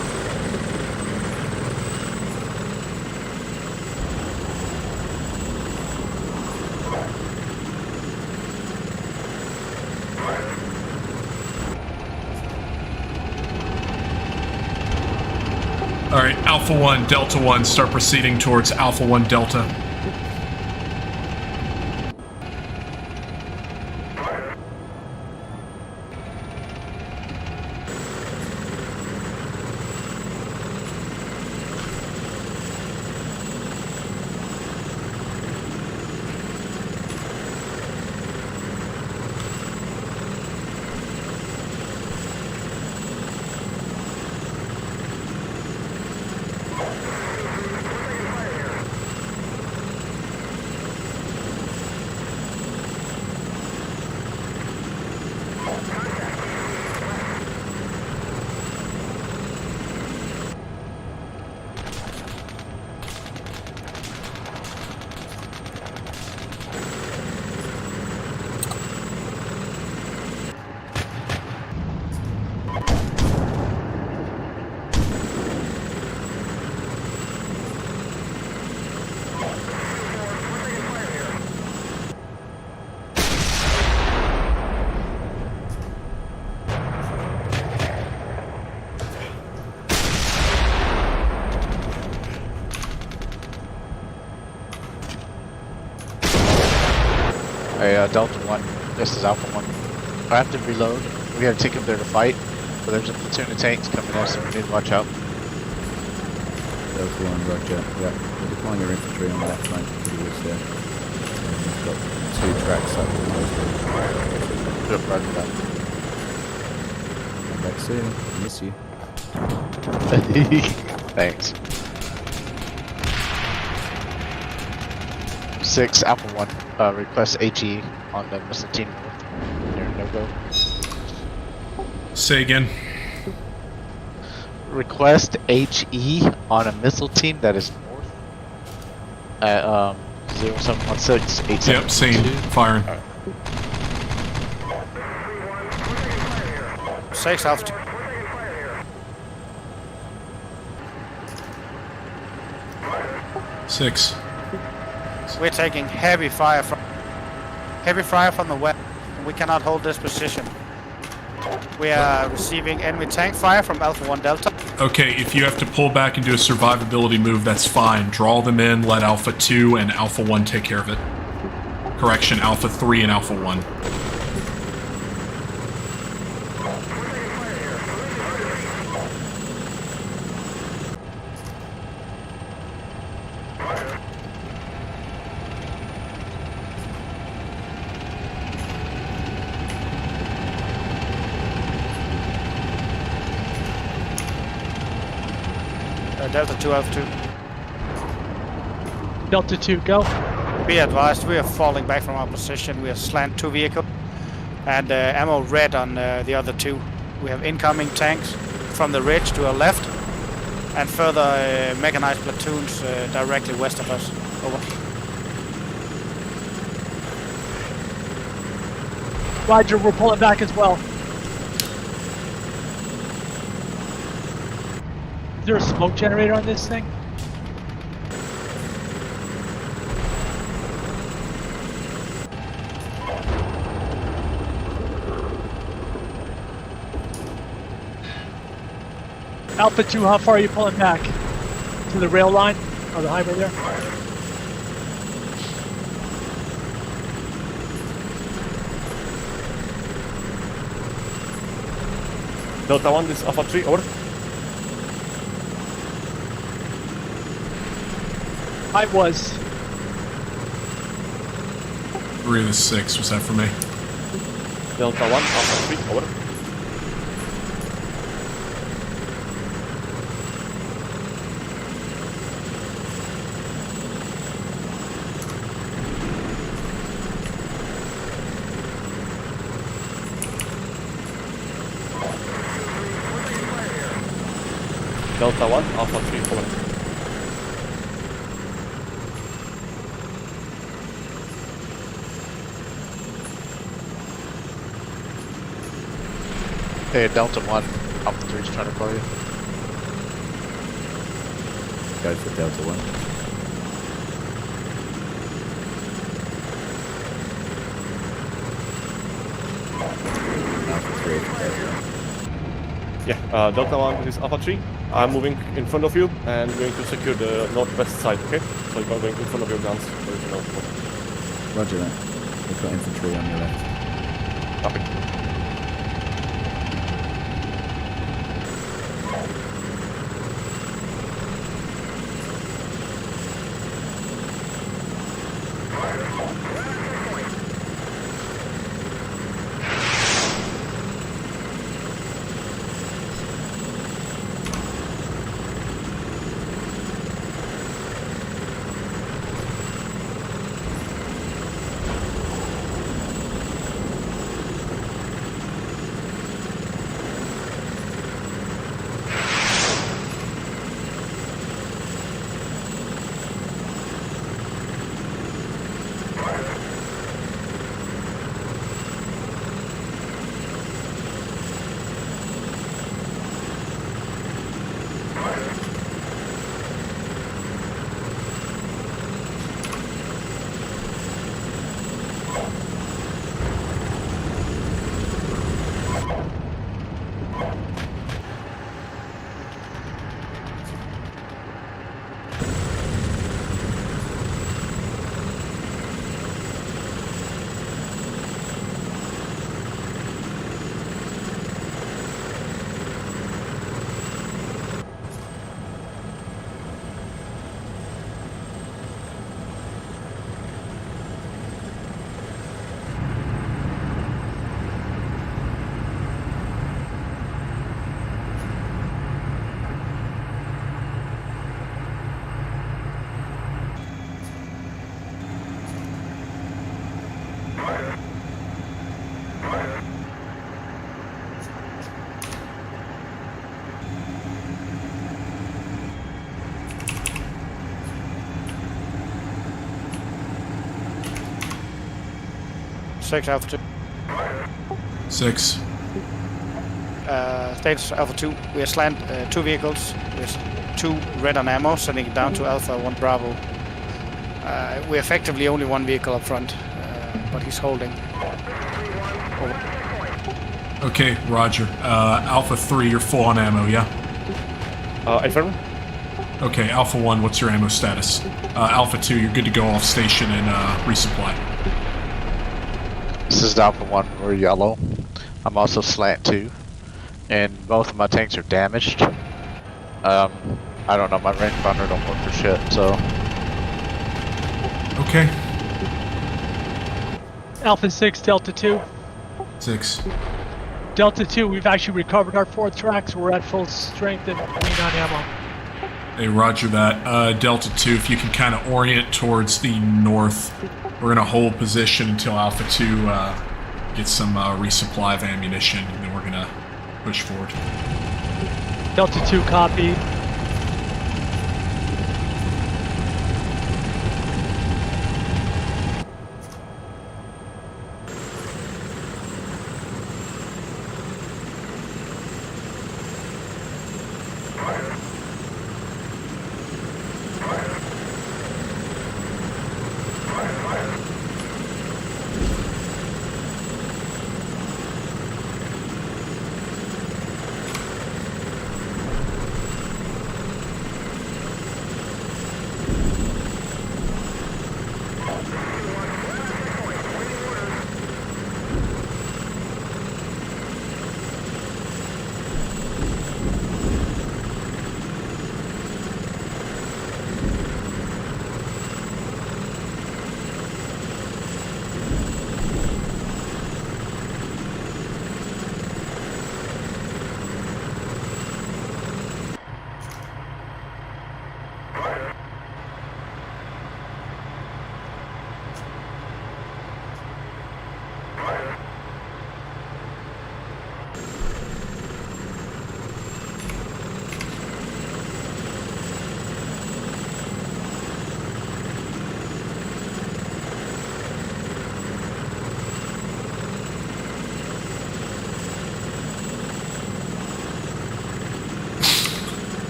All right, Alpha 1, Delta 1, start proceeding towards Alpha 1 Delta. Hey, Delta 1, this is Alpha 1. I have to reload. We gotta take him there to fight, but there's a platoon of tanks coming at us, so we need to watch out. Delta 1, roger. Yeah, we're deploying your infantry on that flank towards there. And we've got 2 tracks up the most. Good, roger that. Come back soon. Miss you. Thanks. 6 Alpha 1, request HE on the missile team north near no-go. Say again. Request HE on a missile team that is north at 0716 872. Yep, same. Firing. Right. 6 Alpha 2. Six. We're taking heavy fire from the west. We cannot hold this position. We are receiving enemy tank fire from Alpha 1 Delta. Okay, if you have to pull back and do a survivability move, that's fine. Draw them in, let Alpha 2 and Alpha 1 take care of it. Correction, Alpha 3 and Alpha 1. Delta 2 Alpha 2. Delta 2, go. Be advised, we are falling back from our position. We are slant 2 vehicle and ammo red on the other 2. We have incoming tanks from the ridge to our left and further mechanized platoons directly west of us. Over. Roger, we're pulling back as well. Is there a smoke generator on this thing? Alpha 2, how far are you pulling back? To the rail line? Or the highway there? Delta 1, this is Alpha 3, over. I was. 3 of the 6, was that for me? Delta 1, Alpha 3, over. Delta 1, Alpha 3 following. Hey, Delta 1, Alpha 3 is trying to call you. Go for Delta 1. Alpha 3 from Delta 1. Yeah, Delta 1, this is Alpha 3. I'm moving in front of you and going to secure the northwest side, okay? So you're going in front of your guns. So you know. Roger that. We've got infantry on your left. Copy. Six Alpha 2. 6. Status Alpha 2. We are slant 2 vehicles with 2 red on ammo, sending it down to Alpha 1 Bravo. We're effectively only 1 vehicle up front, but he's holding. Over. Okay, roger. Alpha 3, you're full on ammo, yeah? Affirm. Okay, Alpha 1, what's your ammo status? Alpha 2, you're good to go off station and resupply. This is Alpha 1, we're yellow. I'm also slant 2. And both of my tanks are damaged. I don't know, my rangefinder don't work for shit, so... Okay. Alpha 6, Delta 2. 6. Delta 2, we've actually recovered our 4th track, so we're at full strength and lean on ammo. Hey, roger that. Delta 2, if you can kind of orient towards the north, we're going to hold position until Alpha 2 gets some resupply of ammunition, and then we're going to push forward. Delta 2, copy.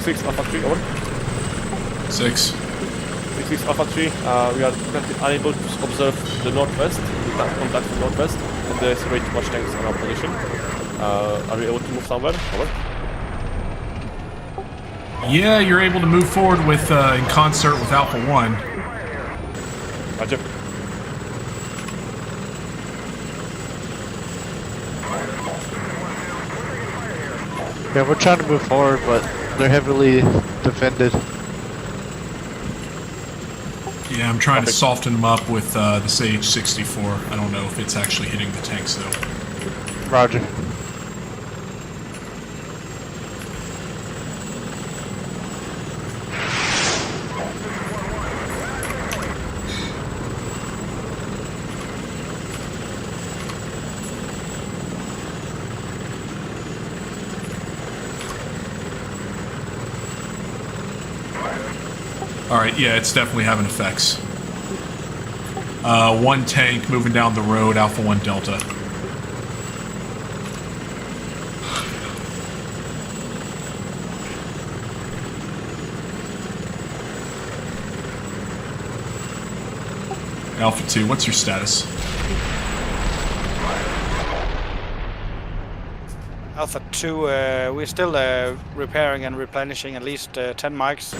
6 Alpha 3, over. 6. 6 Alpha 3, we are currently unable to observe the northwest. We can't contact the northwest, and there's way too much tanks on our position. Are we able to move somewhere? Over. Yeah, you're able to move forward with in concert with Alpha 1. Roger. Yeah, we're trying to move forward, but they're heavily defended. Yeah, I'm trying to soften them up with this AH-64. I don't know if it's actually hitting the tanks, though. Roger. Alright, yeah, it's definitely having effects. One tank moving down the road, Alpha 1 Delta. Alpha 2, what's your status? Alpha 2, we're still repairing and replenishing at least 10 mics.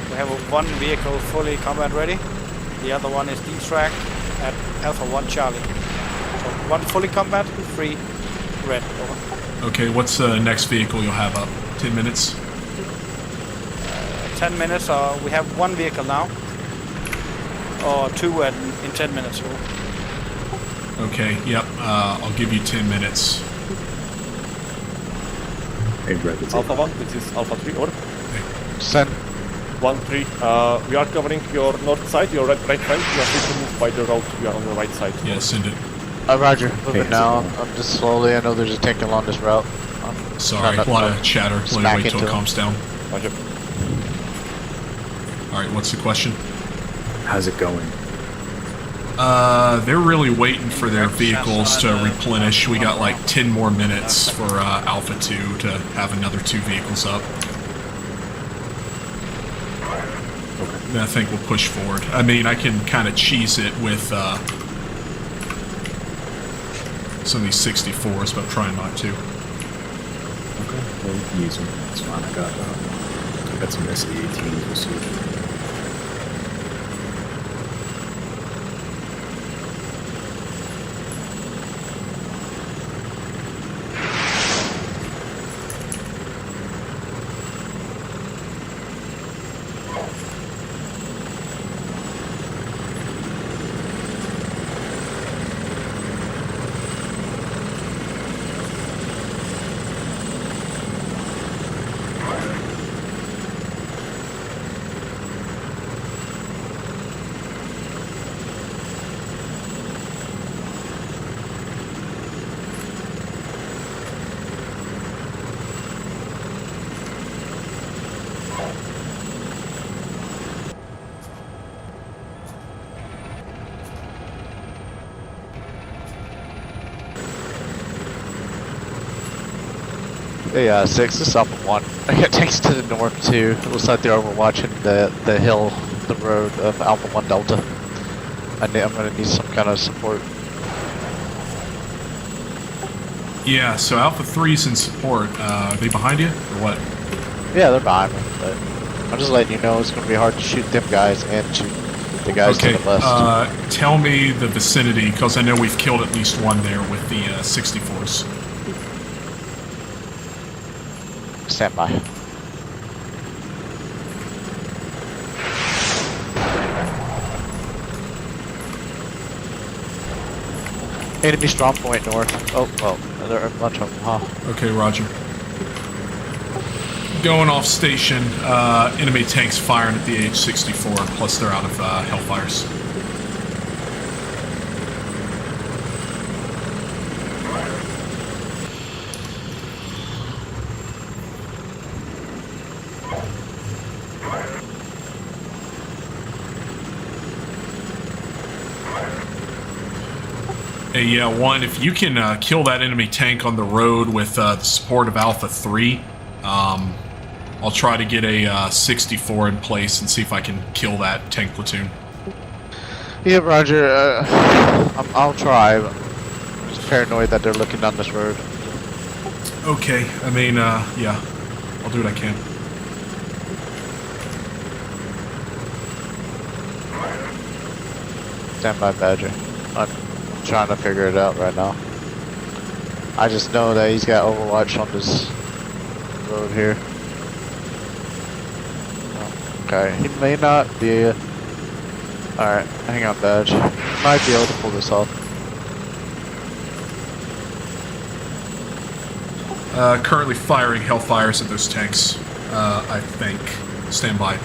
We have one vehicle fully combat ready. The other one is detracked at Alpha 1 Charlie. So one fully combat, 3 red. Over. Okay, what's the next vehicle you'll have up? 10 minutes? 10 minutes, we have one vehicle now. Or 2 in 10 minutes. Okay, yep, I'll give you 10 minutes. Hey, Brett, it's Alpha 1, this is Alpha 3, over. Send. 1-3, we are covering your north side, your right flank. You are free to move by the road. We are on the right side. Yeah, send it. Roger. Moving now. I'm just slowly. I know there's a tank along this route. Sorry, a lot of chatter. Let me wait till it calms down. Roger. Alright, what's the question? How's it going? They're really waiting for their vehicles to replenish. We got like 10 more minutes for Alpha 2 to have another 2 vehicles up. I think we'll push forward. I mean, I can kind of cheese it with some of these 64s, but I'm trying not to. Okay, well, we can use them. It's fine. I got some SE-18s. We'll see. Hey, 6, this is Alpha 1. I got tanks to the north too. It looks like they're overwatching the hill, the road of Alpha 1 Delta. I'm gonna need some kind of support. Yeah, so Alpha 3's in support. Are they behind you, or what? Yeah, they're behind me, but I'm just letting you know it's gonna be hard to shoot them guys and shoot the guys to the west. Tell me the vicinity, because I know we've killed at least one there with the 64s. Stand by. Enemy strong point north. Oh, well, there are a bunch of them, huh? Okay, roger. Going off station, enemy tanks firing at the H-64, plus they're out of Hellfires. Hey, yeah, 1, if you can kill that enemy tank on the road with the support of Alpha 3, I'll I'll try to get a 64 in place and see if I can kill that tank platoon. Yeah, Roger. I'll try. I'm just paranoid that they're looking down this road. Okay, I mean, yeah, I'll do what I can. Stand by, Badger. I'm trying to figure it out right now. I just know that he's got Overwatch on this road here. Okay, he may not be. Alright, hang on, Badge. He might be able to pull this off. Currently firing Hellfires at those tanks, I think. Stand by.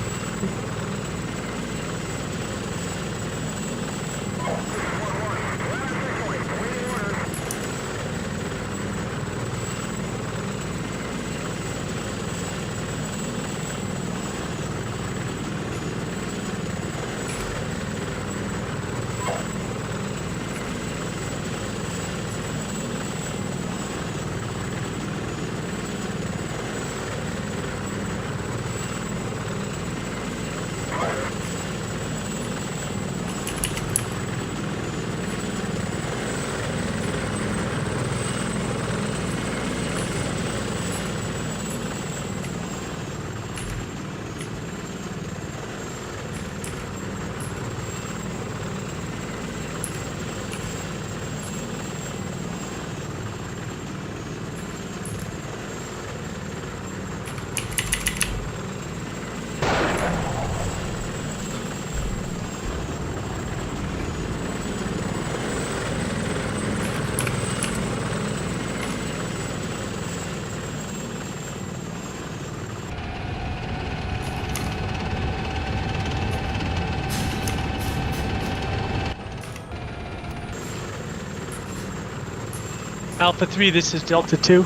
Alpha 3, this is Delta 2.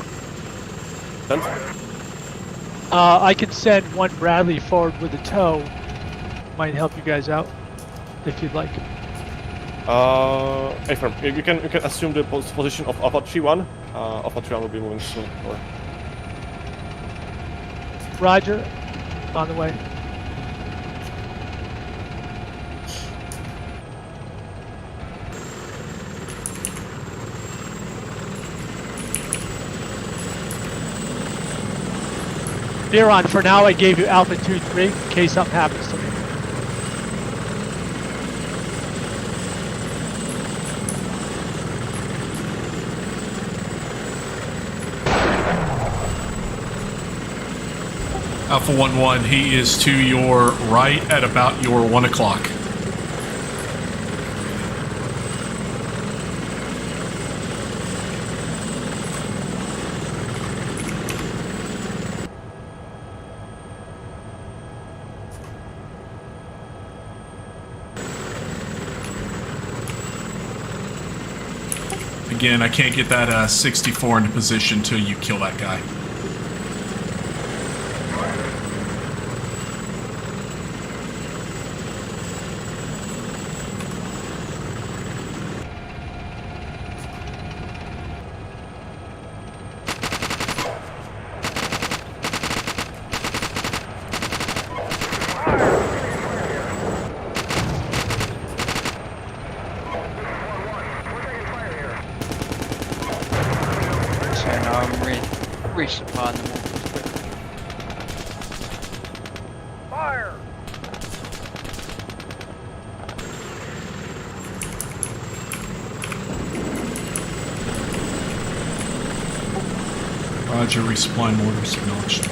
Done. I can send one Bradley forward with a tow. Might help you guys out, if you'd like. Affirm. You can assume the position of Alpha 3-1. Alpha 3-1 will be moving soon. Or... Roger. On the way. Biron, for now I gave you Alpha 2-3 in case something happens to me. Alpha 1-1, he is to your right at about your 1 o'clock. Again, I can't get that 64 into position until you kill that guy. Resupplying them all. Fire! Roger, resupplying mortars acknowledged.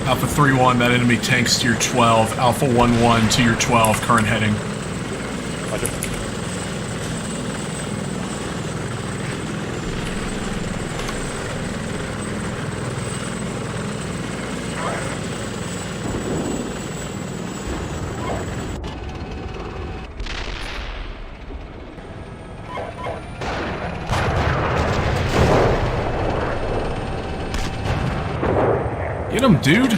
Alpha 3-1, that enemy tank's to your 12. Alpha 1-1 to your 12, current heading. Roger. Get him, dude!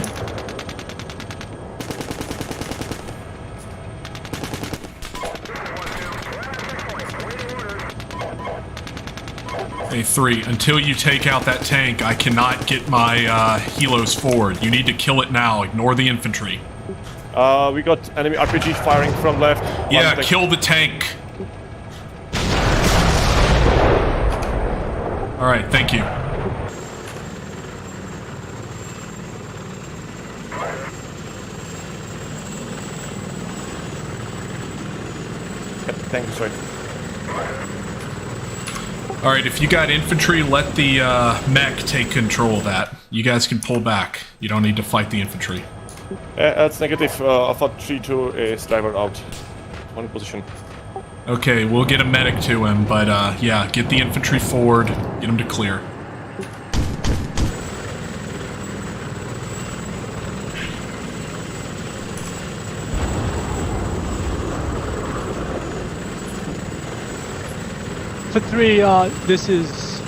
Hey, 3, until you take out that tank, I cannot get my helos forward. You need to kill it now. Ignore the infantry. We got enemy RPG firing from left. Yeah, kill the tank. Alright, thank you. Tank destroyed. Alright, if you got infantry, let the mech take control of that. You guys can pull back. You don't need to fight the infantry. That's negative. Alpha 3-2 is driver out. On position. Okay, we'll get a medic to him, but yeah, get the infantry forward, get him to clear. For 3, this is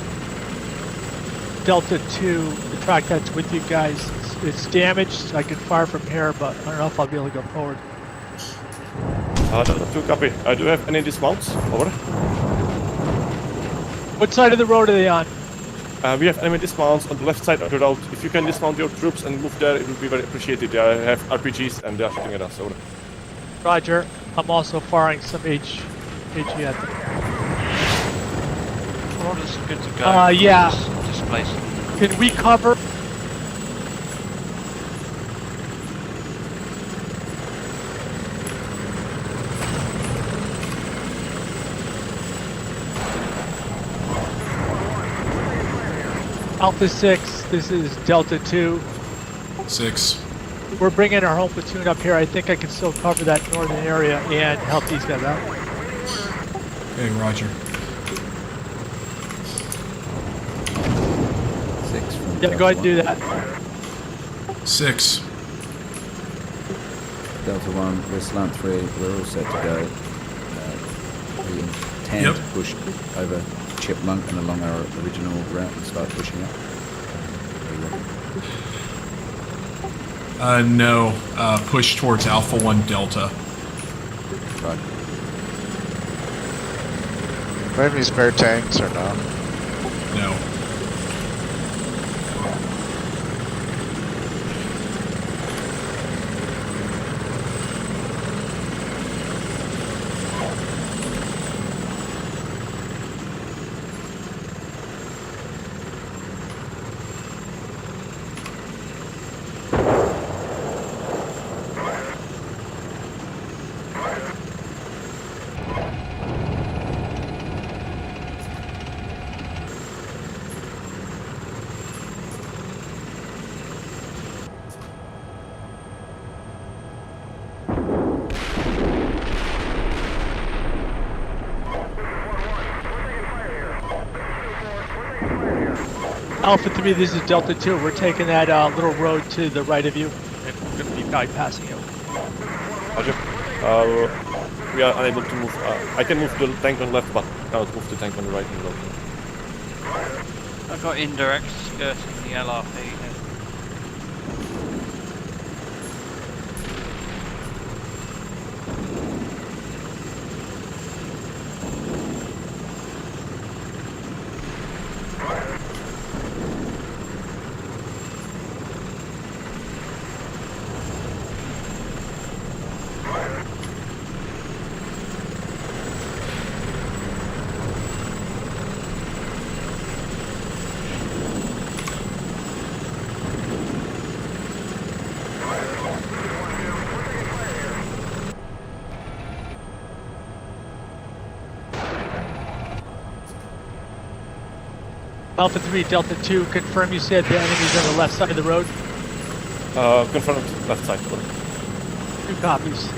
Delta 2, the track that's with you guys. It's damaged. I can fire from here, but I don't know if I'll be able to go forward. Delta 2, copy. Do you have any dismounts? Over. What side of the road are they on? We have enemy dismounts on the left side of the road. If you can dismount your troops and move there, it will be very appreciated. They have RPGs and they are shooting at us. Over. Roger. I'm also firing some HE at them. Orders good to go. Yeah. Displaced. Can we cover? Alpha 6, this is Delta 2. 6. We're bringing our home platoon up here. I think I can still cover that northern area and help these guys out. Okay, roger. 6 from Yeah, go ahead and do that. 6. Delta 1, we're slant 3, we're all set to go. We intend to push over Chipmunk and along our original route and start pushing up. No. Push towards Alpha 1 Delta. Right. Maybe spare tanks or no? No. Alpha 3, this is Delta 2. We're taking that little road to the right of you, and we're going to be bypassing it. Roger. We are unable to move. I can move the tank on the left, but cannot move the tank on the right and low. I've got indirect skirting the LRP here. Alpha 3, Delta 2, confirm you said the enemy's on the left side of the road? Confirmed left side. 2 copies.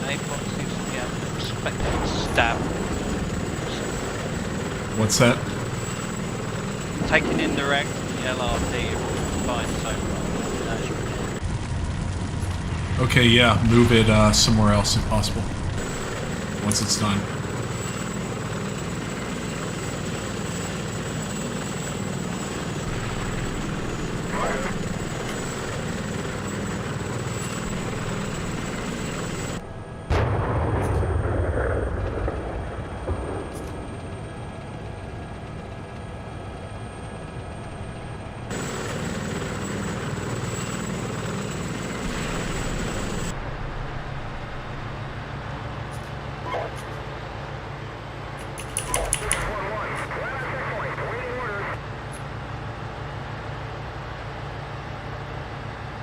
apoxies, yeah, expected stab. What's that? Taking indirect LRD fine so far. Okay, yeah, move it somewhere else if possible. Once it's done.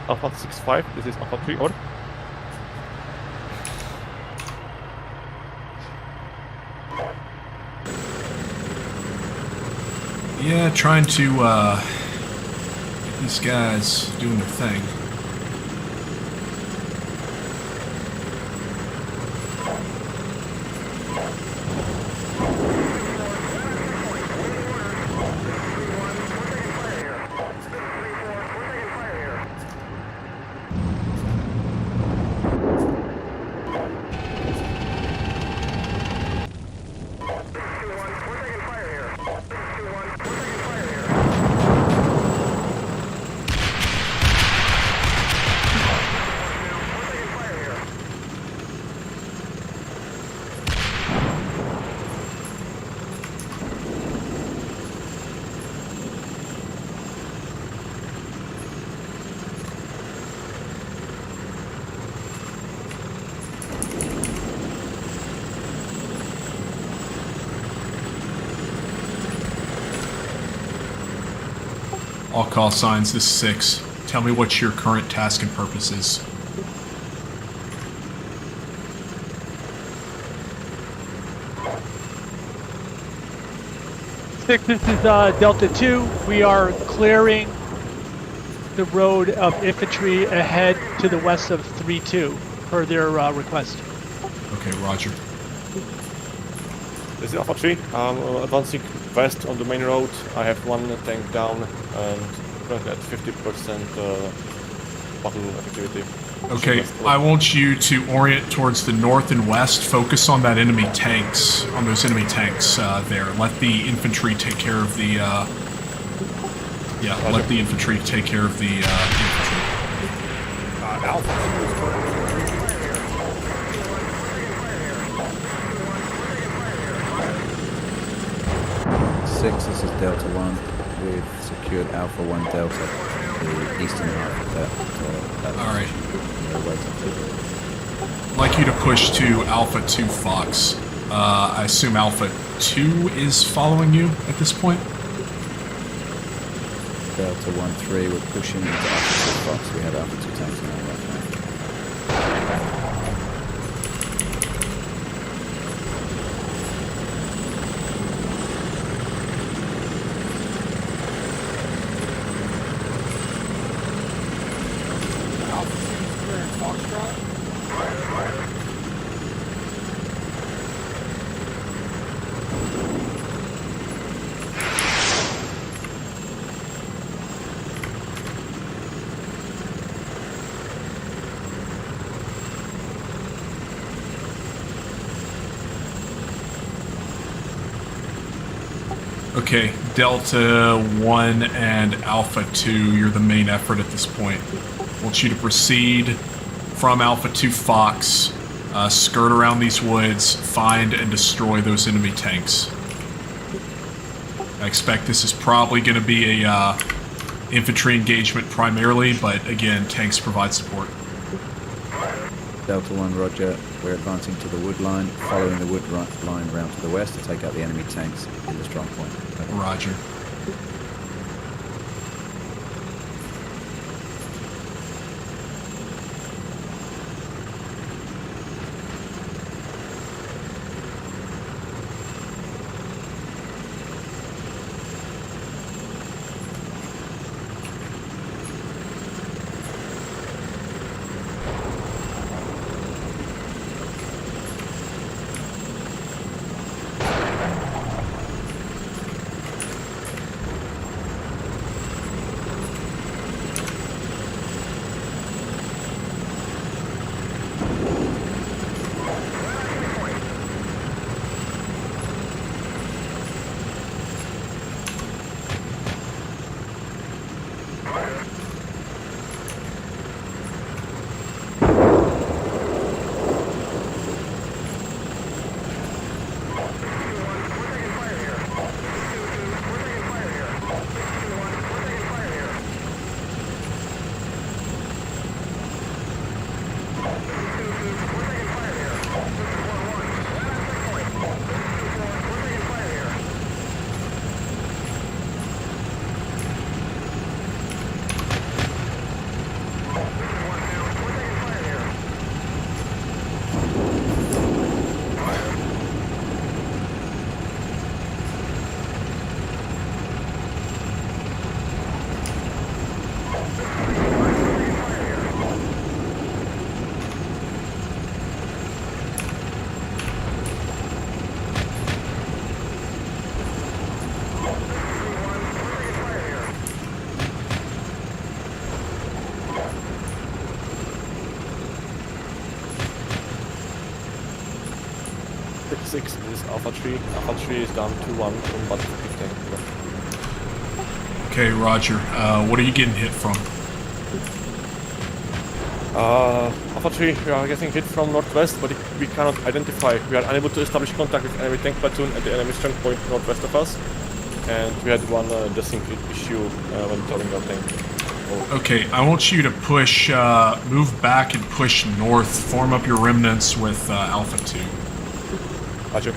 Alpha 6-5, this is Alpha 3, or? Yeah, trying to get these guys doing their thing. All call signs, this is 6. Tell me what your current task and purpose is. Six, this is Delta 2. We are clearing the road of infantry ahead to the west of 3-2 per their request. Okay, roger. This is Alpha 3. I'm advancing west on the main road. I have one tank down and currently at 50% battle effectivity. Okay, I want you to orient towards the north and west. Focus on that enemy tanks, on those enemy tanks there. Let the infantry take care of the, yeah, let the infantry take care of the infantry. Alpha 2 is currently 6, this is Delta 1. We've secured Alpha 1 Delta, the eastern half of that. Alright. We're waiting for I'd like you to push to Alpha 2 Fox. I assume Alpha 2 is following you at this point? Delta 1-3, we're pushing into Alpha 2 Fox. We have Alpha 2 tanks on our left flank. Okay, Delta 1 and Alpha 2, you're the main effort at this point. I want you to proceed from Alpha 2 Fox, skirt around these woods, find and destroy those enemy tanks. I expect this is probably going to be a infantry engagement primarily, but again, tanks provide support. Delta 1, roger. We're advancing to the wood line, following the wood line round to the west to take out the enemy tanks in the strong point. Over. Roger. Six is Alpha 3. Alpha 3 is down 2-1 from bottom 15. Okay, Roger. What are you getting hit from? Alpha 3, we are getting hit from northwest, but we cannot identify. We are unable to establish contact with enemy tank platoon at the enemy strong point northwest of us. And we had one dressing issue when towing our tank. Okay, I want you to push, move back and push north. Form up your remnants with Alpha 2. Roger.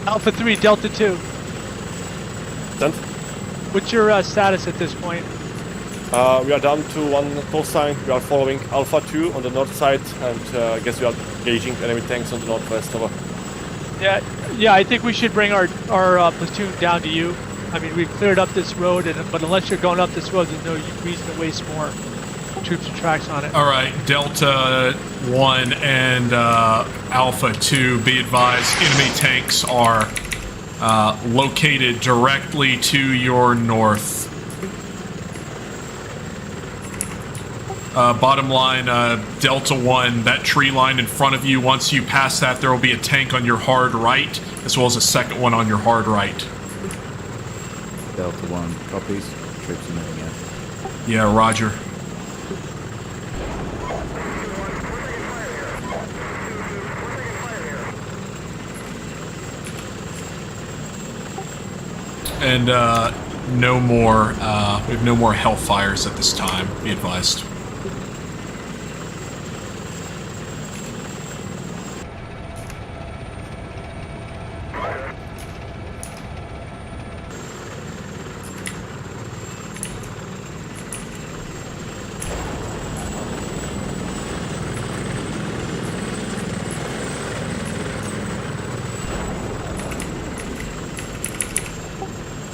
Alpha 3, Delta 2. Sent. What's your status at this point? We are down to one call sign. We are following Alpha 2 on the north side, and I guess we are gauging enemy tanks on the northwest. Over. Yeah, I think we should bring our platoon down to you. I mean, we've cleared up this road, but unless you're going up this road, there's no reason to waste more troops and tracks on it. All right, Delta 1 and Alpha 2, be advised, enemy tanks are located directly to your north. Bottom line, Delta 1, that tree line in front of you, once you pass that, there will be a tank on your hard right, as well as a second one on your hard right. Delta 1, copies. Troops are moving in. Yeah, roger. And no more, we have no more Hellfires at this time, be advised.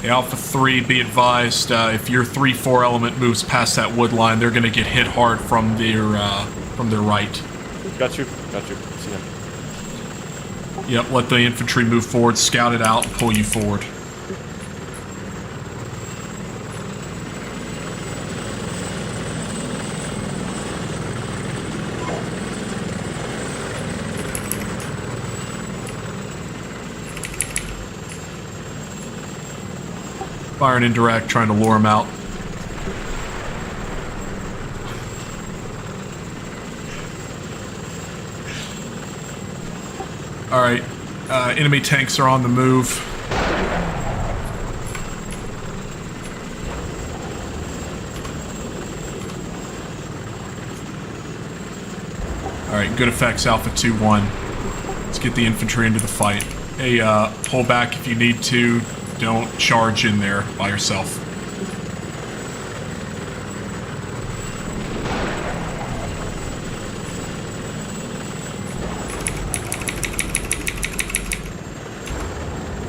Alpha 3, be advised, if your 3-4 element moves past that wood line, they're going to get hit hard from their right. Got you. See him. Yep, let the infantry move forward, scout it out, and pull you forward. Firing indirect, trying to lure him out. Alright, enemy tanks are on the move. Alright, good effects, Alpha 2-1. Let's get the infantry into the fight. Hey, pull back if you need to. Don't charge in there by yourself.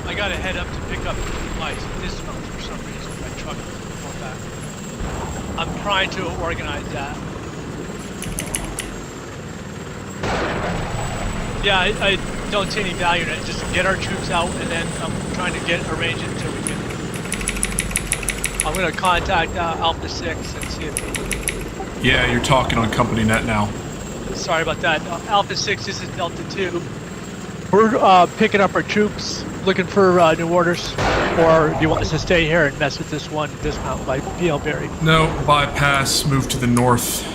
I gotta head up to pick up my dismount for some reason. My truck won't back. I'm trying to organize that. Yeah, I don't see any value in it. Just get our troops out, and then I'm trying to arrange it until we can. I'm gonna contact Alpha 6 and see if he... Yeah, you're talking on company net now. Sorry about that. Alpha 6, this is Delta 2. We're picking up our troops, looking for new orders. Or do you want us to stay here and mess with this one dismount by PL Berry? No, bypass, move to the north.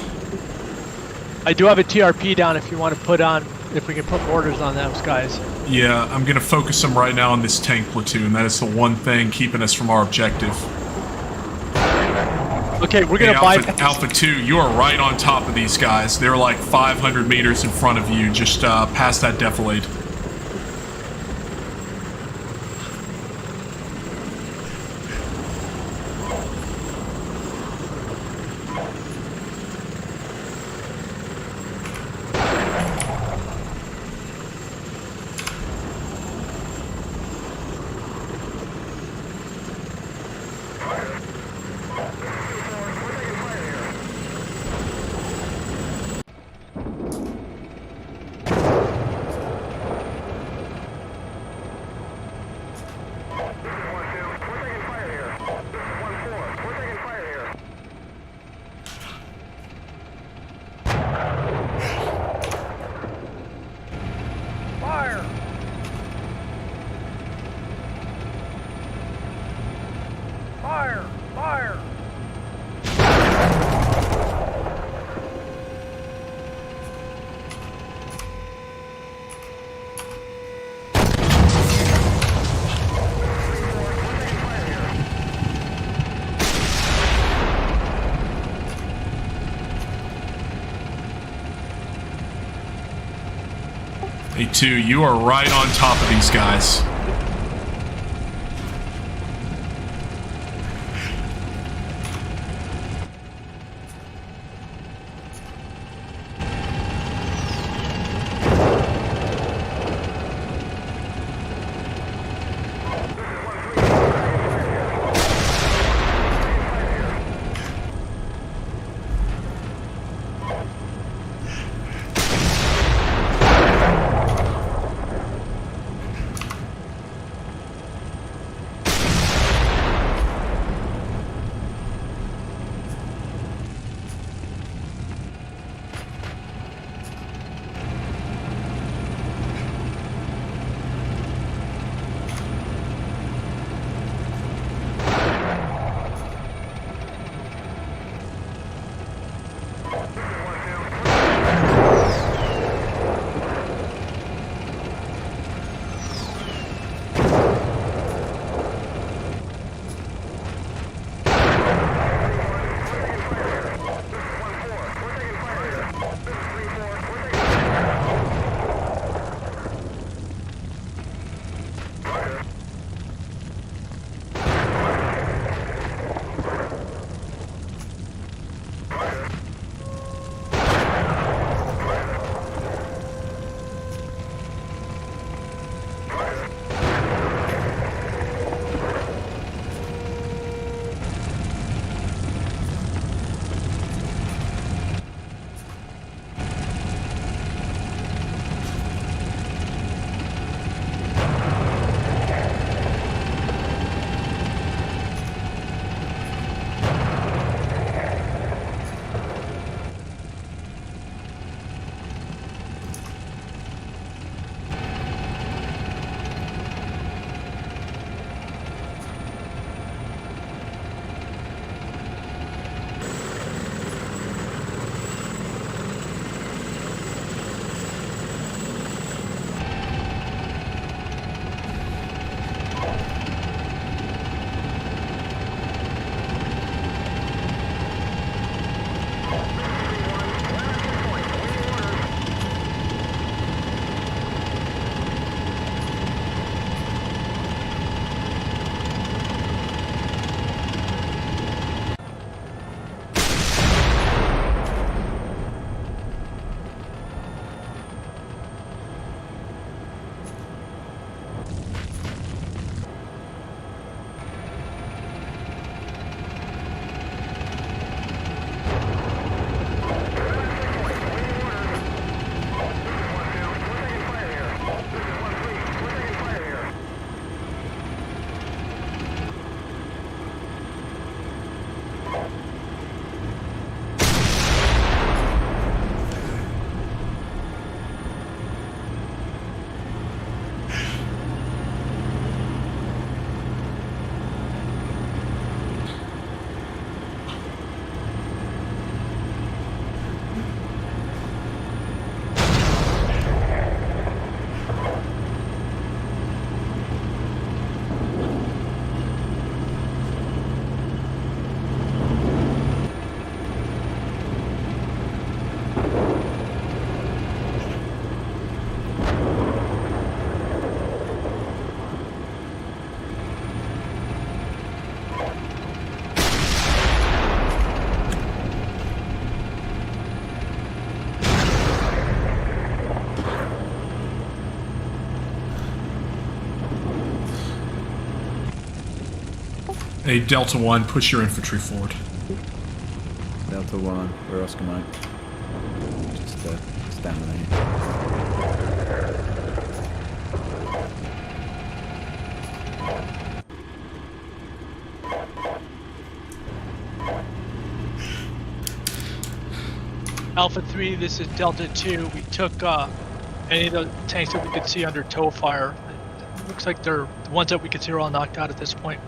I do have a TRP down if you want to put on, if we can put orders on those guys. Yeah, I'm gonna focus them right now on this tank platoon. That is the one thing keeping us from our objective. Okay, we're gonna bypass. Alpha 2, you are right on top of these guys. They're like 500 meters in front of you, just past that defilade. Fire! Fire! Fire! A2, you are right on top of these guys. Hey, Delta 1, push your infantry forward. Delta 1, we're Oscar Mike. Just stand there. Alpha 3, this is Delta 2. We took any of the tanks that we could see under tow fire. It looks like they're the ones that we could see are all knocked out at this point.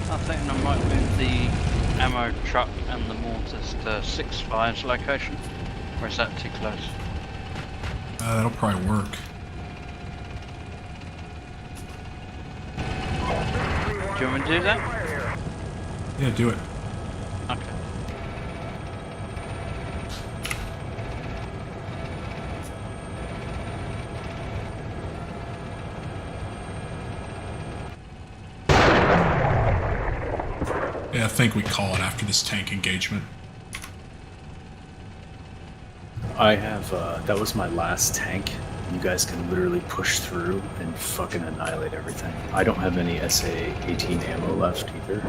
I think I might move the ammo truck and the mortars to 6-5's location. Or is that too close? That'll probably work. Do you want me to do that? Yeah, do it. Okay. Yeah, I think we call it after this tank engagement. I have, that was my last tank. You guys can literally push through and fucking annihilate everything. I don't have any SA-18 ammo left either.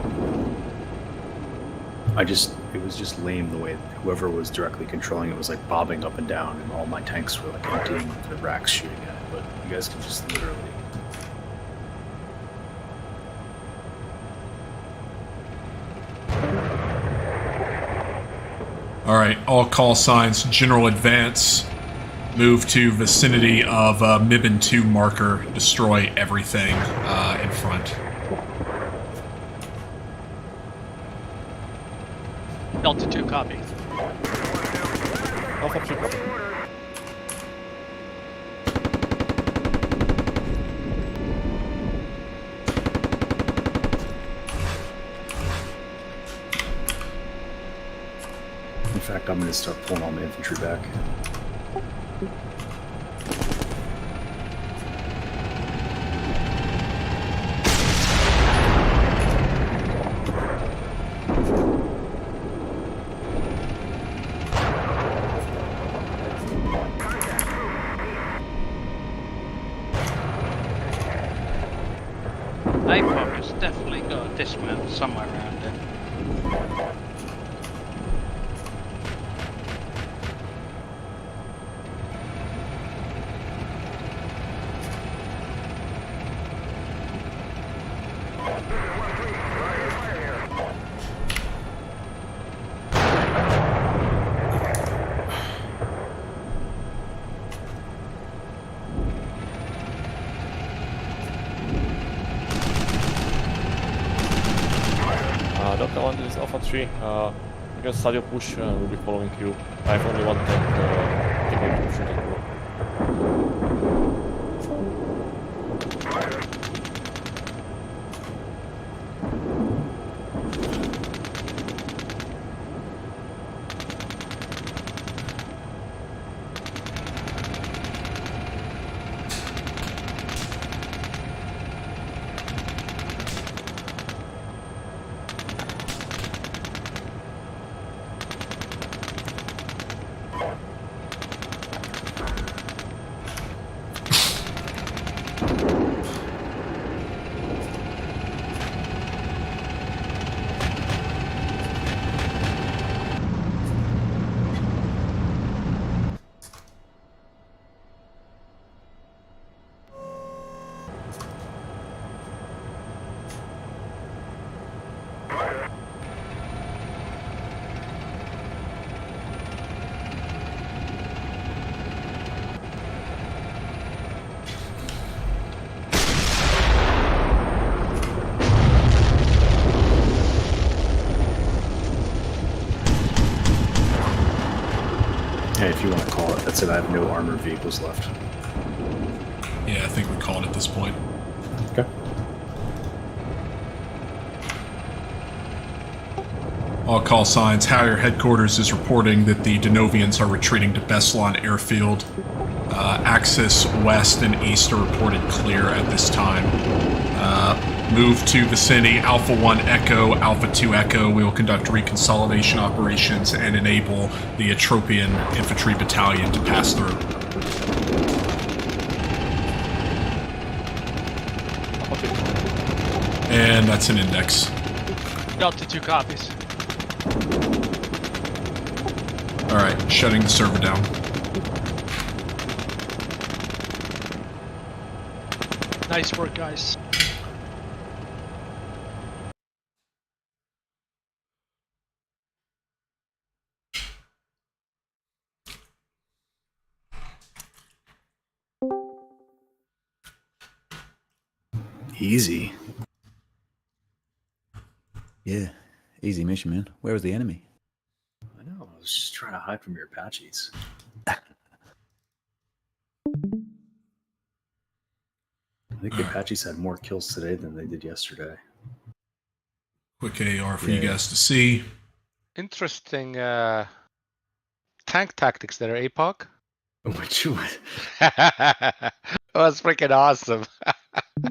It was just lame the way whoever was directly controlling it was like bobbing up and down, and all my tanks were like emptying the racks shooting at it, but you guys can just literally... All right, all call signs, general advance, move to vicinity of Mibin 2 marker, destroy everything in front. Delta 2, copy. Alpha 3, copy. In fact, I'm going to start pulling all my infantry back. APOC has definitely got a dismount somewhere around it. Delta 1, this is Alpha 3. You can start your push and we'll be following you. I have only one tank capable of shooting you. Hey, if you want to call it, that's it. I have no armored vehicles left. Yeah, I think we call it at this point. Okay. All call signs. Harrier headquarters is reporting that the Donovians are retreating to Beslan Airfield. Axis west and east are reported clear at this time. Move to vicinity Alpha 1 Echo, Alpha 2 Echo. We will conduct reconsolidation operations and enable the Atropian Infantry Battalion to pass through. And that's an index. Delta 2 copies. Alright, shutting the server down. Nice work, guys. Easy. Yeah, easy mission, man. Where was the enemy? I know. I was just trying to hide from your Apaches. I think the Apaches had more kills today than they did yesterday. Quick AR for you guys to see. Interesting tank tactics there, APOC. Which one? That was freaking awesome.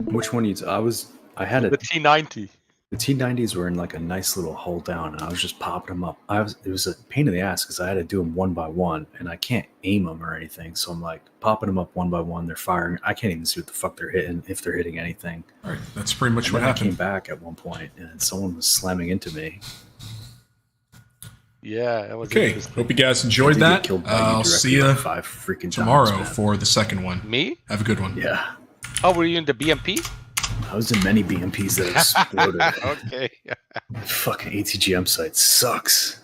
Which one? I had the T90. The T90s were in like a nice little hull down, and I was just popping them up. It was a pain in the ass because I had to do them one by one, and I can't aim them or anything. So I'm like popping them up one by one. They're firing. I can't even see what the fuck they're hitting, if they're hitting anything. All right, that's pretty much and what then happened. I came back at one point, and someone was slamming into me. Yeah, it was okay. Hope you guys enjoyed that. I'll see you tomorrow for the second one. Me? Have a good one. Yeah. Oh, were you in the BMP? I was in many BMPs that exploded. Okay. Fucking ATGM site sucks.